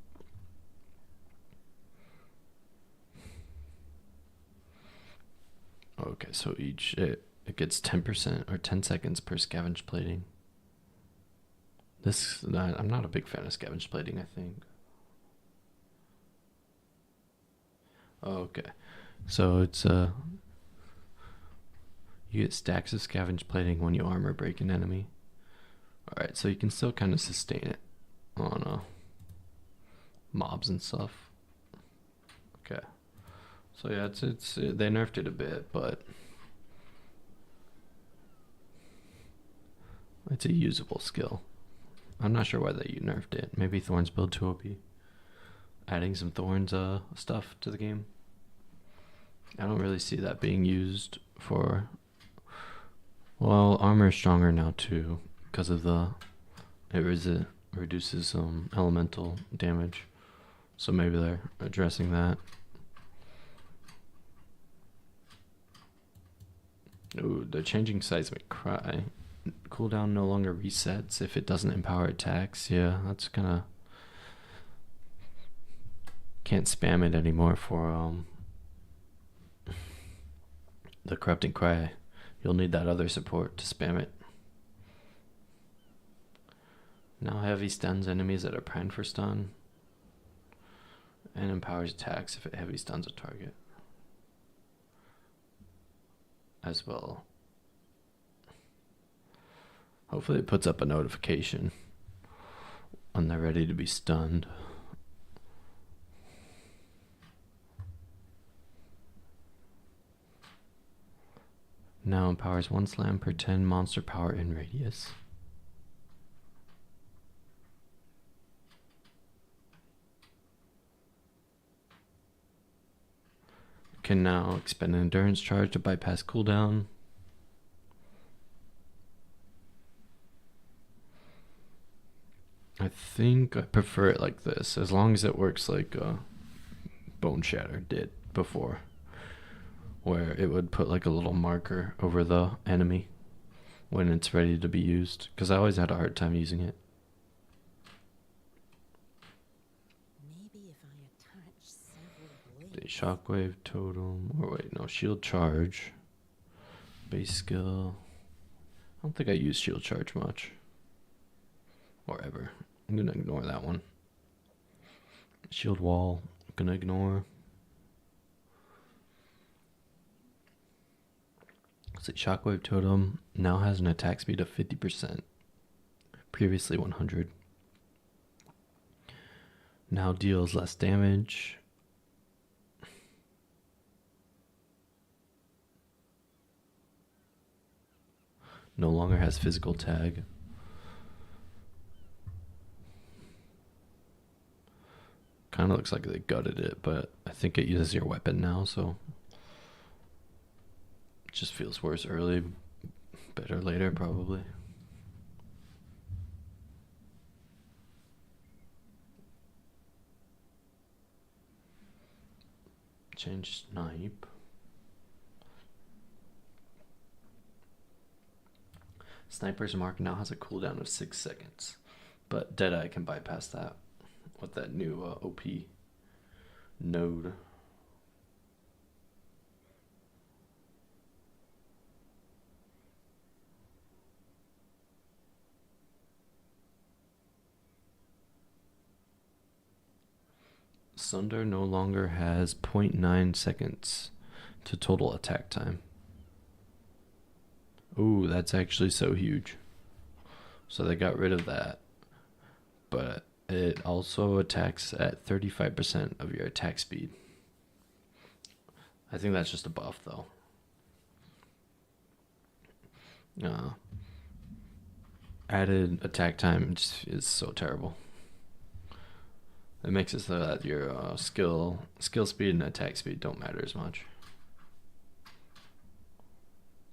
Speaker 1: Okay, so it gets 10% or 10 seconds per scavenged plating. I'm not a big fan of scavenged plating, I think. Okay, so it's you get stacks of scavenged plating when you armor break an enemy. Alright, so you can still kind of sustain it on mobs and stuff. Okay, so yeah, they nerfed it a bit, but it's a usable skill. I'm not sure why they nerfed it. Maybe Thorns build 2 OP. Adding some Thorns stuff to the game. I don't really see that being used for... Well, armor is stronger now too because of it reduces elemental damage. So maybe they're addressing that. Ooh, they're changing seismic cry. Cooldown no longer resets if it doesn't empower attacks. Yeah, that's kind of... Can't spam it anymore for the corrupting cry. You'll need that other support to spam it. Now heavy stuns enemies that are primed for stun. And empowers attacks if it heavy stuns a target. As well. Hopefully it puts up a notification when they're ready to be stunned. Now empowers 1 slam per 10 monster power in radius. Can now expend an endurance charge to bypass cooldown. I think I prefer it like this, as long as it works like Bone Shatter did before, where it would put like a little marker over the enemy when it's ready to be used, because I always had a hard time using it.
Speaker 6: Maybe if I attach several
Speaker 1: The
Speaker 6: blades.
Speaker 1: shockwave totem, or wait, no, shield charge, base skill. I don't think I use shield charge much, or ever. I'm gonna ignore that one. Shield wall, I'm gonna ignore. So shockwave totem now has an attack speed of 50%, previously 100. Now deals less damage. No longer has physical tag. Kind of looks like they gutted it, but I think it uses your weapon now, so it just feels worse early, better later probably. Change snipe. Sniper's mark now has a cooldown of 6 seconds, but Deadeye can bypass that with that new OP node. Sunder no longer has 0.9 seconds to total attack time. Ooh, that's actually so huge. So they got rid of that. But it also attacks at 35% of your attack speed. I think that's just a buff, though. Added attack time is so terrible. It makes it so that your skill speed and attack speed don't matter as much.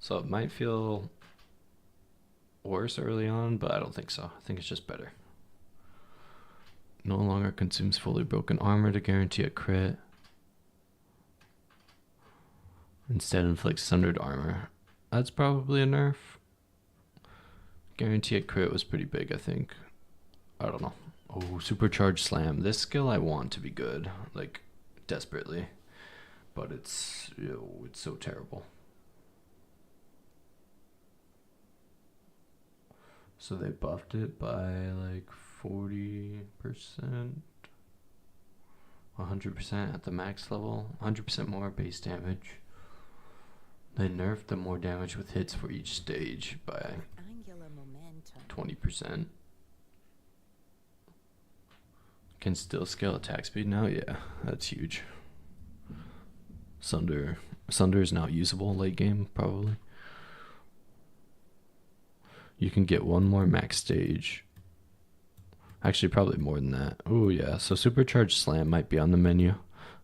Speaker 1: So it might feel worse early on, but I don't think so. I think it's just better. No longer consumes fully broken armor to guarantee a crit. Instead inflicts sundered armor. That's probably a nerf. Guarantee a crit was pretty big, I think. I don't know. Oh, supercharged slam. This skill I want to be good, like desperately, but it's so terrible. So they buffed it by like 40%, 100% at the max level, 100% more base damage. They nerfed the more damage with hits for each stage by
Speaker 6: Angular momentum.
Speaker 1: 20%. Can still scale attack speed now? Yeah, that's huge. Sunder is now usable late game, probably. You can get one more max stage. Actually, probably more than that. Oh yeah, so supercharged slam might be on the menu.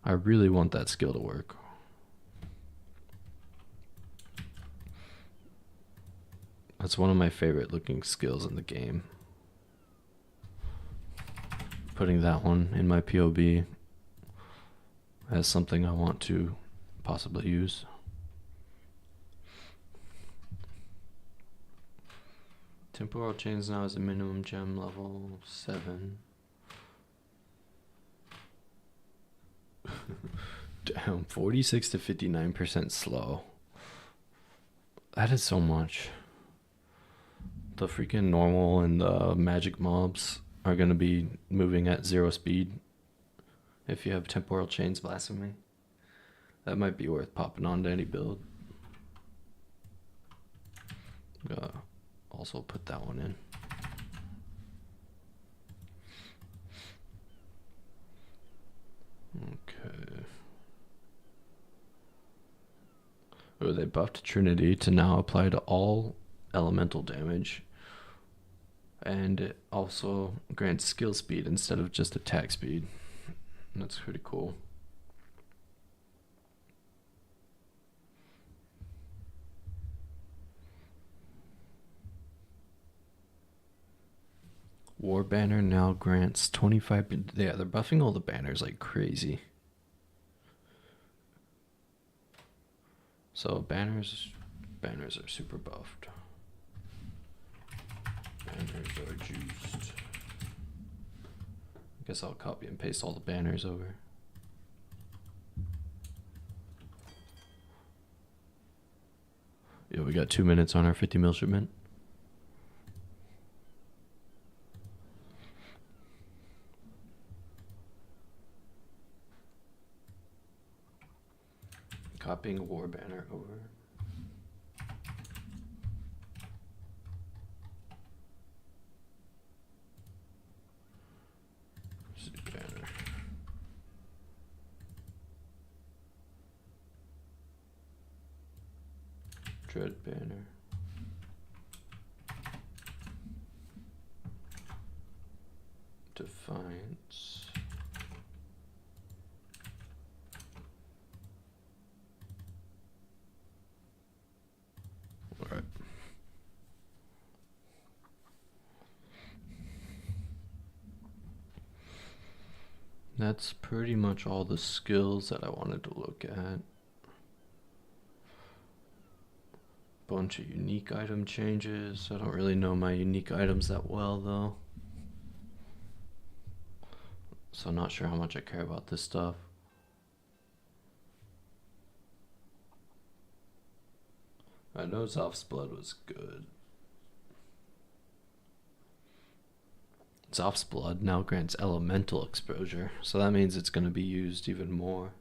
Speaker 1: I really want that skill to work. That's one of my favorite looking skills in the game. Putting that one in my POB as something I want to possibly use. Temporal chains now is a minimum gem level 7. Damn, 46 to 59% slow. That is so much. The freaking normal and the magic mobs are going to be moving at 0 speed if you have temporal chains blasphemy. That might be worth popping on to any build. Also put that one in. Okay. Oh, they buffed Trinity to now apply to all elemental damage. And it also grants skill speed instead of just attack speed. That's pretty cool. War banner now grants 25. Yeah, they're buffing all the banners like crazy. So banners are super buffed. Banners are juiced. I guess I'll copy and paste all the banners over. Yeah, we got 2 minutes on our 50 mil shipment. Copying a war banner over. Banner. Dread banner. Defiance. All right. That's pretty much all the skills that I wanted to look at. Bunch of unique item changes. I don't really know my unique items that well though. So I'm not sure how much I care about this stuff. I know Zoph's blood was good. Zoph's blood now grants elemental exposure, so that means it's going to be used even more.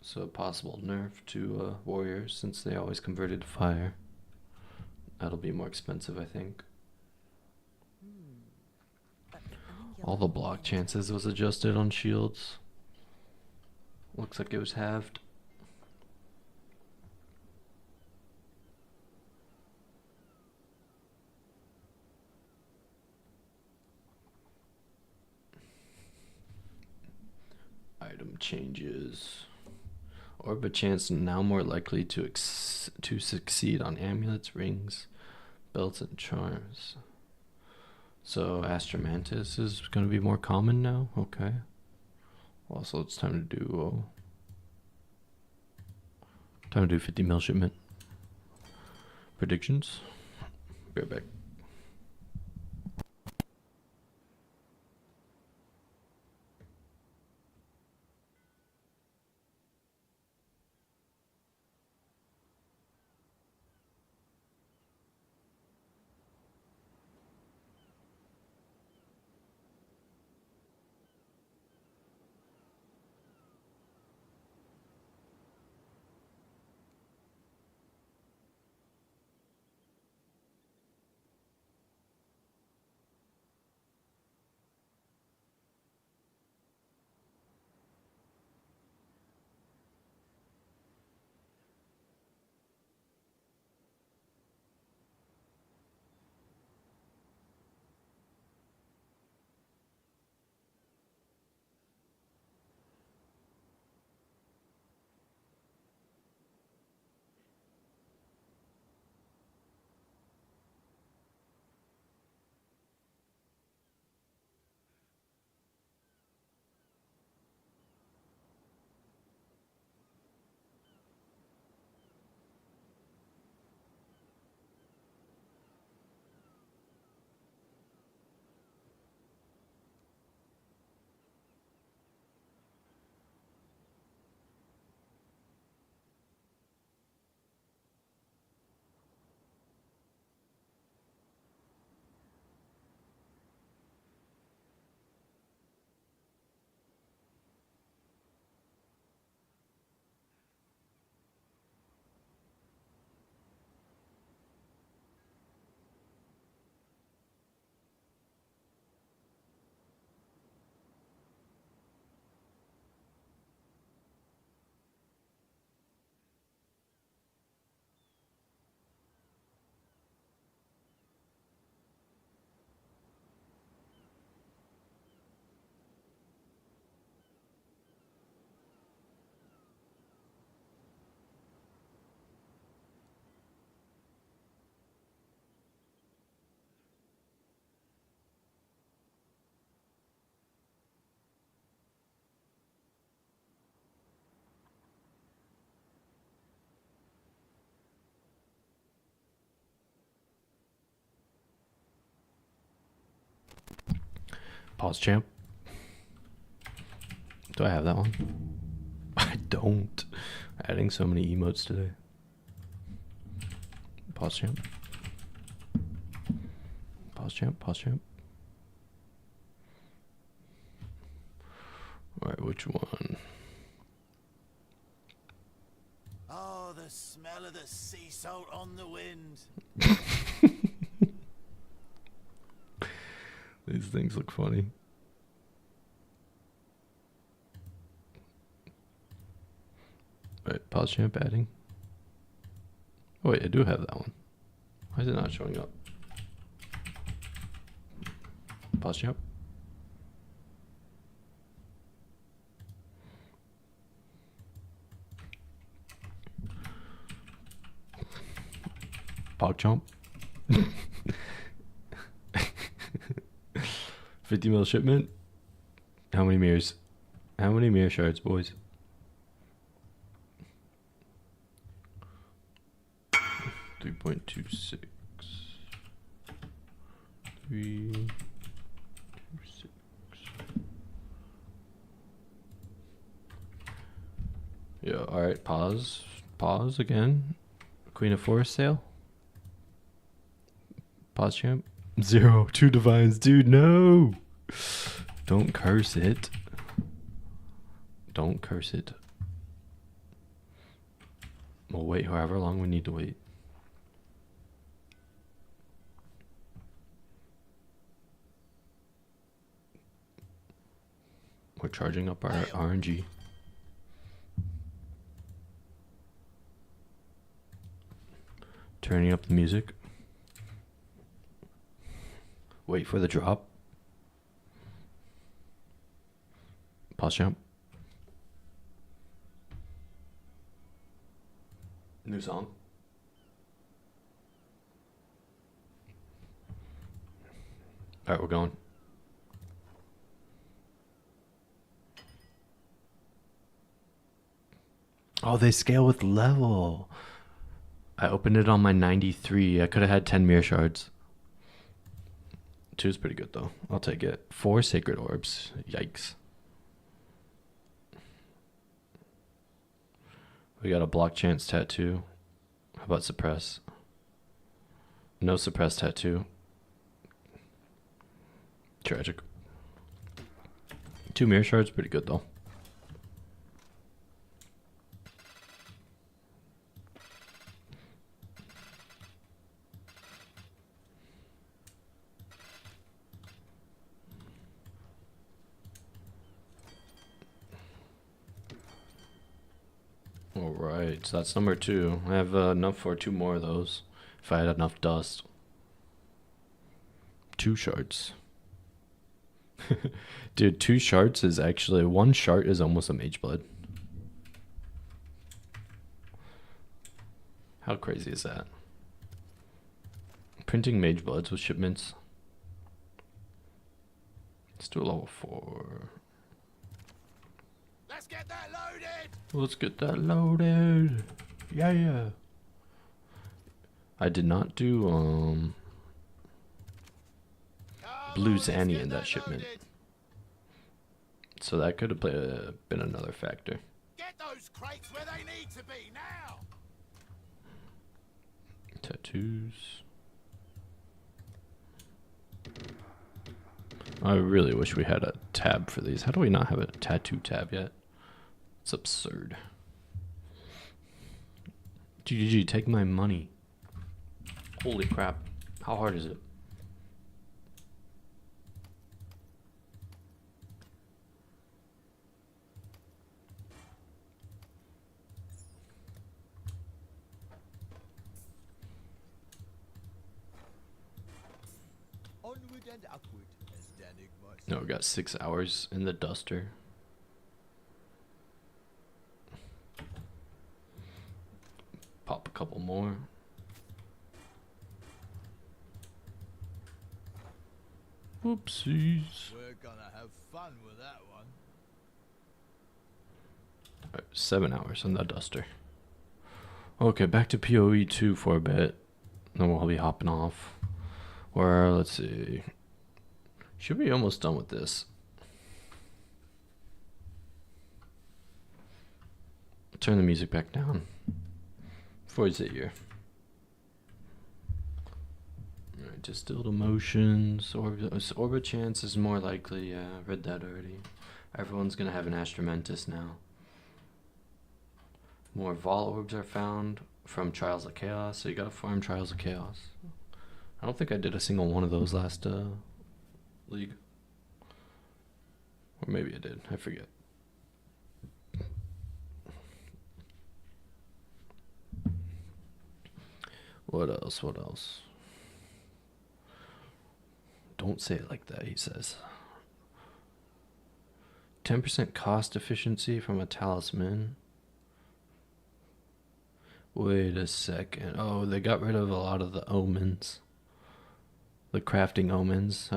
Speaker 1: So a possible nerf to warriors since they always converted to fire. That'll be more expensive, I think. All the block chances was adjusted on shields. Looks like it was halved. Item changes. Orb of chance now more likely to succeed on amulets, rings, belts, and charms. So Astromantis is going to be more common now. Okay. Also, it's time to do 50 mil shipment predictions. Be right back. Pause champ. Do I have that one? I don't. Adding so many emotes today. Pause champ. Pause champ. Pause champ. Alright, which one?
Speaker 3: Oh, the smell of the sea salt on the wind.
Speaker 1: These things look funny. Alright, pause champ adding. Oh wait, I do have that one. Why is it not showing up? Pause champ. Pog chomp. 50 mil shipment. How many mirrors? How many mirror shards, boys? 3.26. 3.26. Yeah, alright, pause. Pause again. Queen of Forest sale. Pause champ. 0. 2 divines, dude, no! Don't curse it. Don't curse it. We'll wait however long we need to wait. We're charging up our RNG. Turning up the music. Wait for the drop. Pause jump. New song. All right, we're going. Oh, they scale with level. I opened it on my 93. I could have had 10 mirror shards. 2 is pretty good, though. I'll take it. 4 sacred orbs. Yikes. We got a block chance tattoo. How about suppress? No suppress tattoo. Tragic. 2 mirror shards, pretty good, though. Alright, so that's number 2. I have enough for 2 more of those. If I had enough dust. 2 shards. Dude, 2 shards is actually... 1 shard is almost a mage blood. How crazy is that? Printing mage bloods with shipments. Let's do a level 4.
Speaker 3: Let's get that loaded!
Speaker 1: Let's get that loaded. Yeah. I did not do blue Zanny in that shipment. So that could have been another factor.
Speaker 3: Get those crates where they need to be now!
Speaker 1: Tattoos. I really wish we had a tab for these. How do we not have a tattoo tab yet? It's absurd. GG, take my money. Holy crap. How hard is it?
Speaker 3: Onward and upward, as Danig might say.
Speaker 1: No, we got 6 hours in the duster. Pop a couple more. Oopsies.
Speaker 3: We're gonna have fun with that one.
Speaker 1: Alright, 7 hours on the duster. Okay, back to PoE2 for a bit. Then we'll be hopping off. Or, let's see. Should be almost done with this. Turn the music back down. For Zaire. Alright, distilled emotions. Orbit chance is more likely. Yeah, I read that already. Everyone's gonna have an Astromantis now. More Vol orbs are found from Trials of Chaos, so you gotta farm Trials of Chaos. I don't think I did a single one of those last league. Or maybe I did, I forget. What else? What else? Don't say it like that, he says. 10% cost efficiency from a talisman. Wait a second. Oh, they got rid of a lot of the omens. The crafting omens.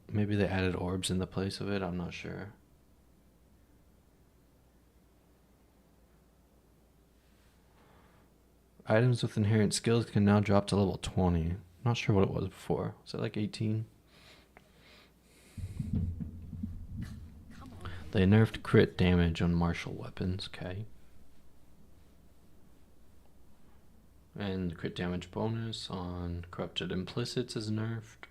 Speaker 1: Maybe they added orbs in the place of it. I'm not sure. Items with inherent skills can now drop to level 20. Not sure what it was before. Was it like 18? They nerfed crit damage on martial weapons. Okay. And crit damage bonus on corrupted implicits is nerfed.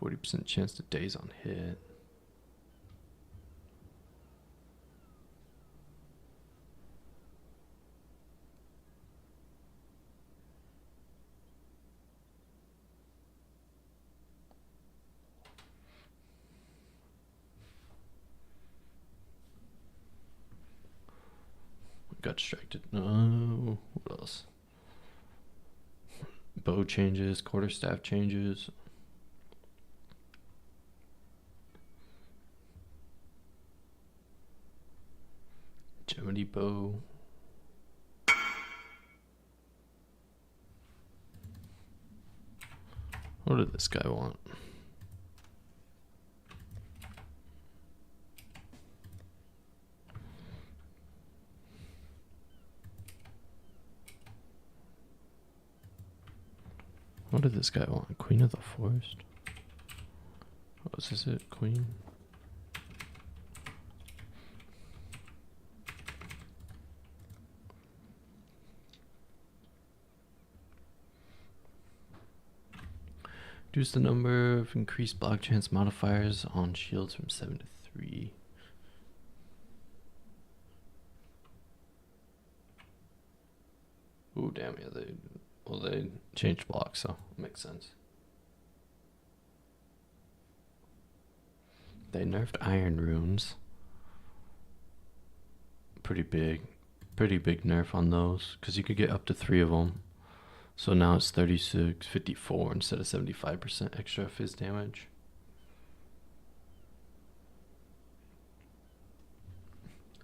Speaker 1: %40 chance to daze on hit. Got distracted. No. What else? Bow changes, quarterstaff changes. Gemini bow. What did this guy want? What did this guy want? Queen of the Forest? Oh, is this it? Queen? Reduce the number of increased block chance modifiers on shields from 7 to 3. Ooh, damn, yeah, they changed blocks, so it makes sense. They nerfed iron runes. Pretty big nerf on those, because you could get up to 3 of them. So now it's 36, 54 instead of 75% extra fizz damage.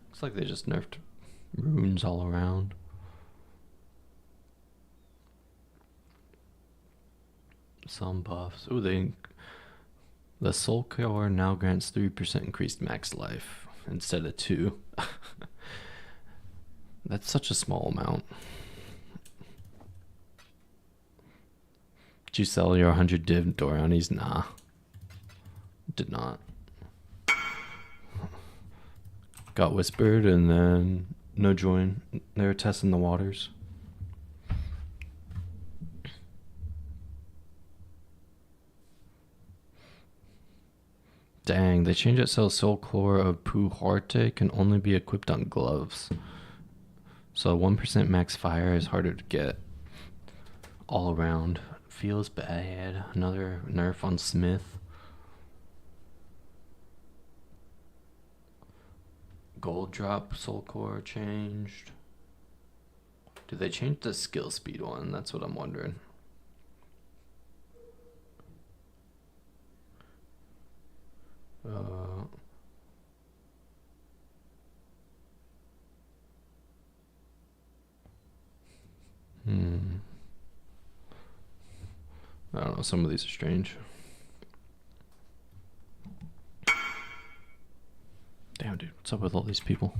Speaker 1: Looks like they just nerfed runes all around. Some buffs. Ooh, the soul core now grants 3% increased max life instead of 2. That's such a small amount. Did you sell your 100 div Dorianis? Nah. Did not. Got whispered and then no join. They were testing the waters. Dang, they changed it so Soul Core of poe2 can only be equipped on gloves. So 1% max fire is harder to get all around. Feels bad. Another nerf on Smith. Gold drop Soul Core changed. Did they change the skill speed one? That's what I'm wondering. I don't know, some of these are strange. Damn, dude, what's up with all these people?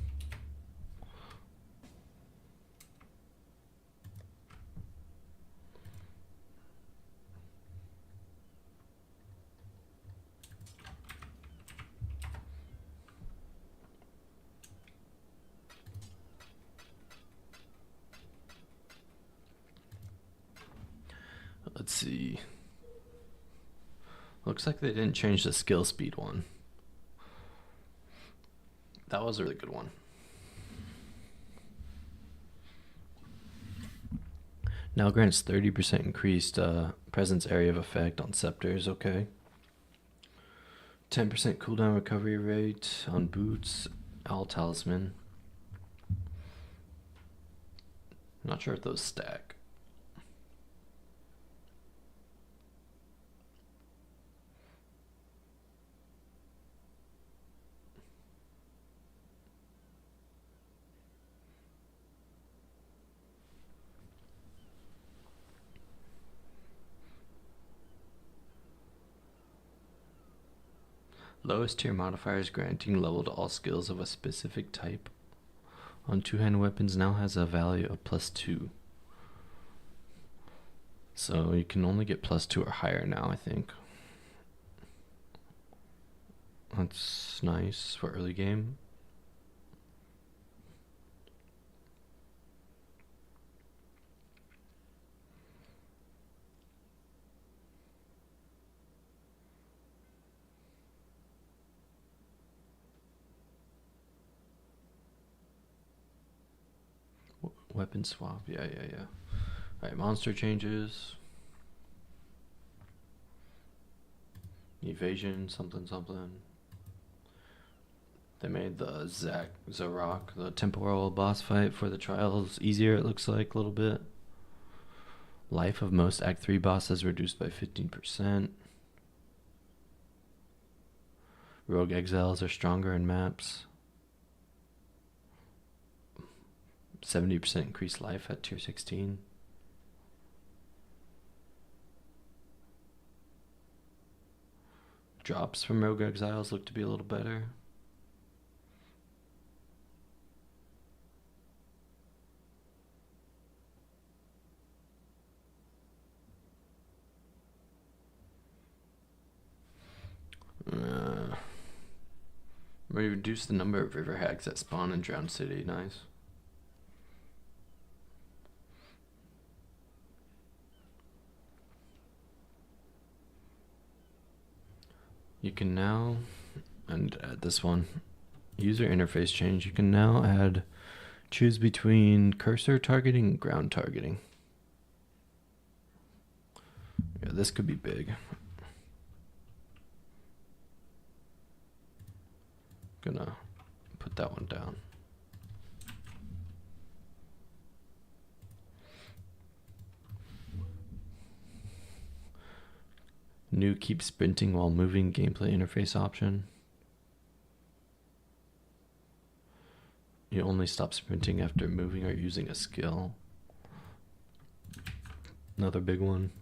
Speaker 1: Let's see. Looks like they didn't change the skill speed one. That was a really good one. Now grants 30% increased presence area of effect on scepters, okay. 10% cooldown recovery rate on boots, all talisman. Not sure if those stack. Lowest tier modifiers granting level to all skills of a specific type on two-hand weapons now has a value of +2. So you can only get +2 or higher now, I think. That's nice for early game. Weapon swap, yeah. Alright, monster changes. Evasion, something. They made the Zarok, the temporal boss fight for the trials easier, it looks like, a little bit. Life of most Act 3 bosses reduced by 15%. Rogue exiles are stronger in maps. 70% increased life at tier 16. drops from Rogue Exiles look to be a little better. Reduce the number of river hags that spawn in Drowned City. Nice. You can now, and add this one, user interface change. You can now choose between cursor targeting and ground targeting. Yeah, this could be big. Gonna put that one down. New keep sprinting while moving gameplay interface option. You only stop sprinting after moving or using a skill. Another big one.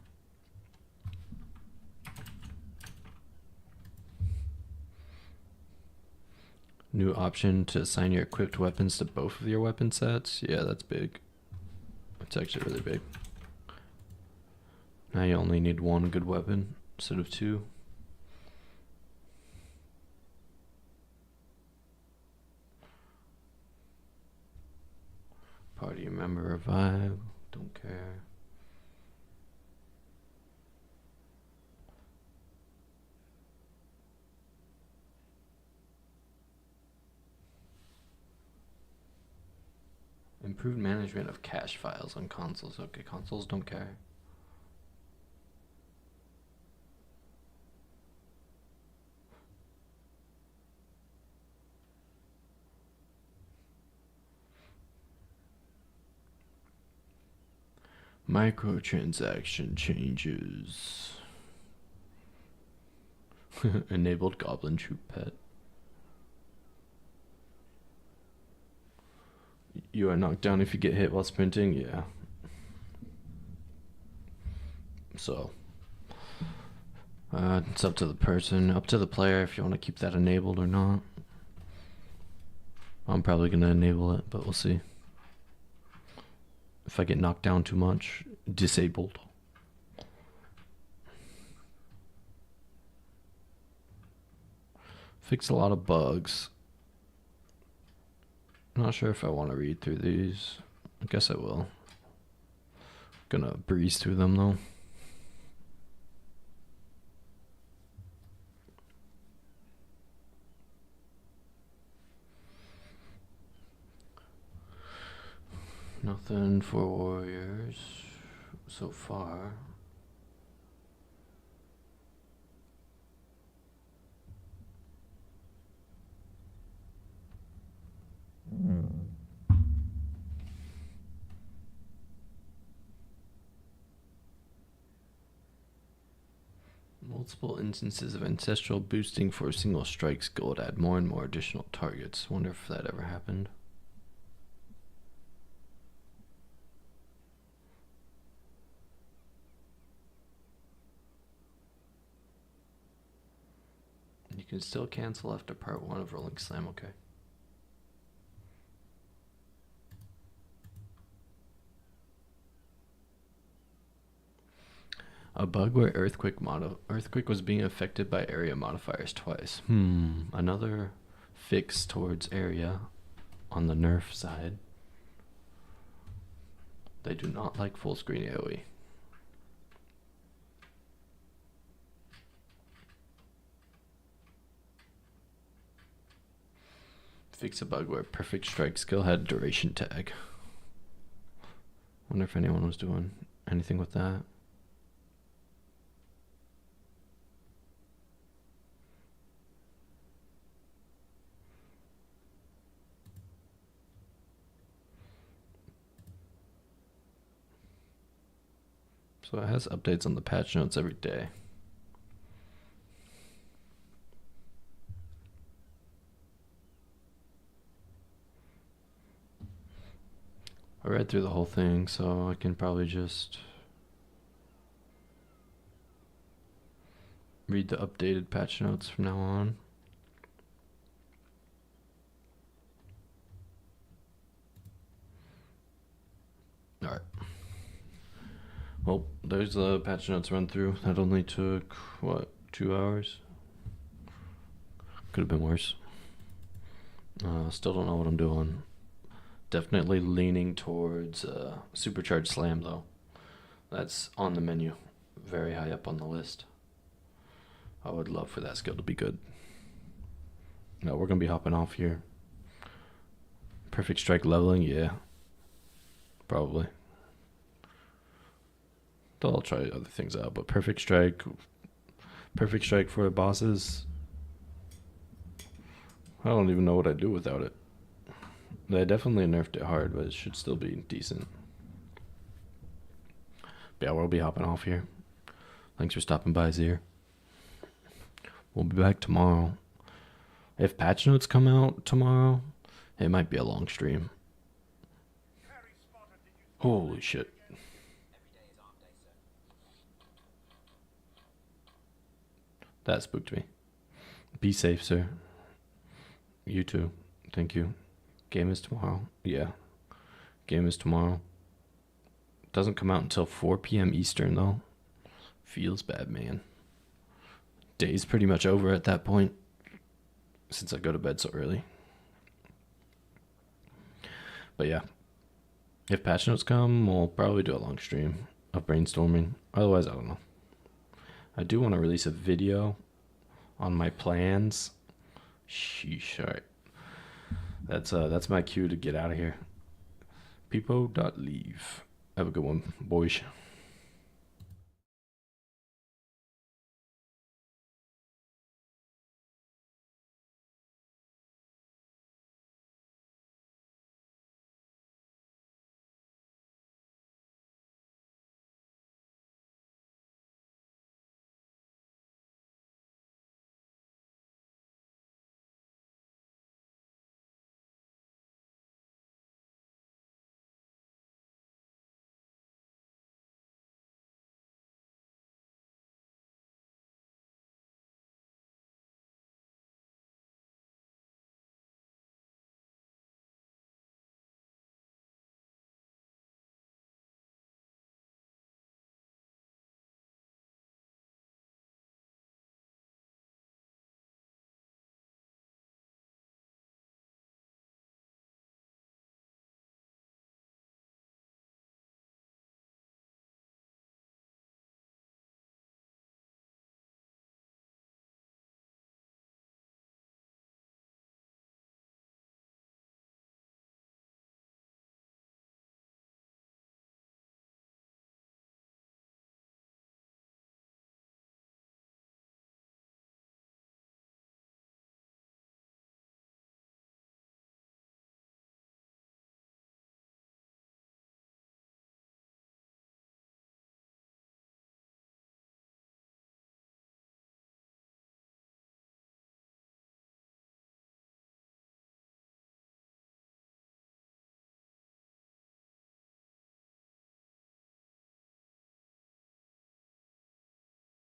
Speaker 1: New option to assign your equipped weapons to both of your weapon sets. Yeah, that's big. It's actually really big. Now you only need one good weapon instead of two. Party member revive. Don't care. Improved management of cache files on consoles. Okay, consoles don't care. Microtransaction changes. Enabled Goblin Troop Pet. You are knocked down if you get hit while sprinting? Yeah. So, it's up to the person, up to the player if you want to keep that enabled or not. I'm probably going to enable it, but we'll see. If I get knocked down too much, disabled. Fix a lot of bugs. Not sure if I want to read through these. I guess I will. Gonna breeze through them though. Nothing for warriors so far. Multiple instances of ancestral boosting for a single strike skill to add more and more additional targets. Wonder if that ever happened. You can still cancel after part 1 of Rolling Slam, okay. A bug where Earthquake was being affected by area modifiers twice. Another fix towards area on the nerf side. They do not like full screen AoE. Fix a bug where perfect strike skill had duration tag. Wonder if anyone was doing anything with that. So it has updates on the patch notes every day. I read through the whole thing, so I can probably just read the updated patch notes from now on. Alright. Well, there's the patch notes run through. That only took, what, 2 hours? Could have been worse. Still don't know what I'm doing. Definitely leaning towards Supercharged Slam, though. That's on the menu. Very high up on the list. I would love for that skill to be good. No, we're going to be hopping off here. Perfect Strike leveling, yeah. Probably. I'll try other things out, but Perfect Strike for the bosses, I don't even know what I'd do without it. They definitely nerfed it hard, but it should still be decent. But yeah, we'll be hopping off here. Thanks for stopping by, Zir. We'll be back tomorrow. If patch notes come out tomorrow, it might be a long stream. Holy shit. That spooked me. Be safe, sir. You too. Thank you. Game is tomorrow. Yeah. Game is tomorrow. Doesn't come out until 4 p.m. Eastern, though. Feels bad, man. Day's pretty much over at that point, since I go to bed so early. But yeah. If patch notes come, we'll probably do a long stream of brainstorming. Otherwise, I don't know. I do want to release a video on my plans. Sheesh, alright. That's my cue to get out of here. People.leave. Have a good one, boys.